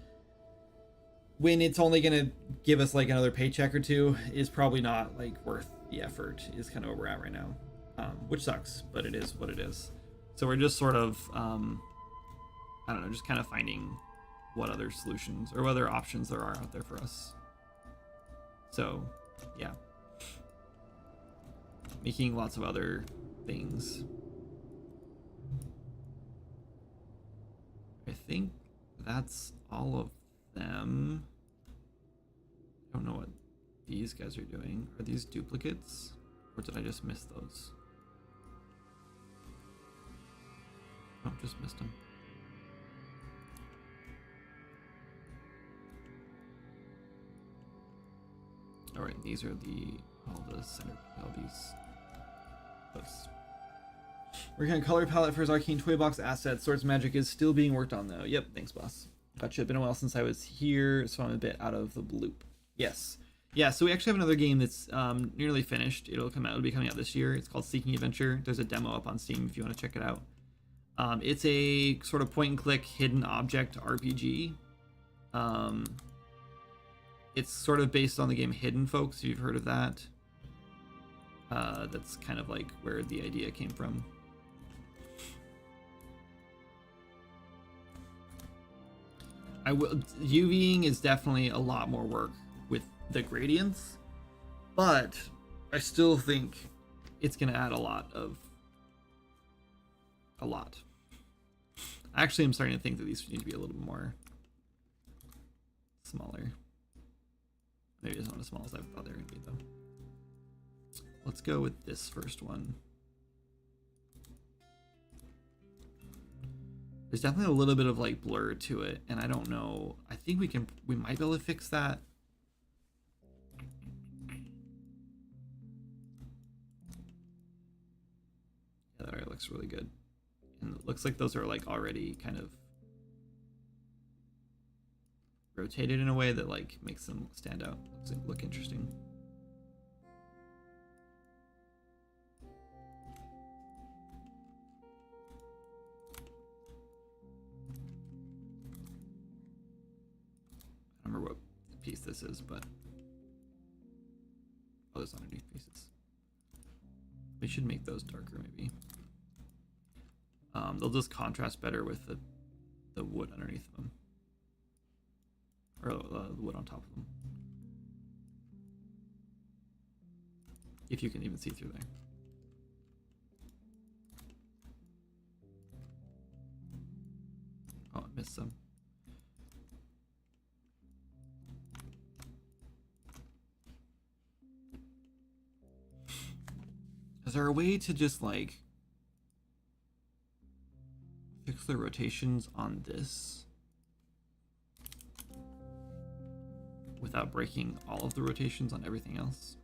when it's only going to give us like another paycheck or two, is probably not like worth the effort, is kind of where we're at right now. Which sucks, but it is what it is. So we're just sort of, I don't know, just kind of finding what other solutions or what other options there are out there for us. So, yeah. Making lots of other things. I think that's all of them. I don't know what these guys are doing. Are these duplicates? Or did I just miss those? Oh, just missed them. Alright, these are all the center, all these posts. Working on color palette for his Arcane Toy Box assets. Swords Magic is still being worked on though. Yep, thanks boss. Gotcha. Been a while since I was here, so I'm a bit out of the loop. Yes. Yeah, so we actually have another game that's nearly finished. It'll be coming out this year. It's called Seeking Adventure. There's a demo up on Steam if you want to check it out. It's a sort of point and click hidden object RPG. It's sort of based on the game Hidden Folks, if you've heard of that. That's kind of like where the idea came from. UVing is definitely a lot more work with the gradients, but I still think it's gonna add a lot. Actually, I'm starting to think that these need to be a little bit more smaller. Maybe it's not as small as I thought they were gonna be though. Let's go with this first one. There's definitely a little bit of like blur to it, and I don't know. I think we might be able to fix that. Yeah, that already looks really good. And it looks like those are like already kind of rotated in a way that like makes them stand out, look interesting. I don't remember what piece this is, but oh, there's underneath pieces. We should make those darker maybe. They'll just contrast better with the wood underneath them, or the wood on top of them, if you can even see through there. Oh, I missed some. Is there a way to just like fix the rotations on this without breaking all of the rotations on everything else?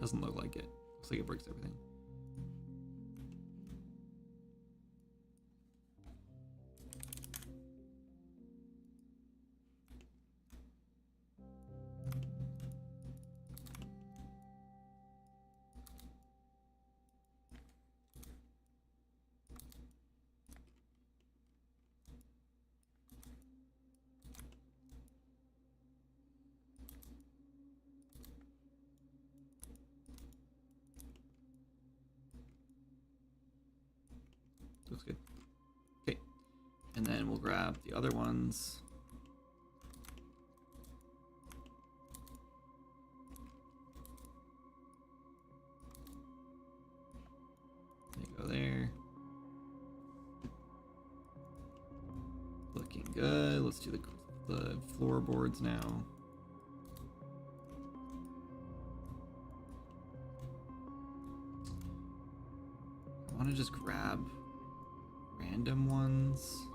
Doesn't look like it. Looks like it breaks everything. Looks good. Okay. And then we'll grab the other ones. They go there. Looking good. Let's do the floorboards now. I want to just grab random ones.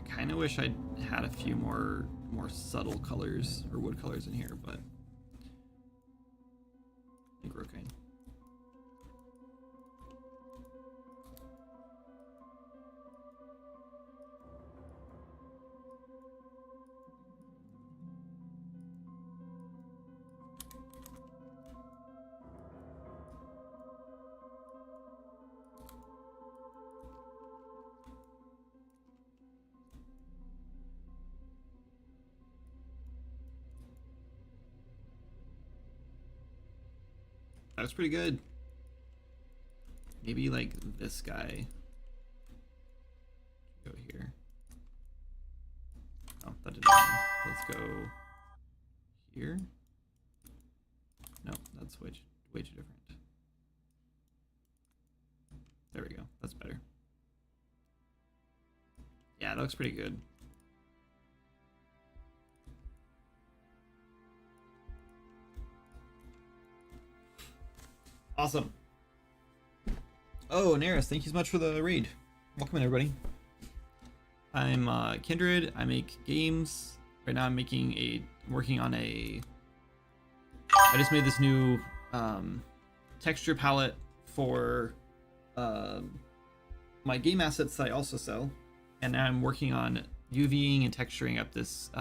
I kind of wish I'd had a few more subtle colors or wood colors in here, but I think we're okay. That was pretty good. Maybe like this guy. Go here. Oh, that didn't happen. Let's go here. No, that's way too different. There we go. That's better. Yeah, that looks pretty good. Awesome. Oh, Neris, thank you so much for the raid. Welcome in, everybody. I'm Kindred. I make games. Right now I'm working on I just made this new texture palette for my game assets that I also sell. And now I'm working on UVing and texturing up this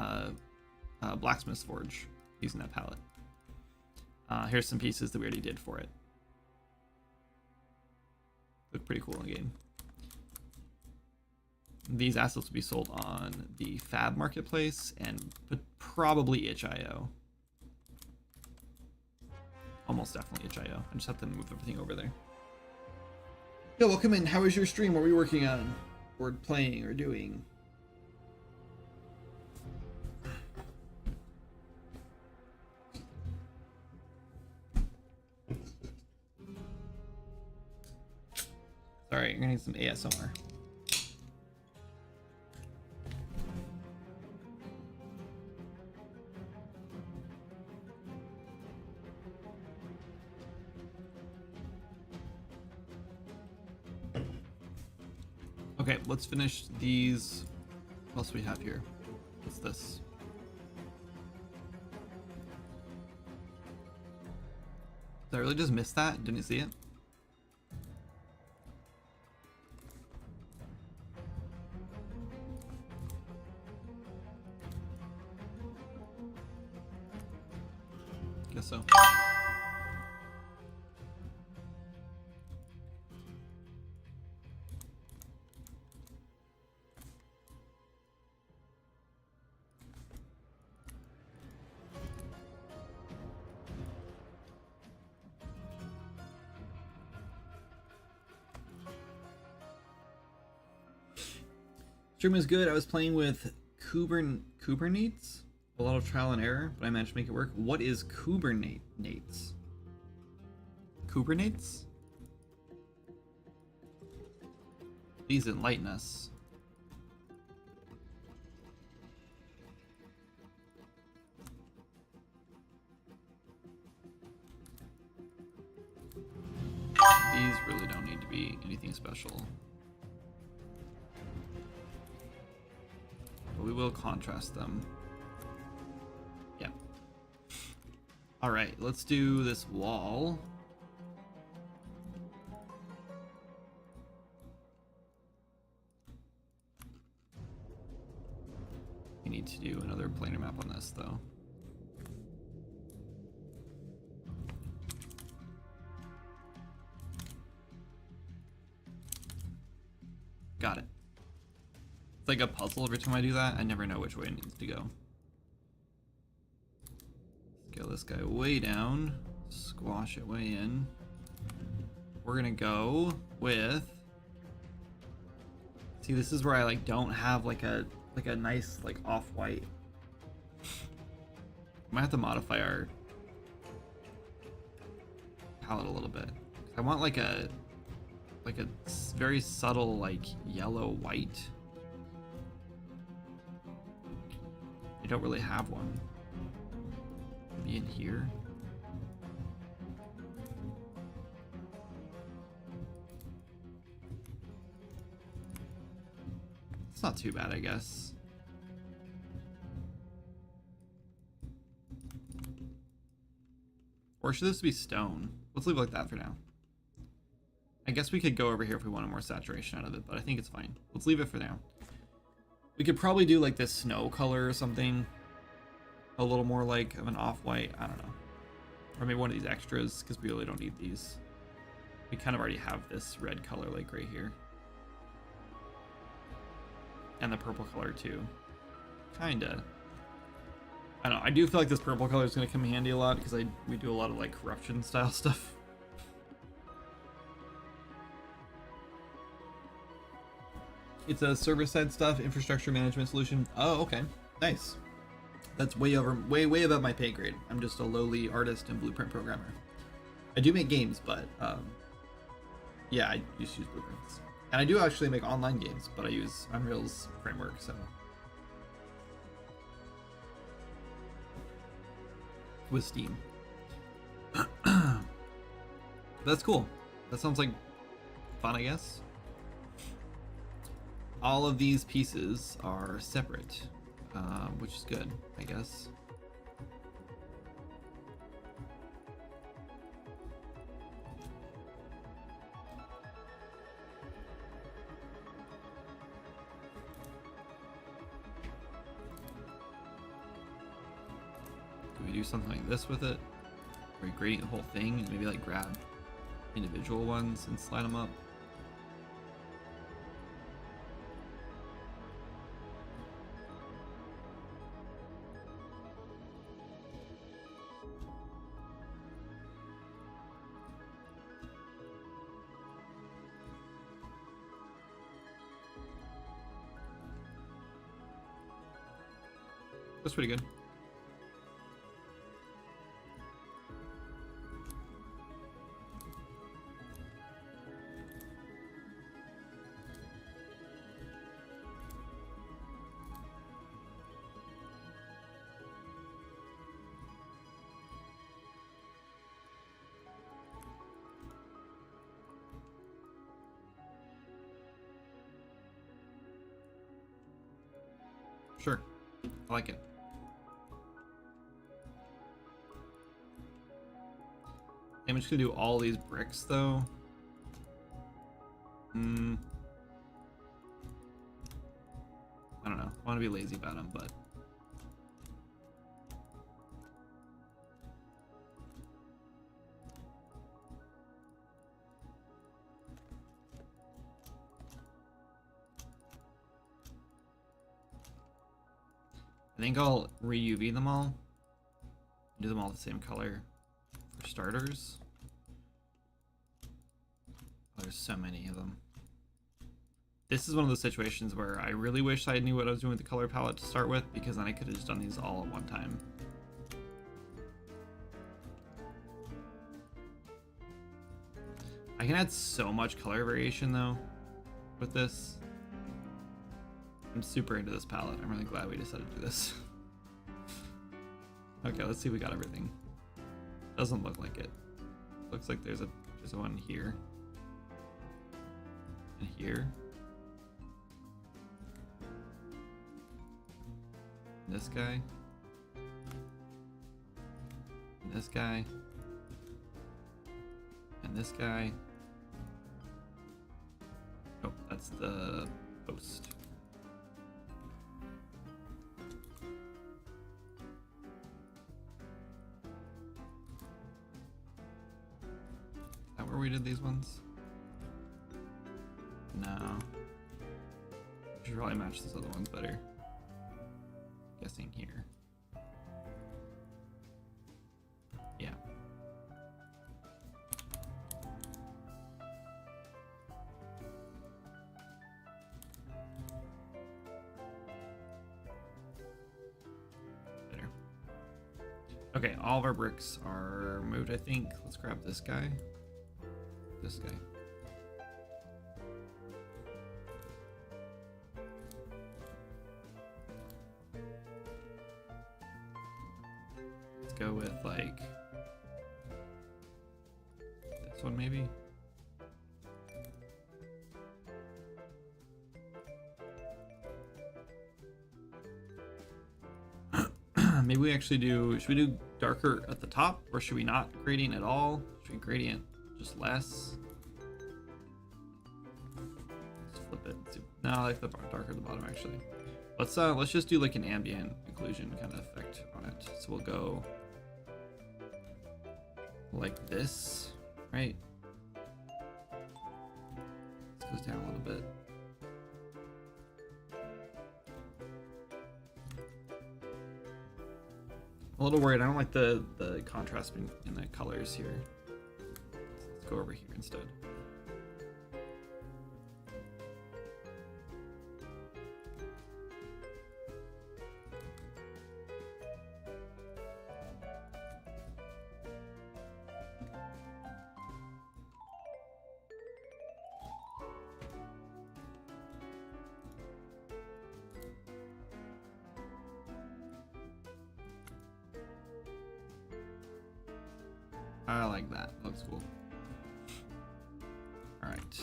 blacksmith's forge using that palette. Here's some pieces that we already did for it. Look pretty cool in the game. These assets will be sold on the Fab Marketplace but probably itch.io. Almost definitely itch.io. I just have to move everything over there. Yeah, welcome in. How was your stream? What were you working on? Or playing or doing? Sorry, you're gonna need some ASMR. Okay, let's finish these. What else do we have here? What's this? Did I really just miss that? Didn't you see it? Stream is good. I was playing with Kubernetes. A lot of trial and error, but I managed to make it work. What is Kubernetes? Kubernetes? Please enlighten us. These really don't need to be anything special. But we will contrast them. Yeah. Alright, let's do this wall. We need to do another planar map on this, though. Got it. It's like a puzzle every time I do that. I never know which way it needs to go. Scale this guy way down. Squash it way in. We're gonna go with... See, this is where I like don't have like a nice like off-white. I might have to modify our palette a little bit. I want like a very subtle like yellow white. I don't really have one. Maybe in here. It's not too bad, I guess. Or should this be stone? Let's leave it like that for now. I guess we could go over here if we wanted more saturation out of it, but I think it's fine. Let's leave it for now. We could probably do like this snow color or something. A little more like of an off-white, I don't know. Or maybe one of these extras, because we really don't need these. We kind of already have this red color like right here. And the purple color too. Kinda. I don't know, I do feel like this purple color is going to come in handy a lot because we do a lot of like corruption style stuff. It's a server-side stuff, infrastructure management solution. Oh, okay. Nice. That's way above my pay grade. I'm just a lowly artist and blueprint programmer. I do make games, but yeah, I just use blueprints. And I do actually make online games, but I use Unreal's framework, so. With Steam. That's cool. That sounds like fun, I guess. All of these pieces are separate, which is good, I guess. Do we do something like this with it? Are we grading the whole thing and maybe like grab individual ones and slide them up? That's pretty good. Sure. I like it. I'm just gonna do all these bricks though. I don't know. I want to be lazy about them, but I think I'll re-UV them all. Do them all the same color for starters. Oh, there's so many of them. This is one of those situations where I really wish I knew what I was doing with the color palette to start with, because then I could have just done these all at one time. I can add so much color variation though with this. I'm super into this palette. I'm really glad we decided to do this. Okay, let's see if we got everything. Doesn't look like it. Looks like there's one here. And here. And this guy. And this guy. And this guy. Oh, that's the post. Is that where we did these ones? No. Should probably match those other ones better. Guessing here. Yeah. Better. Okay, all of our bricks are moved, I think. Let's grab this guy. This guy. Let's go with like this one maybe. Maybe we actually do, should we do darker at the top, or should we not gradient at all? Should we gradient just less? Let's flip it. No, I like the darker at the bottom actually. Let's just do like an ambient occlusion kind of effect on it. So we'll go like this, right? This goes down a little bit. I'm a little worried. I don't like the contrast in the colors here. Let's go over here instead. I like that. Looks cool. All right.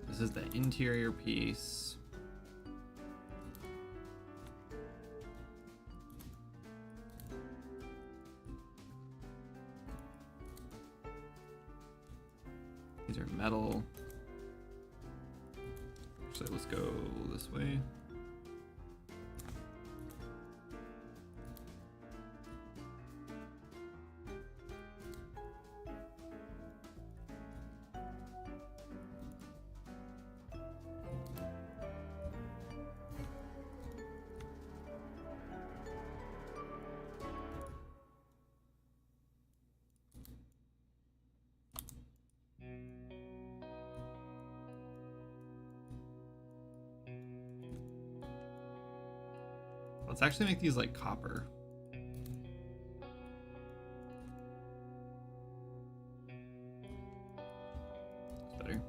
This is the interior piece. These are metal. So let's go this way. Let's actually make these like copper. That's better.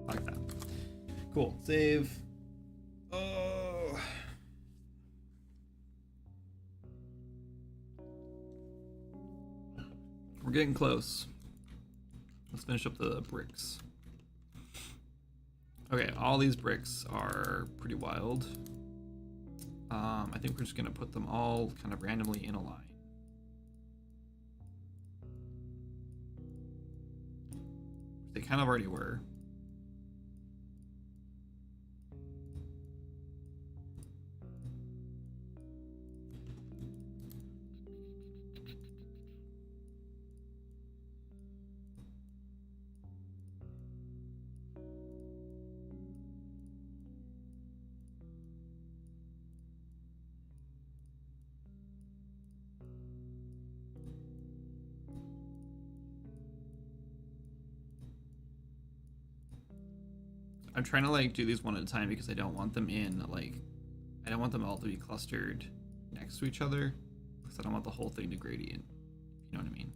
Like that. Cool. Save. Oh. We're getting close. Let's finish up the bricks. Okay, all these bricks are pretty wild. I think we're just gonna put them all kind of randomly in a line. They kind of already were. I'm trying to like do these one at a time because I don't want them in like, I don't want them all to be clustered next to each other because I don't want the whole thing to gradient. You know what I mean?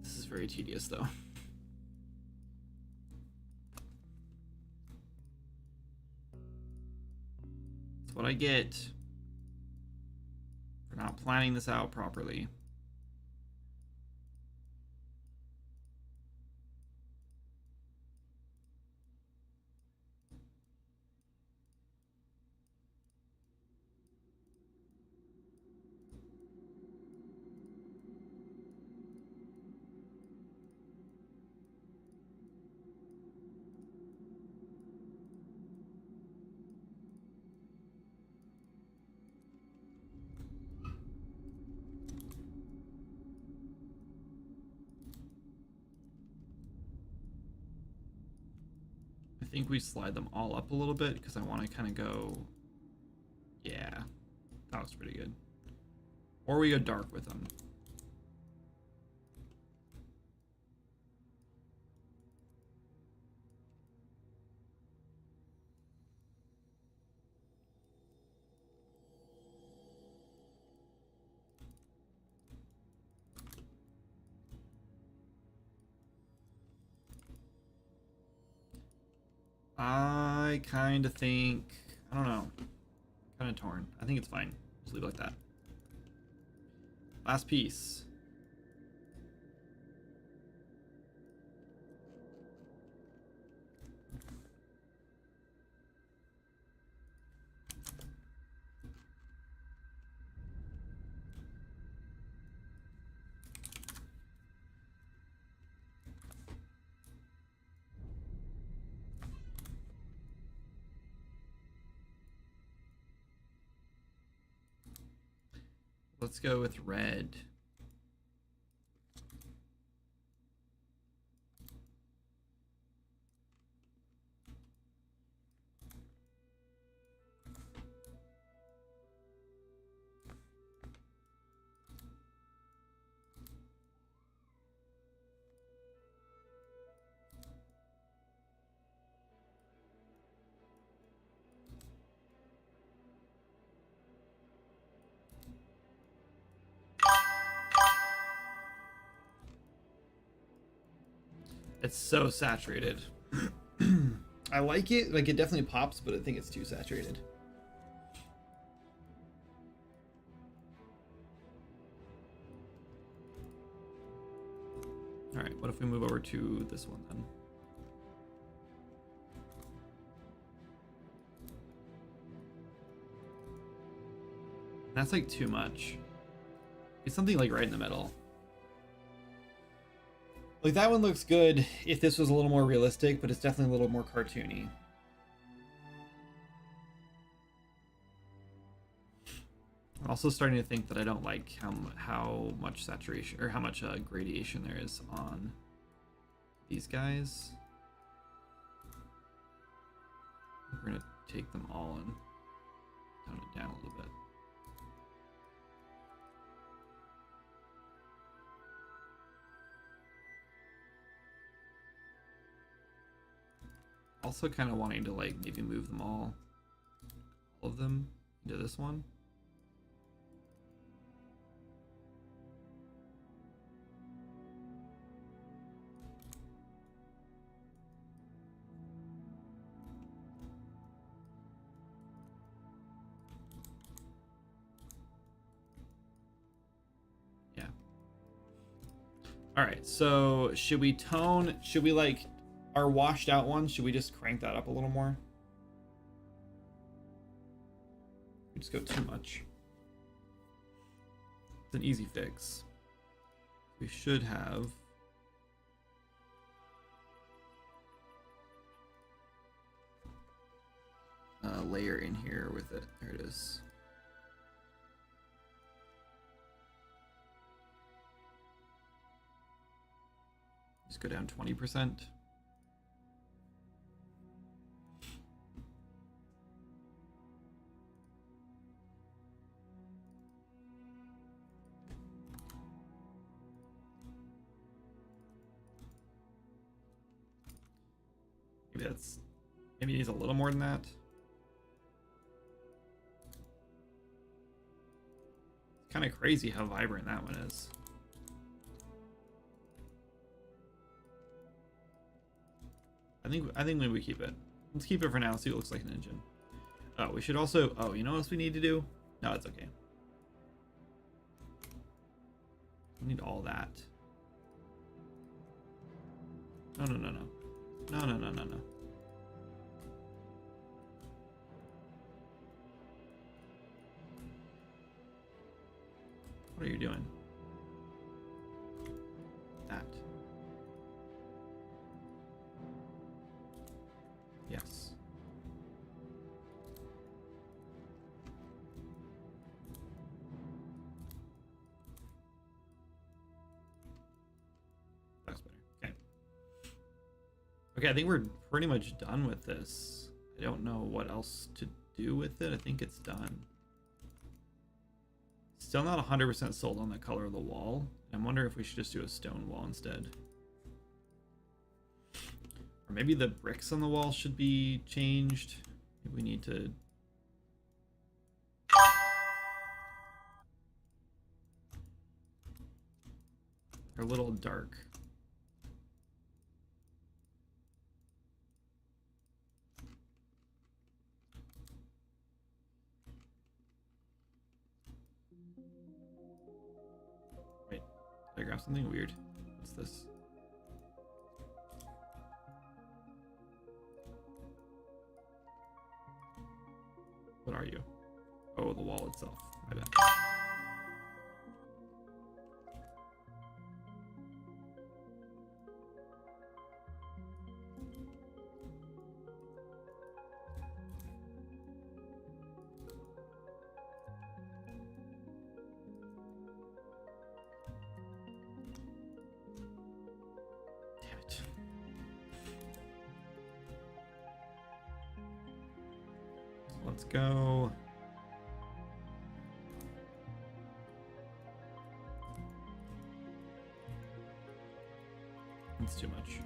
This is very tedious though. It's what I get for not planning this out properly. I think we slide them all up a little bit because I want to kind of go, yeah, that was pretty good. Or we go dark with them. I kind of think, I don't know, kind of torn. I think it's fine. Just leave it like that. Last piece. Let's go with red. It's so saturated. I like it. Like, it definitely pops, but I think it's too saturated. All right, what if we move over to this one then? That's like too much. It's something like right in the middle. Like, that one looks good if this was a little more realistic, but it's definitely a little more cartoony. I'm also starting to think that I don't like how much saturation or how much gradation there is on these guys. We're gonna take them all and tone it down a little bit. Also kind of wanting to like maybe move them all of them into this one. Yeah. All right, so should we like our washed out ones, should we just crank that up a little more? We just go too much. It's an easy fix. We should have a layer in here with it. There it is. Just go down 20%. that's maybe needs a little more than that. It's kind of crazy how vibrant that one is. I think maybe we keep it. Let's keep it for now. See what it looks like an engine. Oh, we should also. Oh, you know what else we need to do? No, it's okay. We need all that. No, no, no, no. No, no, no, no, no. What are you doing? That. Yes. That's better. Okay. Okay, I think we're pretty much done with this. I don't know what else to do with it. I think it's done. Still not 100% sold on the color of the wall. I'm wondering if we should just do a stone wall instead. Or maybe the bricks on the wall should be changed. Maybe we need to... They're a little dark. Wait, did I grab something weird? What's this? What are you? Oh, the wall itself. My bad. Damn it. Let's go. It's too much.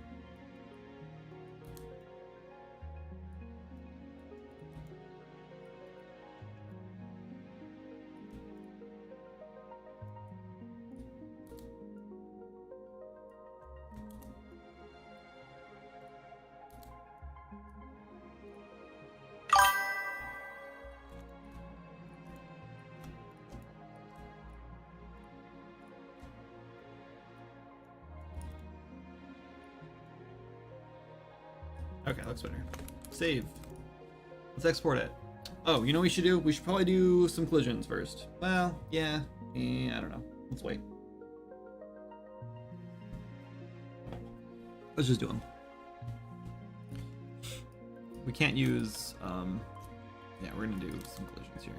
Okay, looks better. Save. Let's export it. Oh, you know what we should do? We should probably do some collisions first. Well, yeah. I don't know. Let's wait. Let's just do them. We can't use... yeah, we're gonna do some collisions here.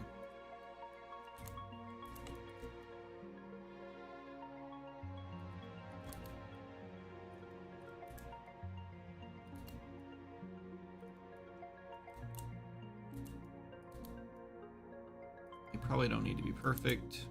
Probably don't need to be perfect.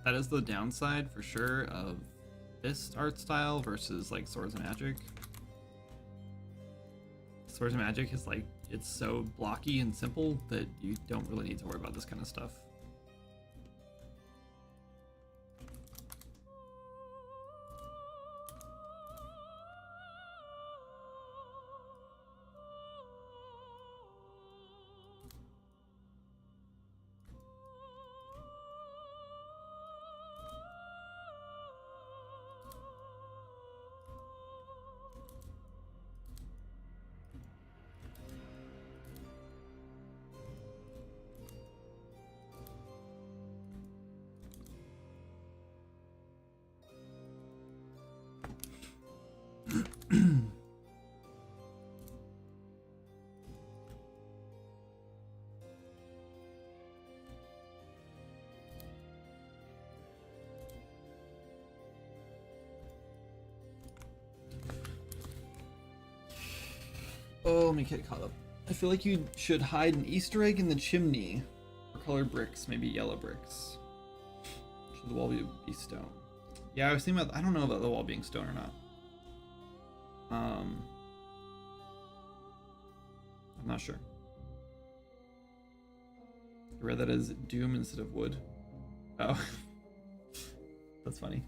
That is the downside for sure of this art style versus like Swords of Magic. Swords of Magic is like, it's so blocky and simple that you don't really need to worry about this kind of stuff. Oh, let me get caught up. I feel like you should hide an Easter egg in the chimney. Or colored bricks, maybe yellow bricks. Should the wall be stone? Yeah, I was thinking about, I don't know about the wall being stone or not. I'm not sure. I read that as doom instead of wood. Oh. That's funny.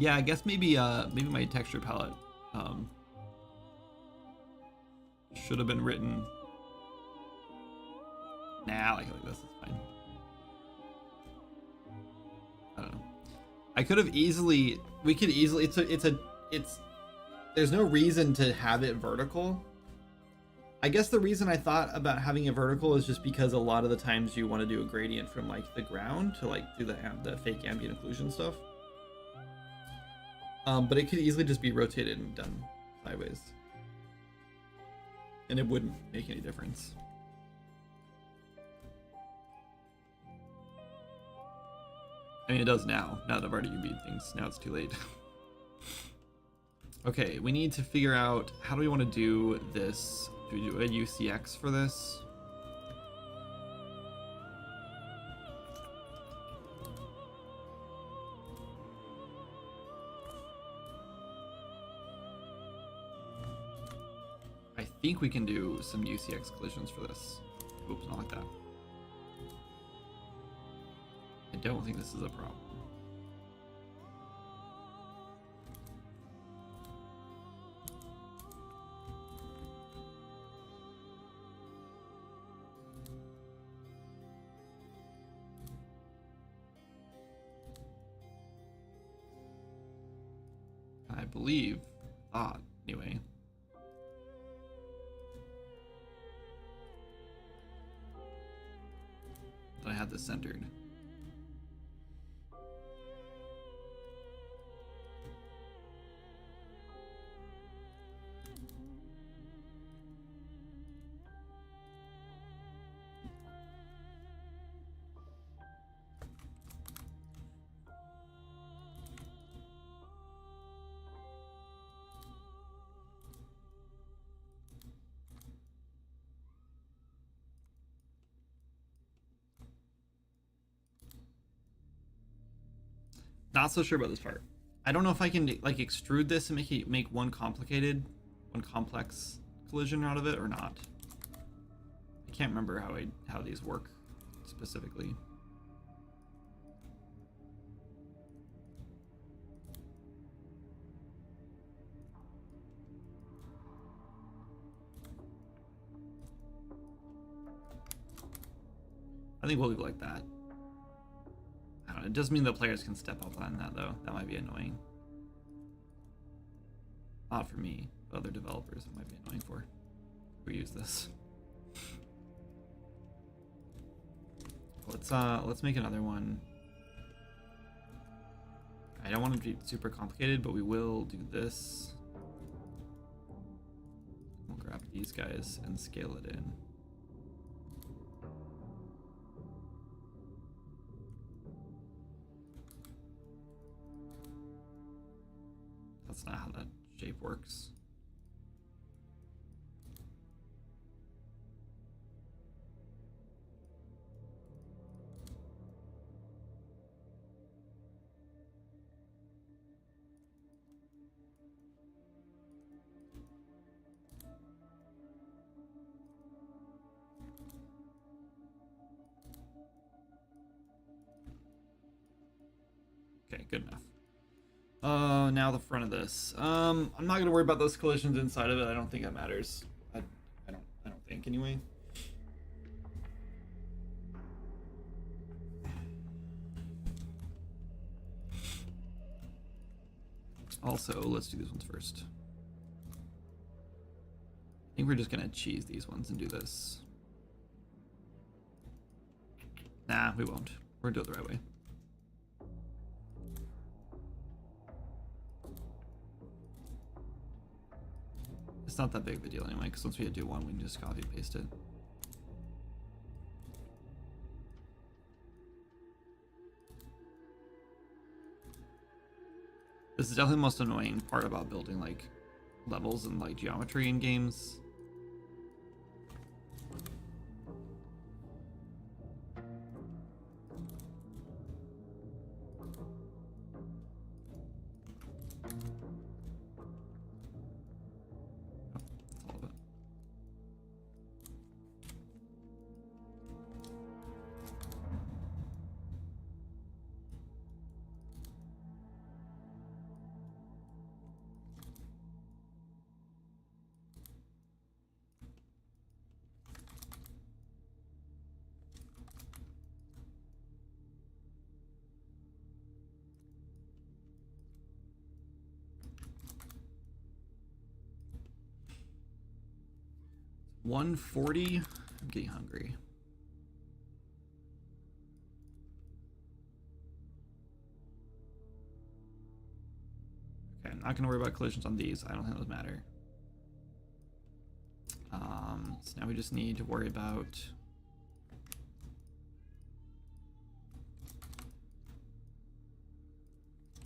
Yeah, I guess maybe my texture palette should have been written. Nah, I like it like this. It's fine. I don't know. I could have easily. We could easily. It's. There's no reason to have it vertical. I guess the reason I thought about having it vertical is just because a lot of the times you want to do a gradient from like the ground to like do the fake ambient occlusion stuff. But it could easily just be rotated and done sideways. And it wouldn't make any difference. I mean, it does now. Now that I've already UV'd things, now it's too late. Okay, we need to figure out how do we want to do this. Do we do a UCX for this? I think we can do some UCX collisions for this. Oops, not like that. I don't think this is a problem. I believe, anyway. That I had this centered. Not so sure about this part. I don't know if I can like extrude this and make one complex collision out of it or not. I can't remember how these work specifically. I think we'll leave it like that. I don't know, it does mean the players can step up on that though. That might be annoying. Not for me, but other developers it might be annoying for. We use this. Let's make another one. I don't want it to be super complicated, but we will do this. We'll grab these guys and scale it in. That's not how that shape works. Okay, good enough. Now the front of this. I'm not gonna worry about those collisions inside of it. I don't think that matters. I don't think anyway. Also, let's do these ones first. I think we're just gonna cheese these ones and do this. Nah, we won't. We're gonna do it the right way. It's not that big of a deal anyway, because once we do one, we can just copy and paste it. This is definitely the most annoying part about building like levels and like geometry in games. That's all of it. $140. I'm getting hungry. Okay, I'm not gonna worry about collisions on these. I don't think those matter. So now we just need to worry about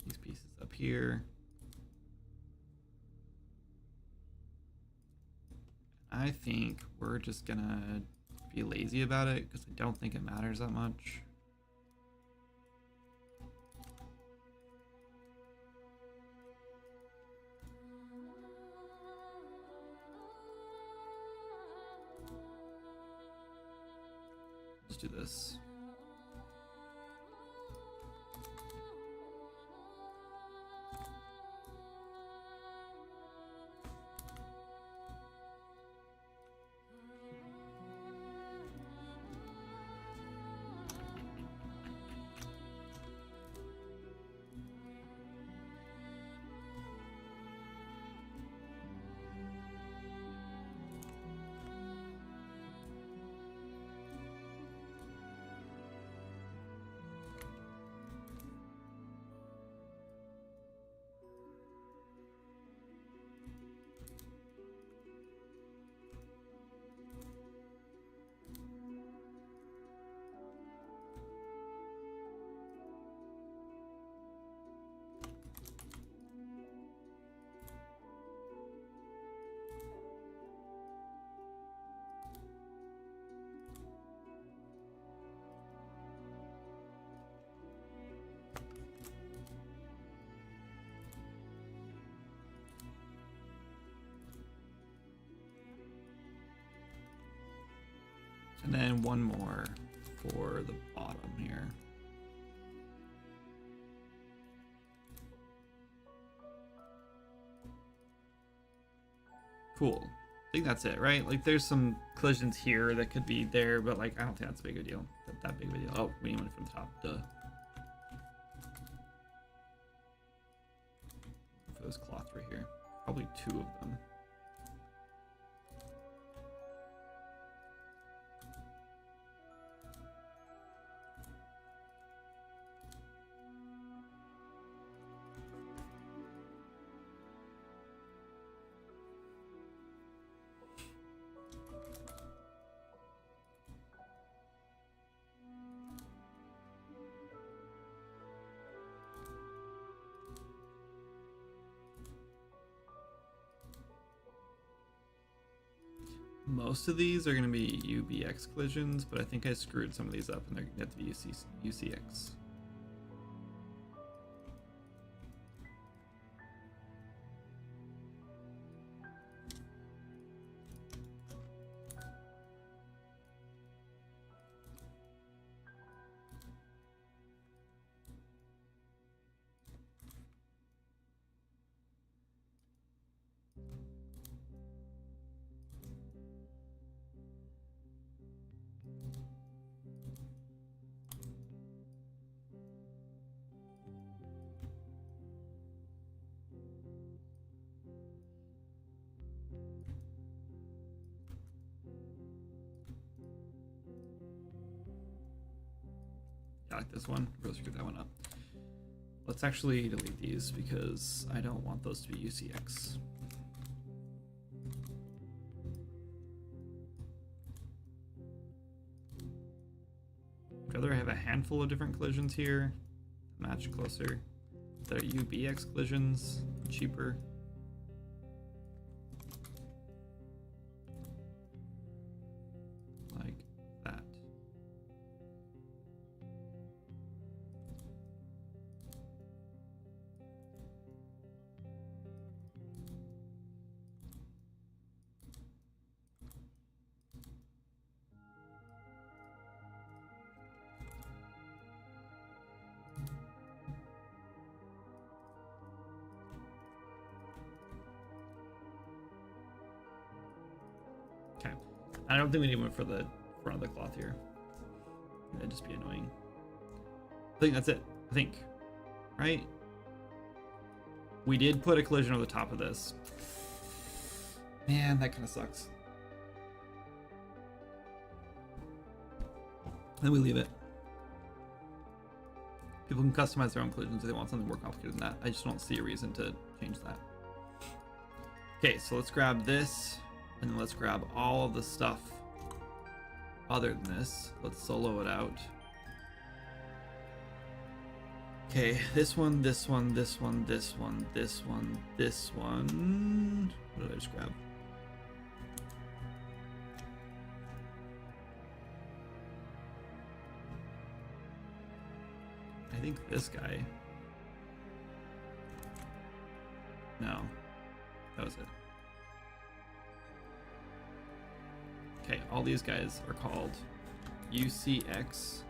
these pieces up here. I think we're just gonna be lazy about it because I don't think it matters that much. Let's do this. And then one more for the bottom here. Cool. I think that's it, right? Like there's some collisions here that could be there, but like I don't think that's a big a deal. That big of a deal. Oh, we need one from the top. Duh. For those cloths right here. Probably two of them. Most of these are going to be UBX collisions, but I think I screwed some of these up and they're going to have to be UCX. I like this one. Really screwed that one up. Let's actually delete these because I don't want those to be UCX. I'd rather have a handful of different collisions here, match closer. That are UBX collisions, cheaper. Like that. Okay. I don't think we need one for the front of the cloth here. That'd just be annoying. I think that's it. I think. Right? We did put a collision over the top of this. Man, that kind of sucks. Then we leave it. People can customize their own collisions if they want something more complicated than that. I just don't see a reason to change that. Okay, so let's grab this, and then let's grab all of the stuff other than this. Let's solo it out. Okay, this one, this one, this one, this one, this one, this one. What did I just grab? I think this guy. No, that was it. Okay, all these guys are called UCX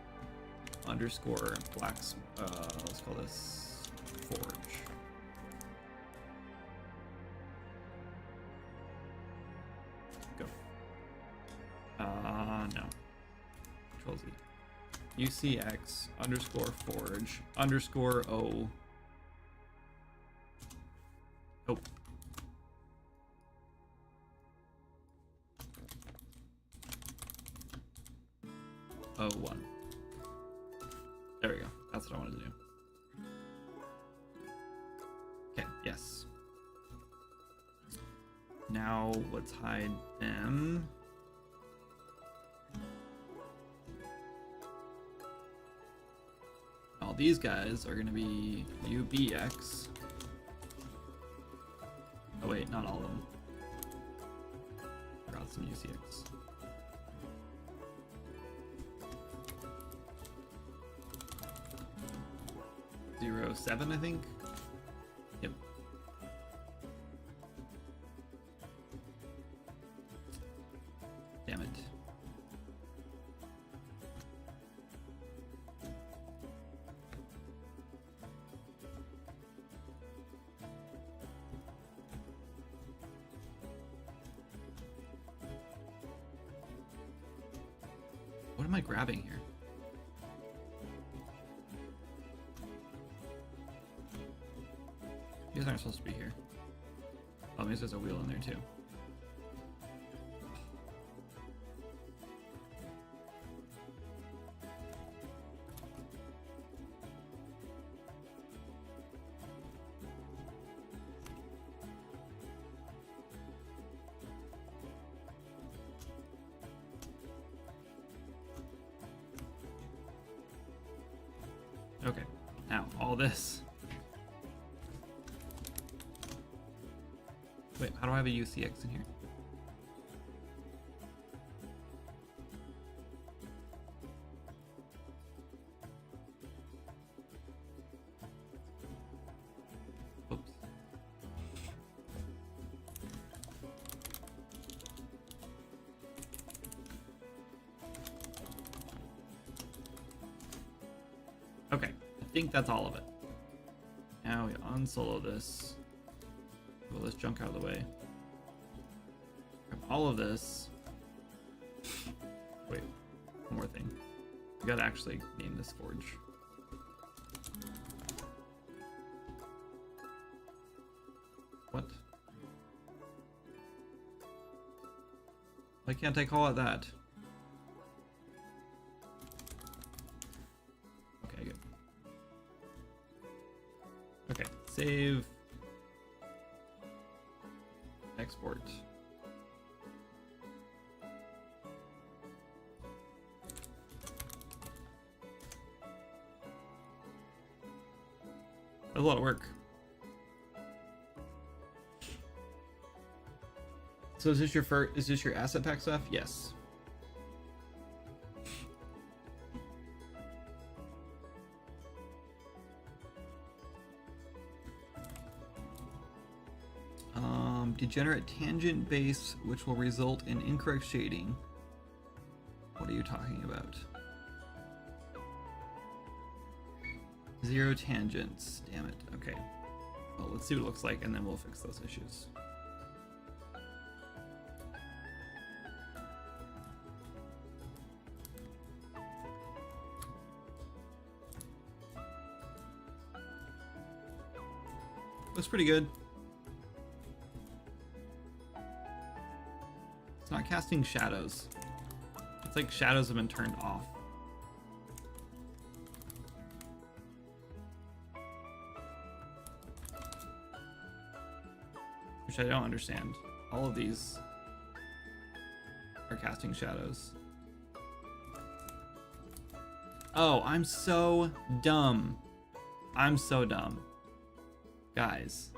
underscore blacks. Let's call this Forge. Go. No. Control Z. UCX underscore Forge underscore O. Oh. O1. There we go. That's what I wanted to do. Okay, yes. Now let's hide them. All these guys are going to be UBX. Oh wait, not all of them. Forgot some UCX. 07, I think. Yep. Damn it. What am I grabbing here? You guys aren't supposed to be here. Oh, maybe there's a wheel in there too. Okay, now all this. Wait, how do I have a UCX in here? Oops. Okay, I think that's all of it. Now we unsolo this. Pull this junk out of the way. Grab all of this. Wait, one more thing. We gotta actually name this forge. What? Why can't I call it that? Save. Export. That's a lot of work. So is this your asset pack stuff? Yes. Degenerate tangent base, which will result in incorrect shading. What are you talking about? 0 tangents. Damn it. Okay. Well, let's see what it looks like, and then we'll fix those issues. Looks pretty good. It's not casting shadows. It's like shadows have been turned off. Which I don't understand. All of these are casting shadows. Oh, I'm so dumb. I'm so dumb. Guys.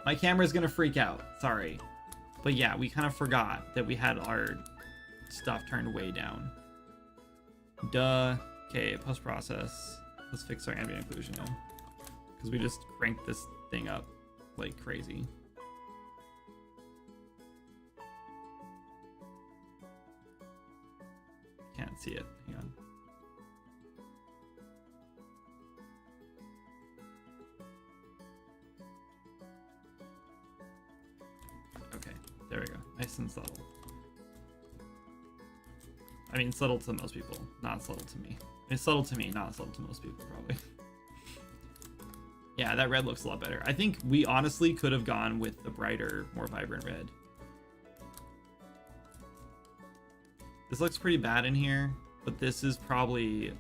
My camera's gonna freak out. Sorry. But yeah, we kind of forgot that we had our stuff turned way down. Duh. Okay, post-process. Let's fix our ambient occlusion now. Because we just cranked this thing up like crazy. Can't see it. Hang on. Okay, there we go. Nice and subtle. I mean, subtle to most people, not subtle to me. It's subtle to me, not subtle to most people, probably. Yeah, that red looks a lot better. I think we honestly could have gone with the brighter, more vibrant red. This looks pretty bad in here, but this is probably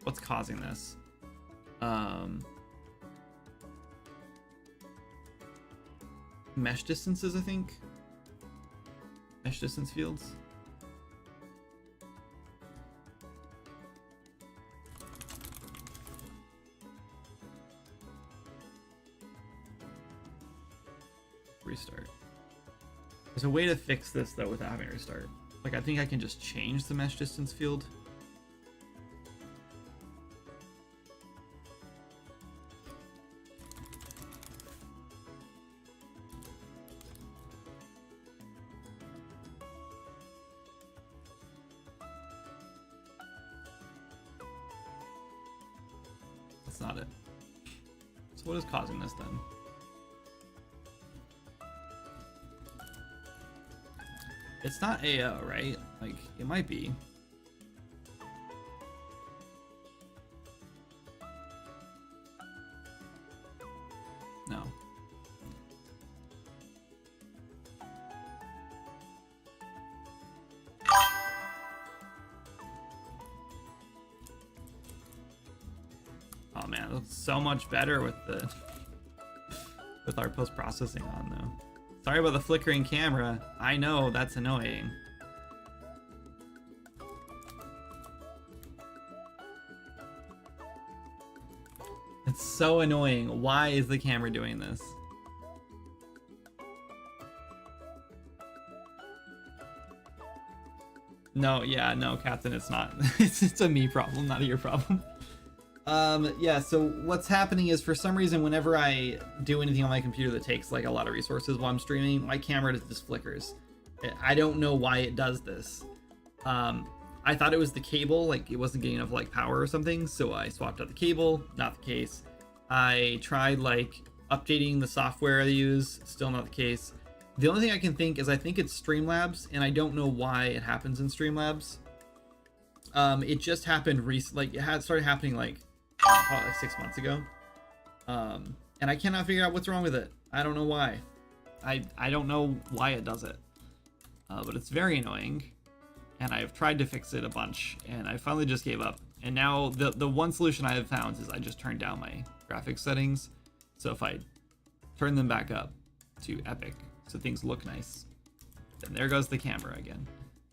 what's causing this. Mesh distances, I think. Mesh distance fields. Restart. There's a way to fix this though without having to restart. Like, I think I can just change the mesh distance field. That's not it. So what is causing this then? It's not AO, right? Like, it might be. No. Oh man, it looks so much better with the with our post-processing on though. Sorry about the flickering camera. I know, that's annoying. It's so annoying. Why is the camera doing this? No, yeah, no, Captain, it's not. It's a me problem, not a your problem. Yeah, so what's happening is for some reason, whenever I do anything on my computer that takes like a lot of resources while I'm streaming, my camera just flickers. I don't know why it does this. I thought it was the cable, like it wasn't getting enough like power or something, so I swapped out the cable. Not the case. I tried like updating the software I use, still not the case. The only thing I can think is I think it's Streamlabs, and I don't know why it happens in Streamlabs. It just happened recently, like it had started happening like probably like 6 months ago, and I cannot figure out what's wrong with it. I don't know why. I don't know why it does it, but it's very annoying, and I've tried to fix it a bunch, and I finally just gave up. And now the one solution I have found is I just turned down my graphics settings. So if I turn them back up to epic, so things look nice, then there goes the camera again.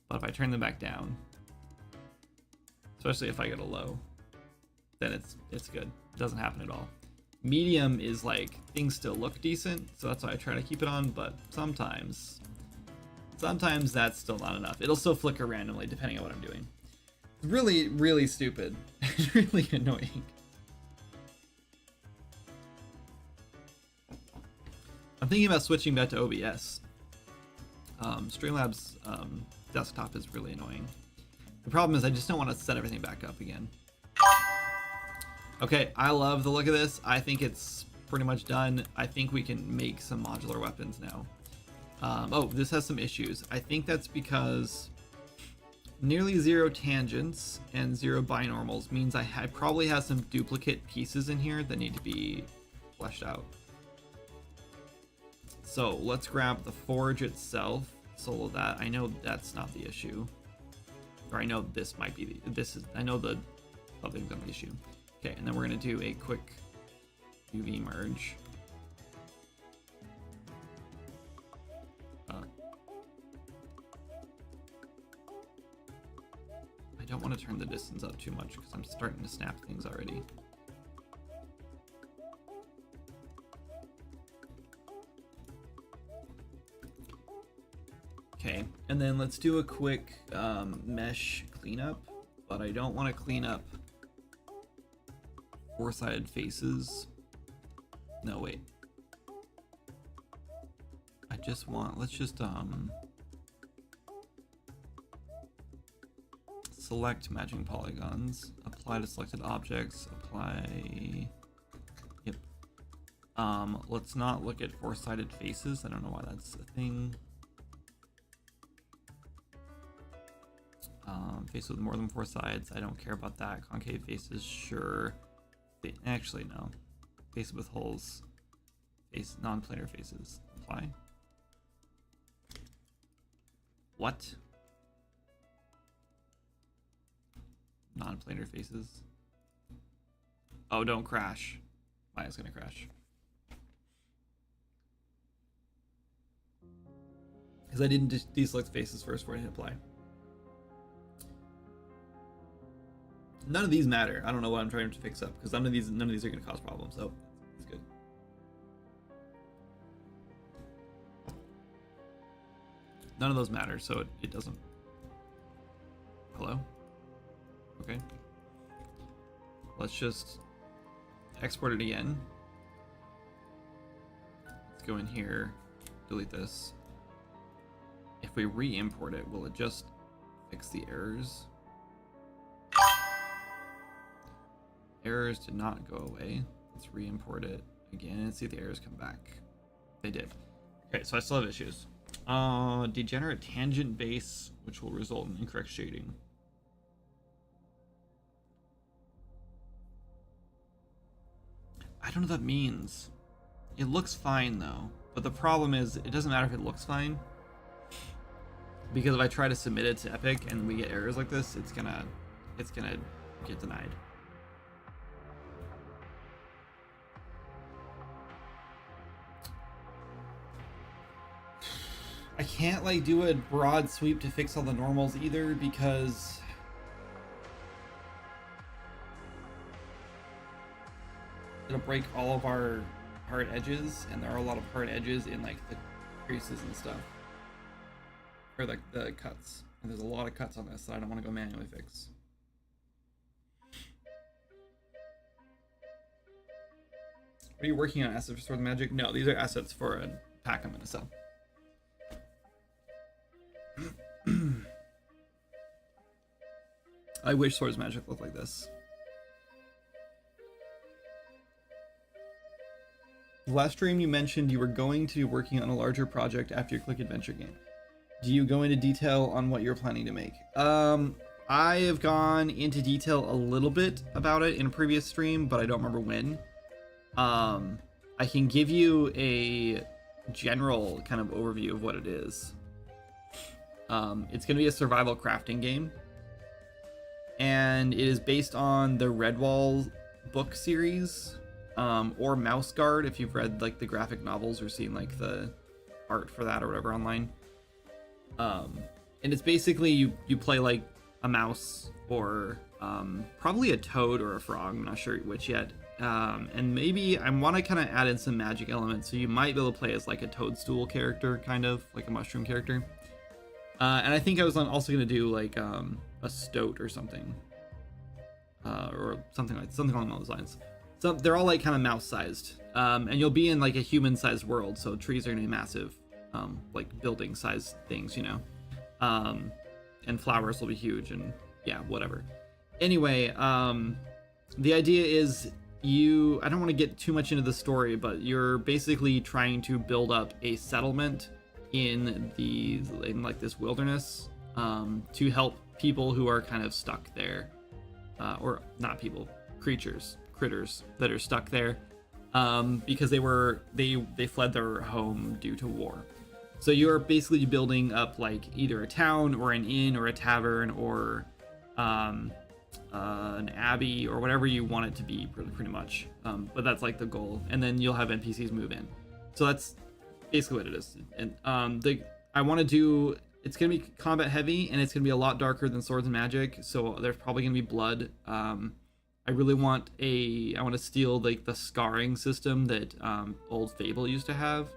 But if I turn them back down, especially if I go to low, then it's good. It doesn't happen at all. Medium is like things still look decent, so that's why I try to keep it on, but sometimes that's still not enough. It'll still flicker randomly depending on what I'm doing. It's really, really stupid. It's really annoying. I'm thinking about switching back to OBS. Streamlabs desktop is really annoying. The problem is I just don't want to set everything back up again. Okay, I love the look of this. I think it's pretty much done. I think we can make some modular weapons now. Oh, this has some issues. I think that's because nearly 0 tangents and 0 binormals means I probably have some duplicate pieces in here that need to be fleshed out. So let's grab the forge itself, solo that. I know that's not the issue. Or I know this might be I know the other thing's not the issue. Okay, and then we're gonna do a quick UV merge. I don't want to turn the distance up too much because I'm starting to snap things already. Okay, and then let's do a quick mesh cleanup, but I don't want to clean up 4-sided faces. No, wait. I just want, let's just select matching polygons, apply to selected objects, apply, yep. Let's not look at 4-sided faces. I don't know why that's a thing. Face with more than 4 sides, I don't care about that. Concave faces, sure. Actually, no. Face with holes. Face non-planar faces. Apply. What? Non-planar faces. Oh, don't crash. Maya's gonna crash. Because I didn't deselect faces first before I hit apply. None of these matter. I don't know what I'm trying to fix up because none of these are going to cause problems. So it's good. None of those matter, so it doesn't. Hello? Okay. Let's just export it again. Let's go in here, delete this. If we re-import it, will it just fix the errors? Errors did not go away. Let's re-import it again and see if the errors come back. They did. Okay, so I still have issues. Degenerate tangent base, which will result in incorrect shading. I don't know what that means. It looks fine though, but the problem is it doesn't matter if it looks fine, because if I try to submit it to Epic and we get errors like this, it's gonna get denied. I can't like do a broad sweep to fix all the normals either because it'll break all of our hard edges, and there are a lot of hard edges in like the creases and stuff, or like the cuts, and there's a lot of cuts on this, so I don't want to go manually fix. Are you working on assets for Sword and Magic? No, these are assets for a pack I'm gonna sell. I wish Swords Magic looked like this. Last stream you mentioned you were going to be working on a larger project after your Click Adventure game. Do you go into detail on what you're planning to make? I have gone into detail a little bit about it in a previous stream, but I don't remember when. I can give you a general kind of overview of what it is. It's going to be a survival crafting game. and it is based on the Redwall book series, or Mouse Guard if you've read like the graphic novels or seen like the art for that or whatever online. And it's basically you play like a mouse or probably a toad or a frog. I'm not sure which yet. And maybe I want to kind of add in some magic elements, so you might be able to play as like a toadstool character, kind of like a mushroom character. And I think I was also going to do like a stoat or something, or something along those lines. So they're all like kind of mouse sized, and you'll be in like a human sized world, so trees are going to be massive, like building sized things, you know, and flowers will be huge, and yeah, whatever. Anyway, the idea is I don't want to get too much into the story, but you're basically trying to build up a settlement in like this wilderness, to help people who are kind of stuck there, or not people, critters that are stuck there, because they fled their home due to war. So you're basically building up like either a town or an inn or a tavern or an abbey or whatever you want it to be, pretty much. But that's like the goal, and then you'll have NPCs move in. So that's basically what it is. And I want to do, it's gonna be combat heavy, and it's gonna be a lot darker than Swords and Magic. So there's probably gonna be blood. I really want I want to steal like the scarring system that old Fable used to have,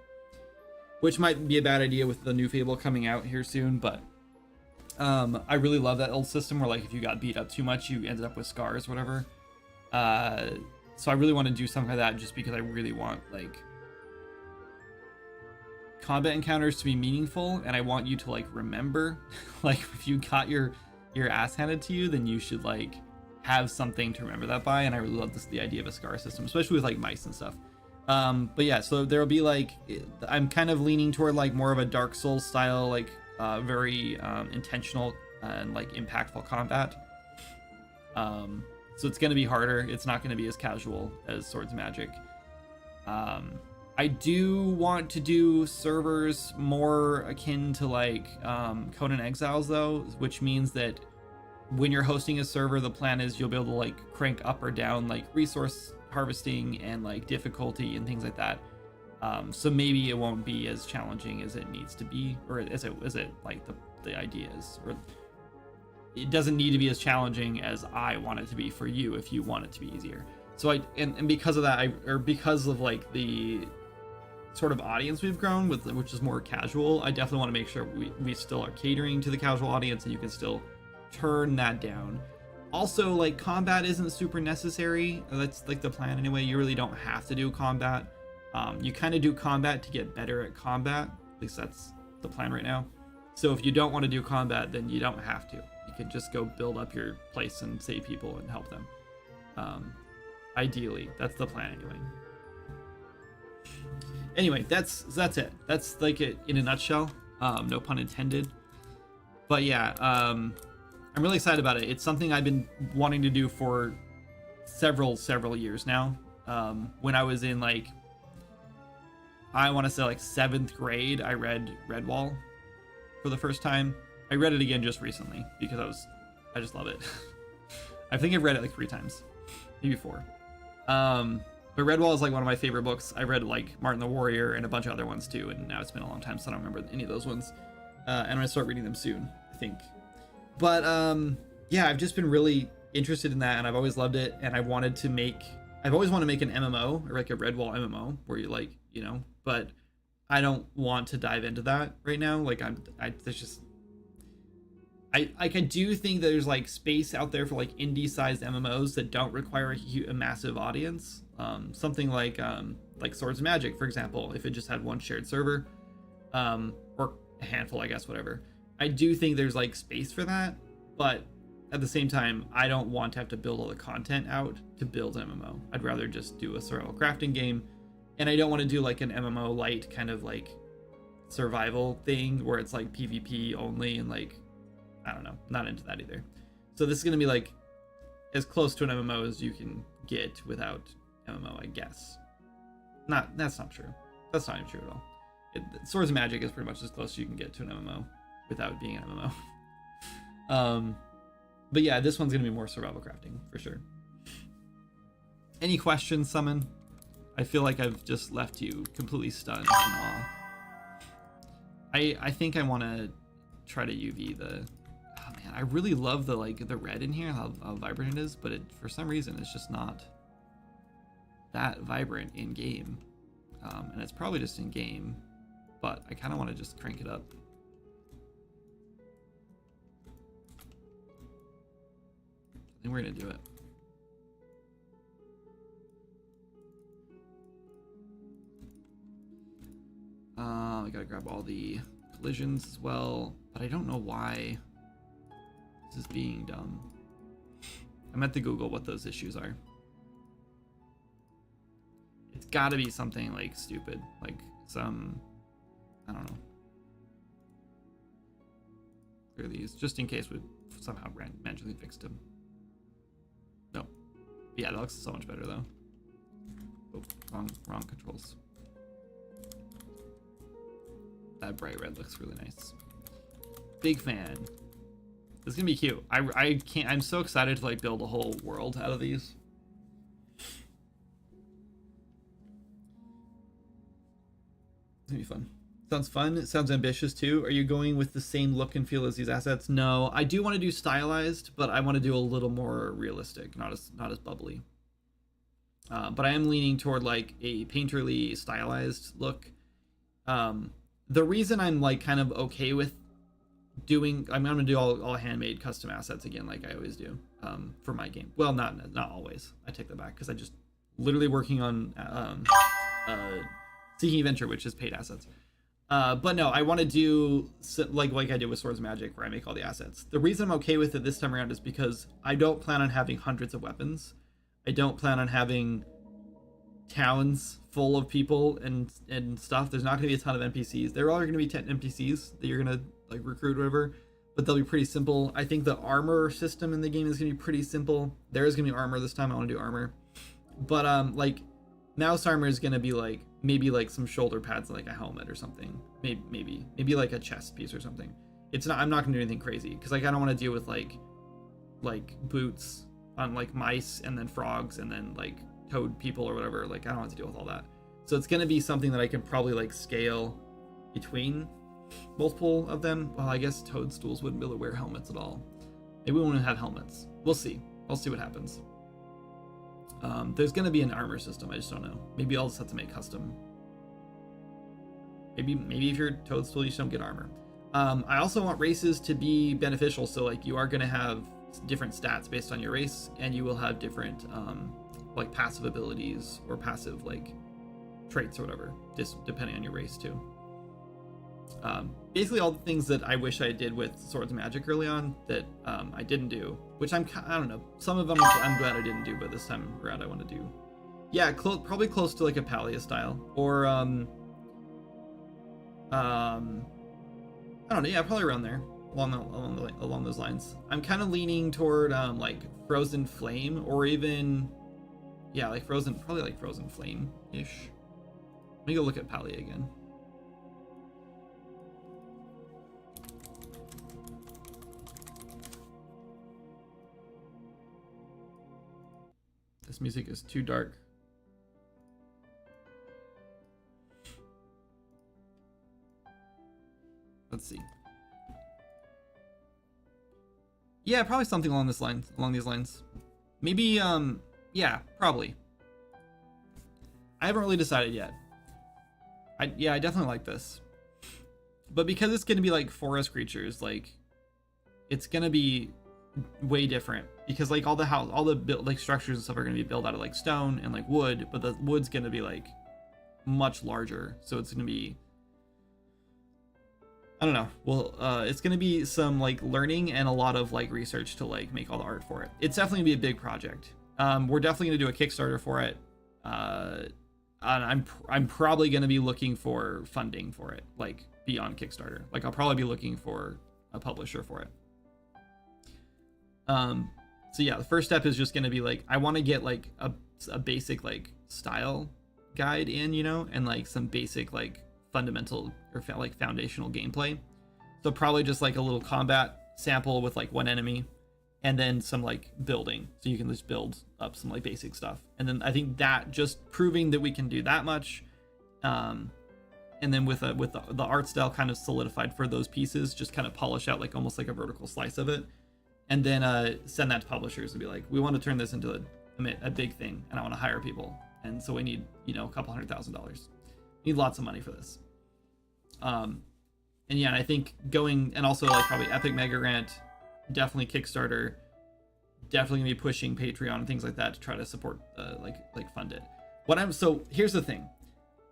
which might be a bad idea with the new Fable coming out here soon, but I really love that old system where like if you got beat up too much, you ended up with scars or whatever. So I really want to do something like that, just because I really want like combat encounters to be meaningful, and I want you to like remember. Like if you got your ass handed to you, then you should like have something to remember that by. And I really love the idea of a scar system, especially with like mice and stuff. But yeah, so there will be like, I'm kind of leaning toward like more of a Dark Souls style, like very intentional and like impactful combat. So it's going to be harder. It's not going to be as casual as Swords and Magic. I do want to do servers more akin to like Conan Exiles though, which means that when you're hosting a server, the plan is you'll be able to like crank up or down like resource harvesting and like difficulty and things like that. So maybe it won't be as challenging as it needs to be, or as it like the idea is, or it doesn't need to be as challenging as I want it to be for you if you want it to be easier. So and because of that, because of like the sort of audience we've grown with, which is more casual, I definitely want to make sure we still are catering to the casual audience, and you can still turn that down. Also, like, combat isn't super necessary. That's like the plan anyway. You really don't have to do combat. You kind of do combat to get better at combat. At least that's the plan right now. So if you don't want to do combat, then you don't have to. You can just go build up your place and save people and help them. Ideally, that's the plan anyway. Anyway, that's it. That's like it in a nutshell. No pun intended. But yeah, I'm really excited about it. It's something I've been wanting to do for several years now. When I was in like, I want to say like 7th grade, I read Redwall for the first time. I read it again just recently because I just love it. I think I've read it like 3 times, maybe 4. But Redwall is like one of my favorite books. I read like Martin the Warrior and a bunch of other ones too, and now it's been a long time, so I don't remember any of those ones. And I'm gonna start reading them soon, I think. But yeah, I've just been really interested in that, and I've always loved it. And I've always wanted to make an MMO, or like a Redwall MMO, where you like, you know. But I don't want to dive into that right now. Like I do think that there's like space out there for like indie-sized MMOs that don't require a massive audience. Something like Swords and Magic, for example, if it just had one shared server, or a handful, I guess, whatever. I do think there's like space for that, but at the same time, I don't want to have to build all the content out to build an MMO. I'd rather just do a survival crafting game, and I don't want to do like an MMO light kind of like survival thing where it's like PvP only and like, I don't know, not into that either. So this is going to be like as close to an MMO as you can get without MMO, I guess. That's not true. That's not even true at all. Swords and Magic is pretty much as close as you can get to an MMO without being an MMO. But yeah, this one's gonna be more survival crafting for sure. Any questions, Summon? I feel like I've just left you completely stunned in awe. I think I want to try to UV the. Oh man, I really love the the red in here, how vibrant it is, but for some reason it's just not that vibrant in game, and it's probably just in game. But I kind of want to just crank it up. I think we're gonna do it. I gotta grab all the collisions as well, but I don't know why this is being dumb. I meant to Google what those issues are. It's gotta be something like stupid, like some, I don't know. Clear these, just in case we somehow magically fixed them. No. Yeah, that looks so much better though. Oh, wrong controls. That bright red looks really nice. Big fan. This is gonna be cute. I can't. I'm so excited to like build a whole world out of these. It's gonna be fun. Sounds fun. It sounds ambitious too. Are you going with the same look and feel as these assets? No, I do want to do stylized, but I want to do a little more realistic, not as bubbly. But I am leaning toward like a painterly stylized look. The reason I'm like kind of okay with I'm gonna do all handmade custom assets again, like I always do, for my game. Well, not always. I take that back because I just literally working on Seeking Adventure, which is paid assets. But no, I want to do like I did with Swords of Magic, where I make all the assets. The reason I'm okay with it this time around is because I don't plan on having hundreds of weapons. I don't plan on having towns full of people and stuff. There's not going to be a ton of NPCs. There are going to be 10 NPCs that you're going to like recruit or whatever, but they'll be pretty simple. I think the armor system in the game is going to be pretty simple. There is going to be armor this time. I want to do armor, but like mouse armor is going to be like maybe like some shoulder pads, like a helmet or something. Maybe like a chest piece or something. It's not. I'm not going to do anything crazy because like I don't want to deal with like boots on like mice and then frogs and then like toad people or whatever. Like I don't want to deal with all that. So it's going to be something that I can probably like scale between multiple of them. Well, I guess toadstools wouldn't be able to wear helmets at all. Maybe we won't have helmets. We'll see. I'll see what happens. There's going to be an armor system. I just don't know. Maybe I'll just have to make custom. Maybe if you're toadstool, you just don't get armor. I also want races to be beneficial. So like you are going to have different stats based on your race, and you will have different like passive abilities or passive like traits or whatever, just depending on your race too. Basically all the things that I wish I did with Swords of Magic early on that I didn't do, which I don't know, some of them I'm glad I didn't do, but this time around I want to do, yeah, probably close to like a Palia style, or I don't know, yeah, probably around there, along those lines. I'm kind of leaning toward like Frozen Flame, or even yeah, like probably like Frozen Flame ish. Let me go look at Palia again. This music is too dark. Let's see. Yeah, probably something along these lines. Maybe yeah, probably. I haven't really decided yet. I definitely like this. But because it's going to be like forest creatures, like it's going to be way different, because like all the like structures and stuff are going to be built out of like stone and like wood, but the wood's going to be like much larger, so it's going to be, I don't know. Well, it's going to be some like learning and a lot of like research to like make all the art for it. It's definitely going to be a big project. We're definitely going to do a Kickstarter for it. And I'm probably going to be looking for funding for it, like beyond Kickstarter. Like I'll probably be looking for a publisher for it. So yeah, the first step is just going to be like, I want to get like a basic like style guide in, you know, and like some basic like fundamental or like foundational gameplay. So probably just like a little combat sample with like one enemy, and then some like building, so you can just build up some like basic stuff. And then I think that just proving that we can do that much, and then with the art style kind of solidified for those pieces, just kind of polish out like almost like a vertical slice of it, and then send that to publishers and be like, we want to turn this into a big thing, and I want to hire people, and so we need, you know, a couple $100,000. We need lots of money for this. And yeah, and I think going, and also like probably Epic Mega Grant, definitely Kickstarter, definitely gonna be pushing Patreon and things like that to try to support like fund it. So here's the thing.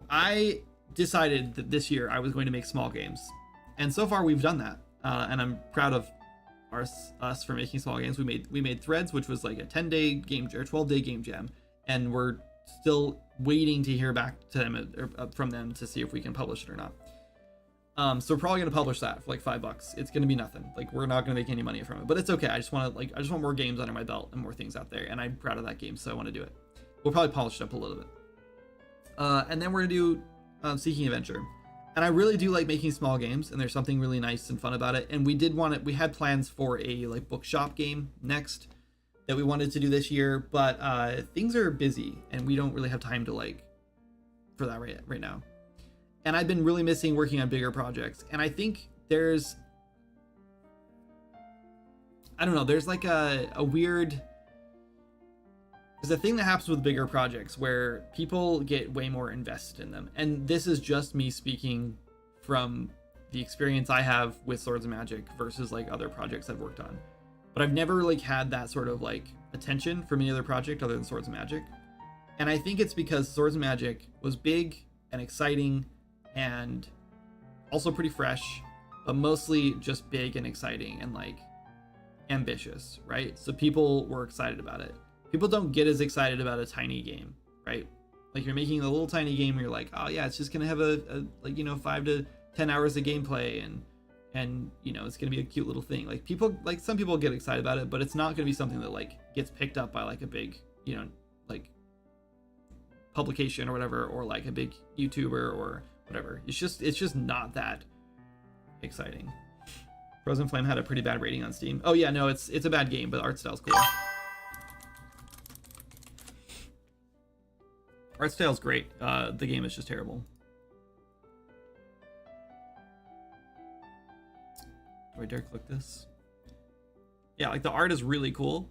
I decided that this year I was going to make small games, and so far we've done that, and I'm proud of us for making small games. We made Threads, which was like a 10-day game or 12-day game jam, and we're still waiting to hear back to them from them to see if we can publish it or not. So we're probably gonna publish that for like $5. It's gonna be nothing. Like, we're not gonna make any money from it, but it's okay. I just want more games under my belt and more things out there, and I'm proud of that game, so I want to do it. We'll probably polish it up a little bit, and then we're gonna do Seeking Adventure. And I really do like making small games, and there's something really nice and fun about it. And we had plans for a like bookshop game next that we wanted to do this year, but things are busy and we don't really have time to like for that right now. And I've been really missing working on bigger projects. And I think there's like a weird, there's a thing that happens with bigger projects where people get way more invested in them. And this is just me speaking from the experience I have with Swords of Magic versus like other projects I've worked on. But I've never like had that sort of like attention from any other project other than Swords of Magic. And I think it's because Swords of Magic was big and exciting and also pretty fresh, but mostly just big and exciting and like ambitious, right? So people were excited about it. People don't get as excited about a tiny game, right? Like, you're making a little tiny game, you're like, oh yeah, it's just gonna have a like, you know, 5 to 10 hours of gameplay, and you know, it's gonna be a cute little thing. Like, people, like, some people get excited about it, but it's not gonna be something that like gets picked up by like a big, you know, like publication or whatever, or like a big YouTuber or whatever. It's just not that exciting. Frozen Flame had a pretty bad rating on Steam. Oh yeah, no, it's a bad game, but art style's cool. Art style's great. The game is just terrible. Do I dare click this? Yeah, like, the art is really cool.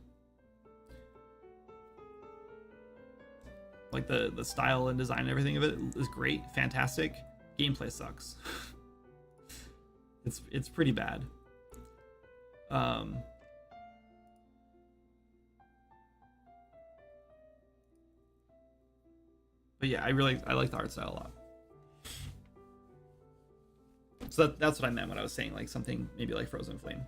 Like, the style and design and everything of it is great, fantastic. Gameplay sucks. It's pretty bad. But yeah, I like the art style a lot. So that's what I meant when I was saying like something maybe like Frozen Flame.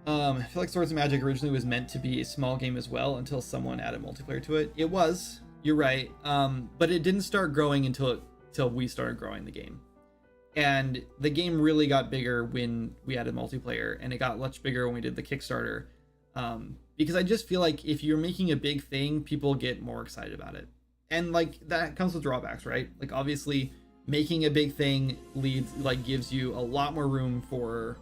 I feel like Swords of Magic originally was meant to be a small game as well until someone added multiplayer to it. It was, you're right, but it didn't start growing until we started growing the game. And the game really got bigger when we added multiplayer, and it got much bigger when we did the Kickstarter. Because I just feel like if you're making a big thing, people get more excited about it. And like, that comes with drawbacks, right? Like, obviously making a big thing gives you a lot more room for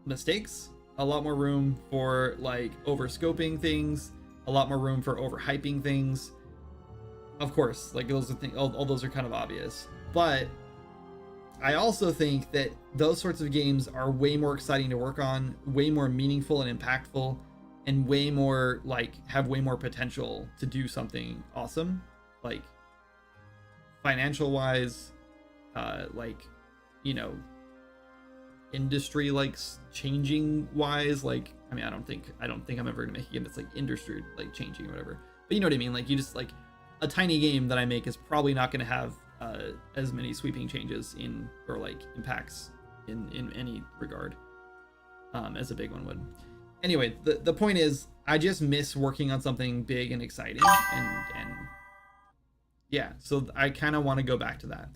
mistakes, a lot more room for like over scoping things, a lot more room for overhyping things. Of course, like, those are things, all those are kind of obvious. But I also think that those sorts of games are way more exciting to work on, way more meaningful and impactful, and way more like have way more potential to do something awesome, like financial wise, like, you know, industry like changing wise. Like, I mean, I don't think I'm ever gonna make a game that's like industry like changing or whatever, but you know what I mean. Like, you just like, a tiny game that I make is probably not gonna have as many sweeping changes in or like impacts in any regard as a big one would. Anyway, the point is, I just miss working on something big and exciting, and yeah, so I kind of want to go back to that.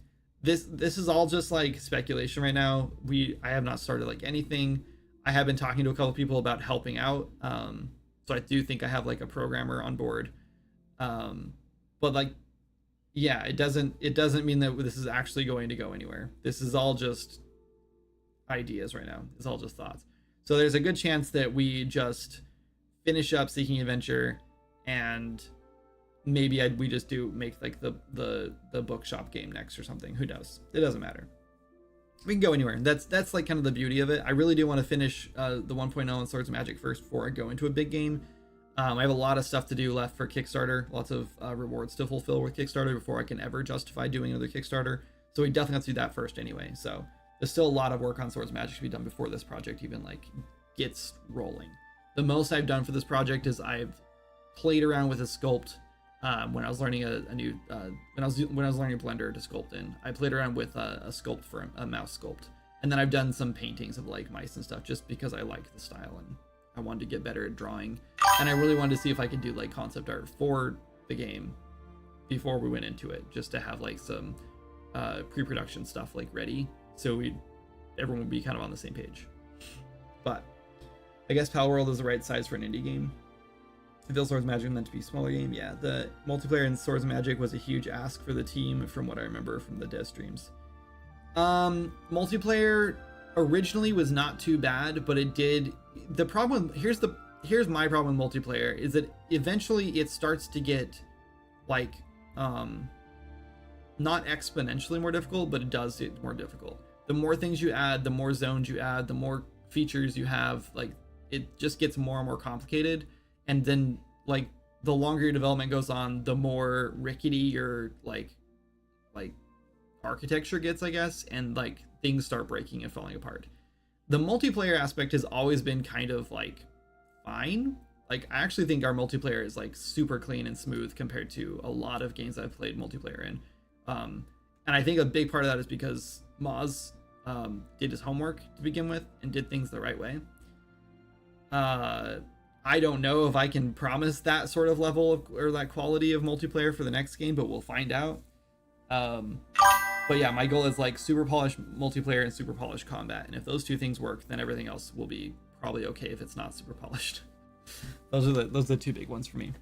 This is all just like speculation right now. I have not started like anything. I have been talking to a couple people about helping out, so I do think I have like a programmer on board, but like, yeah, it doesn't mean that this is actually going to go anywhere. This is all just ideas right now. It's all just thoughts. So there's a good chance that we just finish up Seeking Adventure, and maybe we just make like the bookshop game next or something. Who knows? It doesn't matter. We can go anywhere. That's like kind of the beauty of it. I really do want to finish the 1.0 and Swords of Magic first before I go into a big game. I have a lot of stuff to do left for Kickstarter, lots of rewards to fulfill with Kickstarter before I can ever justify doing another Kickstarter. So we definitely have to do that first anyway. So there's still a lot of work on Swords of Magic to be done before this project even like gets rolling. The most I've done for this project is I've played around with a sculpt when I was learning a new when I was learning Blender to sculpt in. I played around with a sculpt for a mouse sculpt, and then I've done some paintings of like mice and stuff just because I like the style and I wanted to get better at drawing, and I really wanted to see if I could do like concept art for the game before we went into it, just to have like some pre-production stuff like ready, so everyone would be kind of on the same page. But I guess Palworld is the right size for an indie game. I feel Swords of Magic meant to be a smaller game. Yeah, the multiplayer in Swords of Magic was a huge ask for the team from what I remember from the dev streams. Multiplayer originally was not too bad, but it did. The problem, here's my problem with multiplayer, is that eventually it starts to get like not exponentially more difficult, but it does get more difficult. The more things you add, the more zones you add, the more features you have, like it just gets more and more complicated. And then like the longer your development goes on, the more rickety your like architecture gets, I guess, and like things start breaking and falling apart. The multiplayer aspect has always been kind of like fine. Like I actually think our multiplayer is like super clean and smooth compared to a lot of games I've played multiplayer in. And I think a big part of that is because Moz did his homework to begin with and did things the right way. I don't know if I can promise that sort of level of, or that quality of multiplayer for the next game, but we'll find out. But yeah, my goal is like super polished multiplayer and super polished combat, and if those two things work, then everything else will be probably okay if it's not super polished. those are the two big ones for me.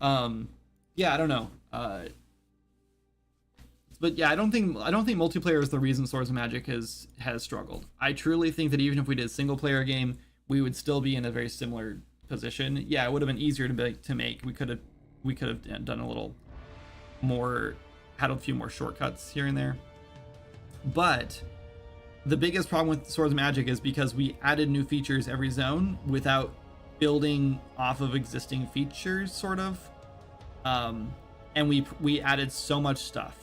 Yeah, I don't know. But yeah, I don't think multiplayer is the reason Swords of Magic has struggled. I truly think that even if we did a single player game, we would still be in a very similar position. Yeah, it would have been easier to make. We could have done a little more, had a few more shortcuts here and there. But the biggest problem with Swords of Magic is because we added new features every zone without building off of existing features, sort of. And we added so much stuff.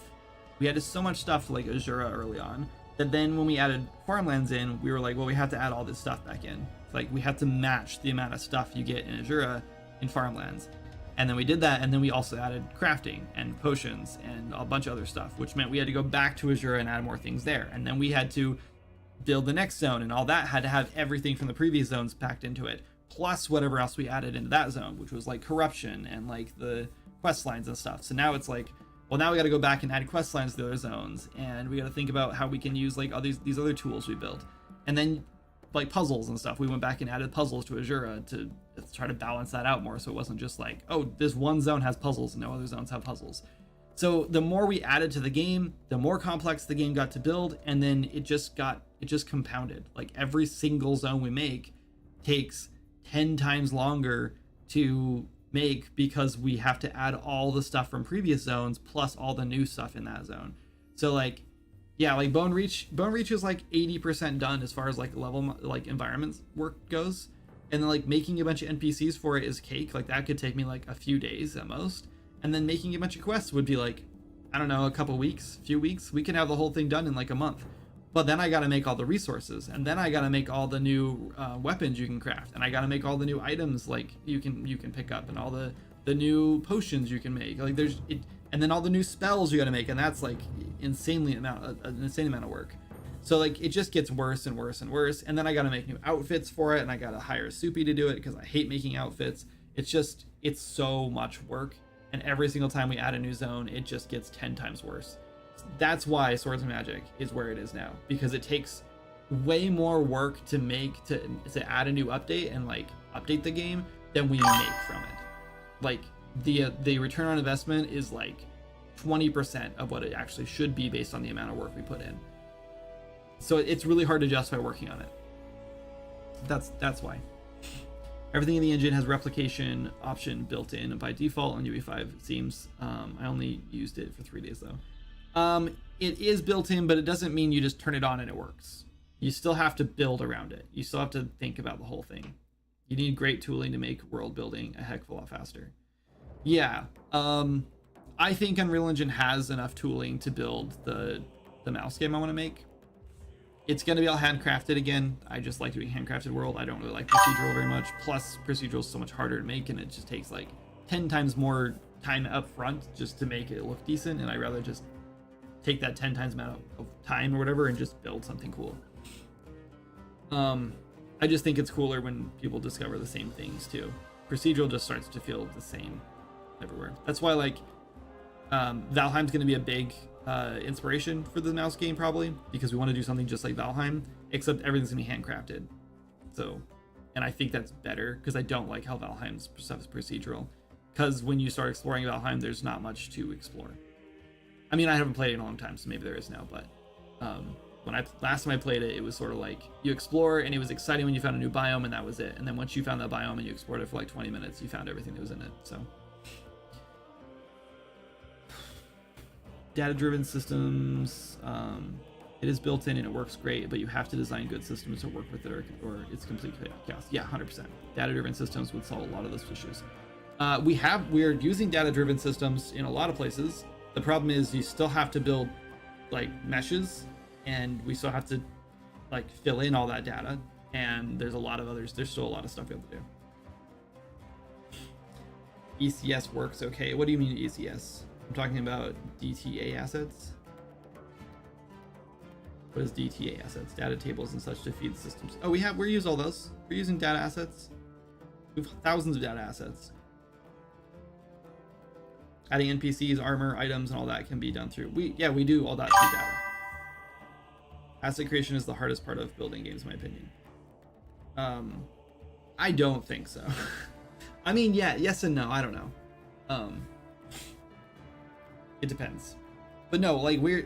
We added so much stuff to like Azura early on that then when we added Farmlands in, we were like, well, we have to add all this stuff back in. Like we have to match the amount of stuff you get in Azura in Farmlands. And then we did that, and then we also added crafting and potions and a bunch of other stuff, which meant we had to go back to Azura and add more things there. And then we had to build the next zone, and all that had to have everything from the previous zones packed into it, plus whatever else we added into that zone, which was like corruption and like the quest lines and stuff. So now it's like, well, now we got to go back and add quest lines to the other zones, and we got to think about how we can use like all these other tools we built. And then like puzzles and stuff, we went back and added puzzles to Azura to try to balance that out more, so it wasn't just like, oh, this one zone has puzzles and no other zones have puzzles. So the more we added to the game, the more complex the game got to build, and then it just compounded. Like every single zone we make takes 10 times longer to make because we have to add all the stuff from previous zones plus all the new stuff in that zone. So like, yeah, like Bone Reach is like 80% done as far as like level, like environments work goes. And then like making a bunch of NPCs for it is cake. Like that could take me like a few days at most. And then making a bunch of quests would be like, I don't know, a couple weeks, few weeks. We can have the whole thing done in like a month. But then I got to make all the resources, and then I got to make all the new weapons you can craft, and I got to make all the new items like you can pick up, and all the new potions you can make. Like and then all the new spells you got to make, and that's like an insane amount of work. So like it just gets worse and worse and worse. And then I got to make new outfits for it, and I got to hire Soupy to do it because I hate making outfits. It's so much work, and every single time we add a new zone, it just gets 10 times worse. That's why Swords of Magic is where it is now, because it takes way more work to make to add a new update and like update the game than we make from it. Like the return on investment is like 20% of what it actually should be based on the amount of work we put in. So it's really hard to justify working on it. That's why. Everything in the engine has replication option built in by default on UE5, it seems. I only used it for 3 days though. It is built in, but it doesn't mean you just turn it on and it works. You still have to build around it. You still have to think about the whole thing. You need great tooling to make world building a heck of a lot faster. Yeah, I think Unreal Engine has enough tooling to build the mouse game I want to make. It's going to be all handcrafted again. I just like doing handcrafted world. I don't really like procedural very much. Plus, procedural is so much harder to make, and it just takes like 10 times more time up front just to make it look decent. And I'd rather just take that 10 times amount of time or whatever and just build something cool. I just think it's cooler when people discover the same things too. Procedural just starts to feel the same everywhere. That's why like Valheim's going to be a big inspiration for the mouse game probably, because we want to do something just like Valheim, except everything's gonna be handcrafted. So, and I think that's better because I don't like how Valheim's stuff is procedural, because when you start exploring Valheim there's not much to explore. I mean, I haven't played it in a long time, so maybe there is now, but when last time I played it, it was sort of like you explore and it was exciting when you found a new biome and that was it, and then once you found that biome and you explored it for like 20 minutes, you found everything that was in it. So data-driven systems, it is built in and it works great, but you have to design good systems to work with it, or it's complete chaos. Yeah, 100%. Data-driven systems would solve a lot of those issues. We're using data-driven systems in a lot of places. The problem is you still have to build like meshes, and we still have to like fill in all that data, and there's still a lot of stuff we have to do. ECS works okay. What do you mean ECS? I'm talking about DTA assets. What is DTA assets? Data tables and such to feed the systems. Oh, we use all those. We're using data assets. We have thousands of data assets. Adding NPCs, armor, items, and all that can be done through. We do all that through data. Asset creation is the hardest part of building games, in my opinion. I don't think so. I mean, yeah, yes and no. I don't know. It depends. But no, like we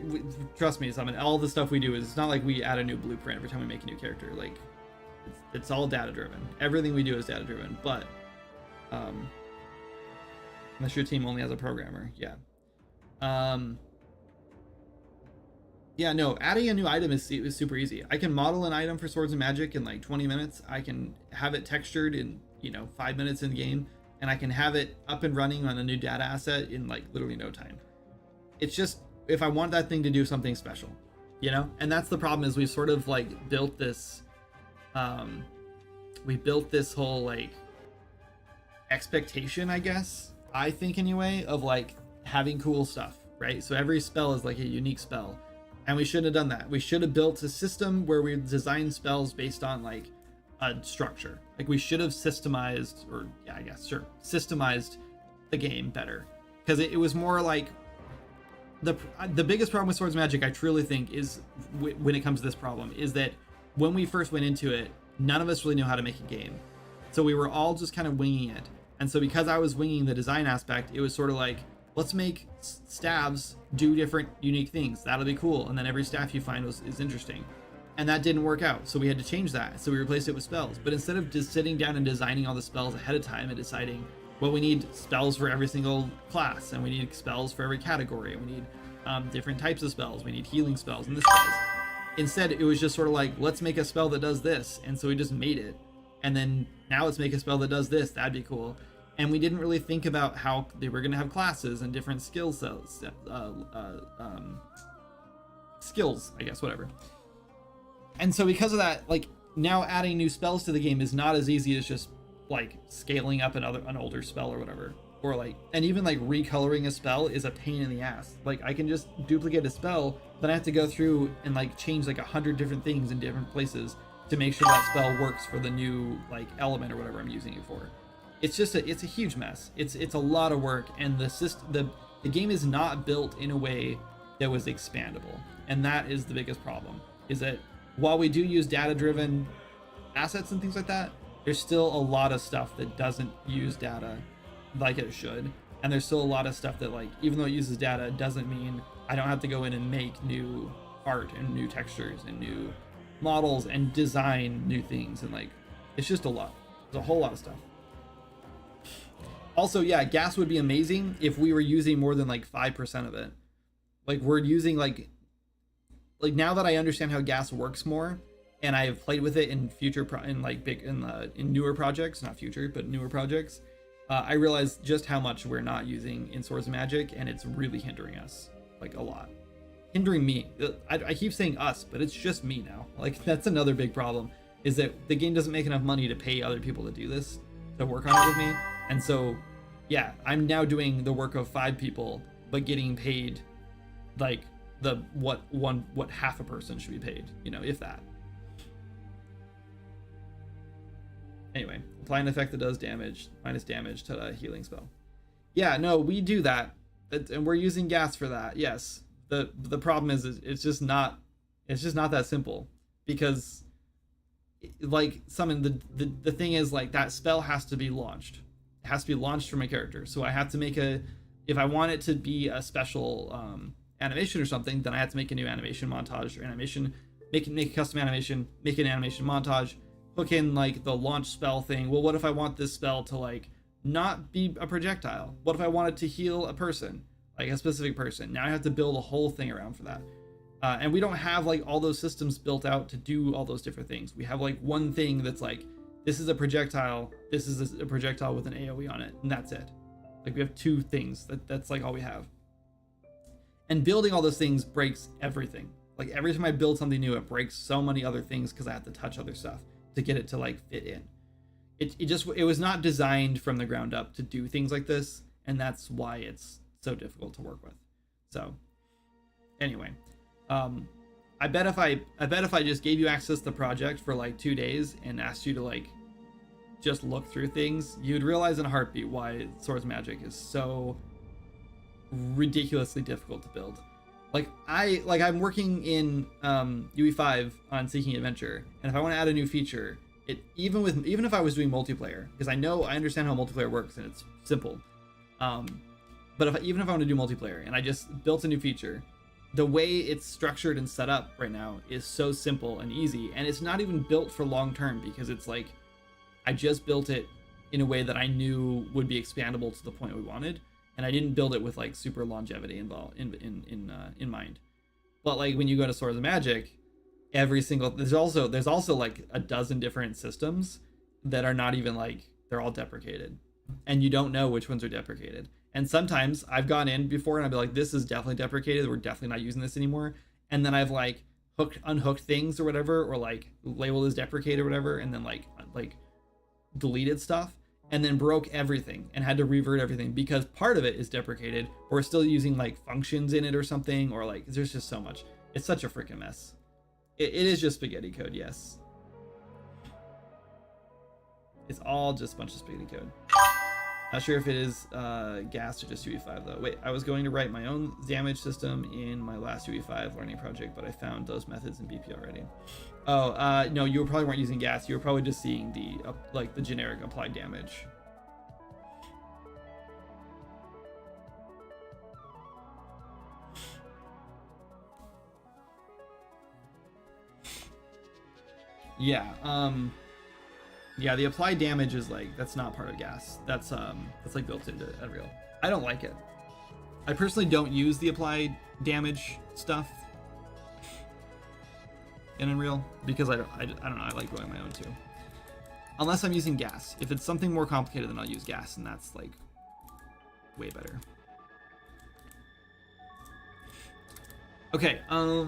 trust me, Simon, all the stuff we do is, it's not like we add a new blueprint every time we make a new character. Like it's all data driven. Everything we do is data driven, but unless your team only has a programmer, yeah. Yeah, no, adding a new item is super easy. I can model an item for Swords and Magic in like 20 minutes. I can have it textured in, 5 minutes in the game, and I can have it up and running on a new data asset in like literally no time. It's just, if I want that thing to do something special, and that's the problem, is we've sort of like built this, whole like expectation, I guess, I think anyway, of like having cool stuff, right? So every spell is like a unique spell, and we shouldn't have done that. We should have built a system where we design spells based on like a structure. Like we should have systemized the game better, because it was more like the biggest problem with Swords Magic, I truly think, is when it comes to this problem, is that when we first went into it, none of us really knew how to make a game. So we were all just kind of winging it. And so because I was winging the design aspect, it was sort of like, let's make staves do different unique things. That'll be cool. And then every staff you find is interesting. And that didn't work out. So we had to change that. So we replaced it with spells. But instead of just sitting down and designing all the spells ahead of time and deciding, well, we need spells for every single class, and we need spells for every category, and we need different types of spells, we need healing spells and this spells. Instead, it was just sort of like, let's make a spell that does this, and so we just made it. And then now let's make a spell that does this. That'd be cool. And we didn't really think about how they were going to have classes and different skill sets, skills, I guess, whatever. And so because of that, like, now adding new spells to the game is not as easy as just like scaling up an older spell or whatever, or like, and even like recoloring a spell is a pain in the ass. Like I can just duplicate a spell, then I have to go through and like change like 100 different things in different places to make sure that spell works for the new like element or whatever I'm using it for. It's just it's a huge mess. It's a lot of work, and the game is not built in a way that was expandable, and that is the biggest problem. Is that while we do use data-driven assets and things like that, there's still a lot of stuff that doesn't use data like it should, and there's still a lot of stuff that, like, even though it uses data, doesn't mean I don't have to go in and make new art and new textures and new models and design new things and like It's just a lot. There's a whole lot of stuff. Also, yeah, gas would be amazing if we were using more than like 5% of it. Like we're using like now that I understand how gas works more, and I have played with it in in newer projects, not future, but newer projects, I realize just how much we're not using in Swords of Magic, and it's really hindering us like a lot. Hindering me. I keep saying us, but it's just me now. Like that's another big problem, is that the game doesn't make enough money to pay other people to do this, to work on it with me. And so, yeah, I'm now doing the work of 5 people, but getting paid like what half a person should be paid, you know, if that. Anyway, apply an effect that does damage, minus damage to a healing spell. Yeah, no, we do that, and we're using gas for that. Yes. The problem is it's just not that simple, because like the thing is, like, that spell has to be launched. It has to be launched from a character. So I have to make if I want it to be a special animation or something, then I have to make a new animation montage or animation, make a custom animation, make an animation montage, hook in like the launch spell thing. Well, what if I want this spell to like not be a projectile? What if I want it to heal a person, like a specific person? Now I have to build a whole thing around for that. And we don't have like all those systems built out to do all those different things. We have like one thing that's like, this is a projectile, this is a projectile with an AoE on it, and that's it. Like we have 2 things, that's like all we have. And building all those things breaks everything. Like every time I build something new, it breaks so many other things because I have to touch other stuff to get it to like fit in. It was not designed from the ground up to do things like this, and that's why it's so difficult to work with. So anyway, I bet if I just gave you access to the project for like 2 days and asked you to like just look through things, you'd realize in a heartbeat why Swords Magic is so ridiculously difficult to build. I'm working in UE5 on Seeking Adventure, and if I want to add a new feature, even if I was doing multiplayer, because I understand how multiplayer works and it's simple, but even if I want to do multiplayer and I just built a new feature, the way it's structured and set up right now is so simple and easy, and it's not even built for long term, because it's like I just built it in a way that I knew would be expandable to the point we wanted, and I didn't build it with like super longevity involved in mind. But like when you go to Swords of Magic, there's also like a dozen different systems that are not even like, they're all deprecated, and you don't know which ones are deprecated. And sometimes I've gone in before and I'll be like, this is definitely deprecated, we're definitely not using this anymore. And then I've like unhooked things or whatever, or like labeled as deprecated or whatever, and then like deleted stuff, and then broke everything and had to revert everything because part of it is deprecated, or we're still using like functions in it or something, or like there's just so much. It's such a freaking mess. It is just spaghetti code, yes. It's all just a bunch of spaghetti code. Not sure if it is gas or just UE5 though. Wait, I was going to write my own damage system in my last UE5 learning project, but I found those methods in BP already. Oh, no, you probably weren't using gas. You were probably just seeing the generic applied damage. Yeah, yeah, the applied damage is like, that's not part of gas. That's like built into Unreal. I don't like it. I personally don't use the applied damage stuff in Unreal because I don't know, I like going my own too. Unless I'm using gas. If it's something more complicated, then I'll use gas, and that's like way better. Okay, how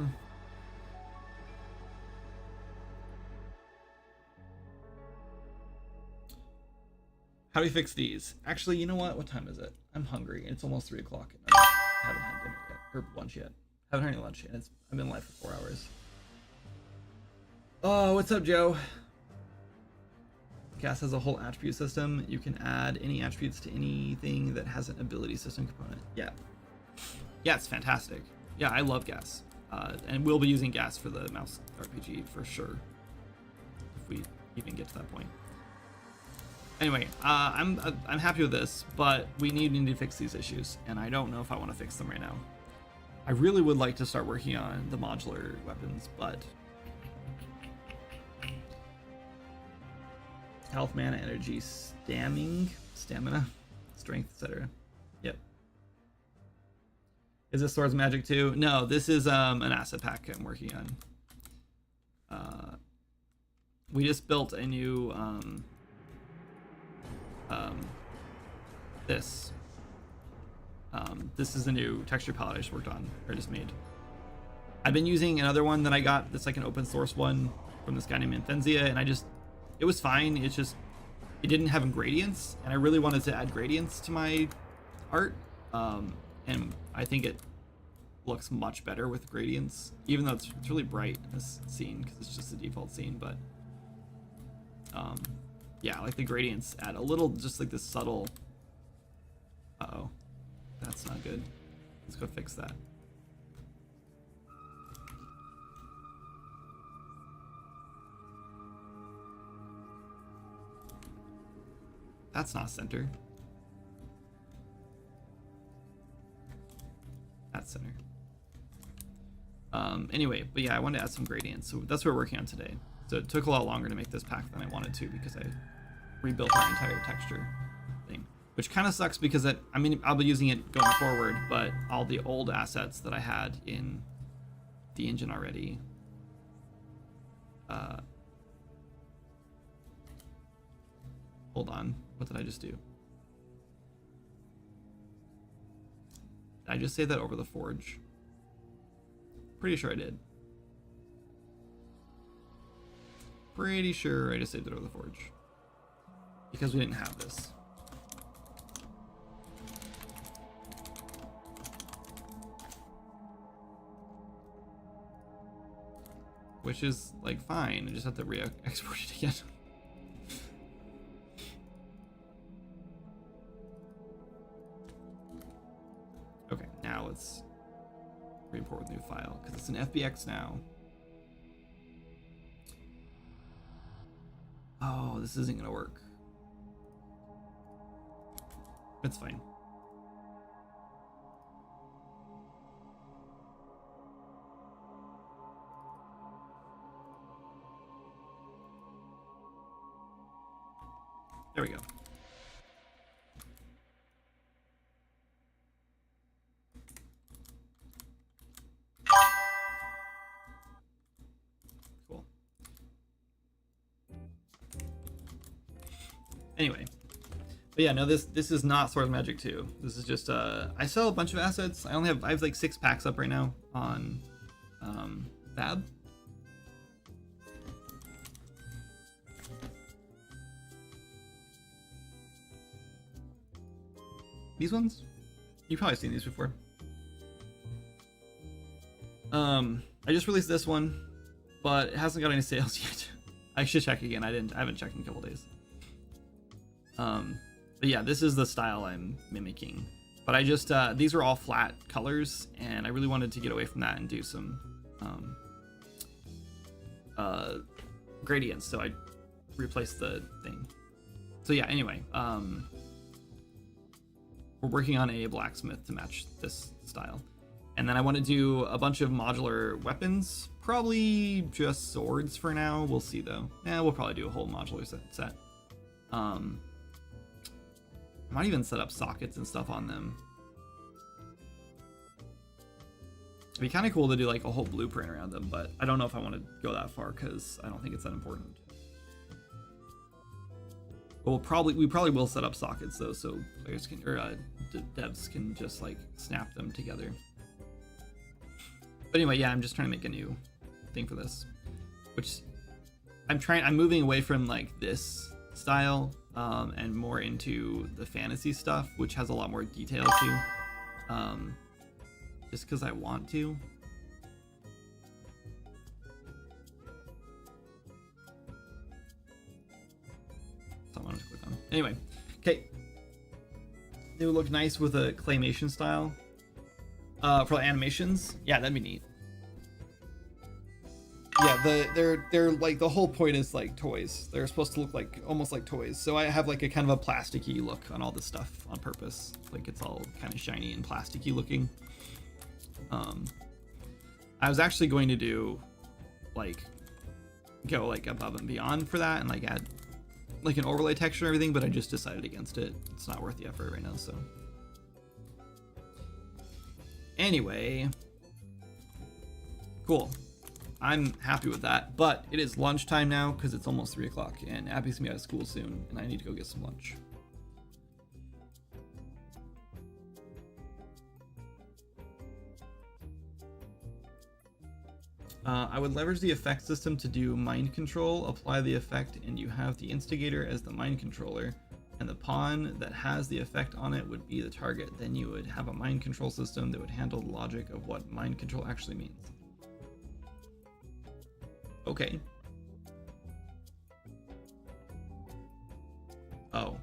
do we fix these? Actually, you know what? What time is it? I'm hungry. It's almost 3 o'clock. I haven't had dinner yet, or lunch yet. Haven't had any lunch yet. I've been live for 4 hours. Oh, what's up, Joe? Gas has a whole attribute system. You can add any attributes to anything that has an ability system component. Yeah. Yeah, it's fantastic. Yeah, I love gas. And we'll be using gas for the mouse RPG for sure, if we even get to that point. Anyway, I'm happy with this, but we need to fix these issues, and I don't know if I want to fix them right now. I really would like to start working on the modular weapons, but health, mana, energy, stamina, strength, etc. Yep. Is this Swords Magic too? No, this is an asset pack I'm working on. We just built a new this. This is the new texture palette I just worked on, or just made. I've been using another one that I got that's like an open source one from this guy named Anthenzia, and it was fine. It's just, it didn't have gradients, and I really wanted to add gradients to my art. And I think it looks much better with gradients, even though it's really bright in this scene because it's just the default scene. But yeah, like the gradients add a little, just like this subtle. Uh-oh, that's not good. Let's go fix that. That's not center. That's center. Anyway, but yeah, I wanted to add some gradients, so that's what we're working on today. So it took a lot longer to make this pack than I wanted to because I rebuilt my entire texture thing, which kind of sucks because I mean, I'll be using it going forward, but all the old assets that I had in the engine already, hold on, what did I just do? Did I just say that over the forge? Pretty sure I did. Pretty sure I just saved it over the forge. Because we didn't have this. Which is, like, fine. I just have to re-export it again. Okay, now let's re-import with new file, because it's an FBX now. Oh, this isn't gonna work. It's fine. There we go. Cool. Anyway, but yeah, no, this is not Swords Magic 2. This is just I sell a bunch of assets. I have like 6 packs up right now on Fab. These ones? You've probably seen these before. I just released this one, but it hasn't got any sales yet. I should check again. I haven't checked in a couple days. But yeah, this is the style I'm mimicking. But I just these are all flat colors, and I really wanted to get away from that and do some gradients, so I replaced the thing. So yeah, anyway, we're working on a blacksmith to match this style. And then I want to do a bunch of modular weapons, probably just swords for now. We'll see though. Yeah, we'll probably do a whole modular set. I might even set up sockets and stuff on them. It'd be kind of cool to do like a whole blueprint around them, but I don't know if I want to go that far because I don't think it's that important. But we probably will set up sockets though, so players can, or devs can just like snap them together. But anyway, yeah, I'm just trying to make a new thing for this, which I'm moving away from like this style and more into the fantasy stuff, which has a lot more detail too, just because I want to. So I'm gonna click on. Anyway, okay, they would look nice with a claymation style. For animations, yeah, that'd be neat. Yeah, they're like, the whole point is like toys. They're supposed to look like almost like toys. So I have like a kind of a plasticky look on all this stuff on purpose. Like it's all kind of shiny and plasticky looking. I was actually going to do like go like above and beyond for that and like add like an overlay texture and everything, but I just decided against it. It's not worth the effort right now, so. Anyway. Cool. I'm happy with that, but it is lunchtime now because it's almost 3 o'clock and Abby's gonna be out of school soon and I need to go get some lunch. I would leverage the effect system to do mind control, apply the effect, and you have the instigator as the mind controller, and the pawn that has the effect on it would be the target. Then you would have a mind control system that would handle the logic of what mind control actually means. Okay. Oh.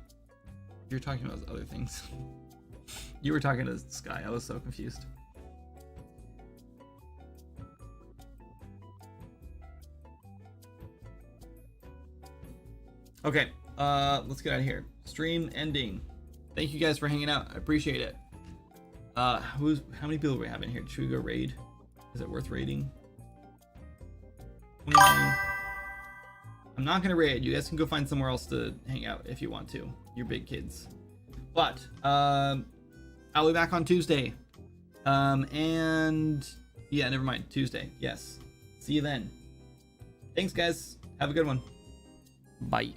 You're talking about other things. You were talking to Sky. I was so confused. Okay, let's get out of here. Stream ending. Thank you guys for hanging out. I appreciate it. How many people do we have in here? Should we go raid? Is it worth raiding? 29. I'm not gonna raid. You guys can go find somewhere else to hang out if you want to. You're big kids. But I'll be back on Tuesday. And yeah, never mind. Tuesday. Yes. See you then. Thanks, guys. Have a good one. Bye.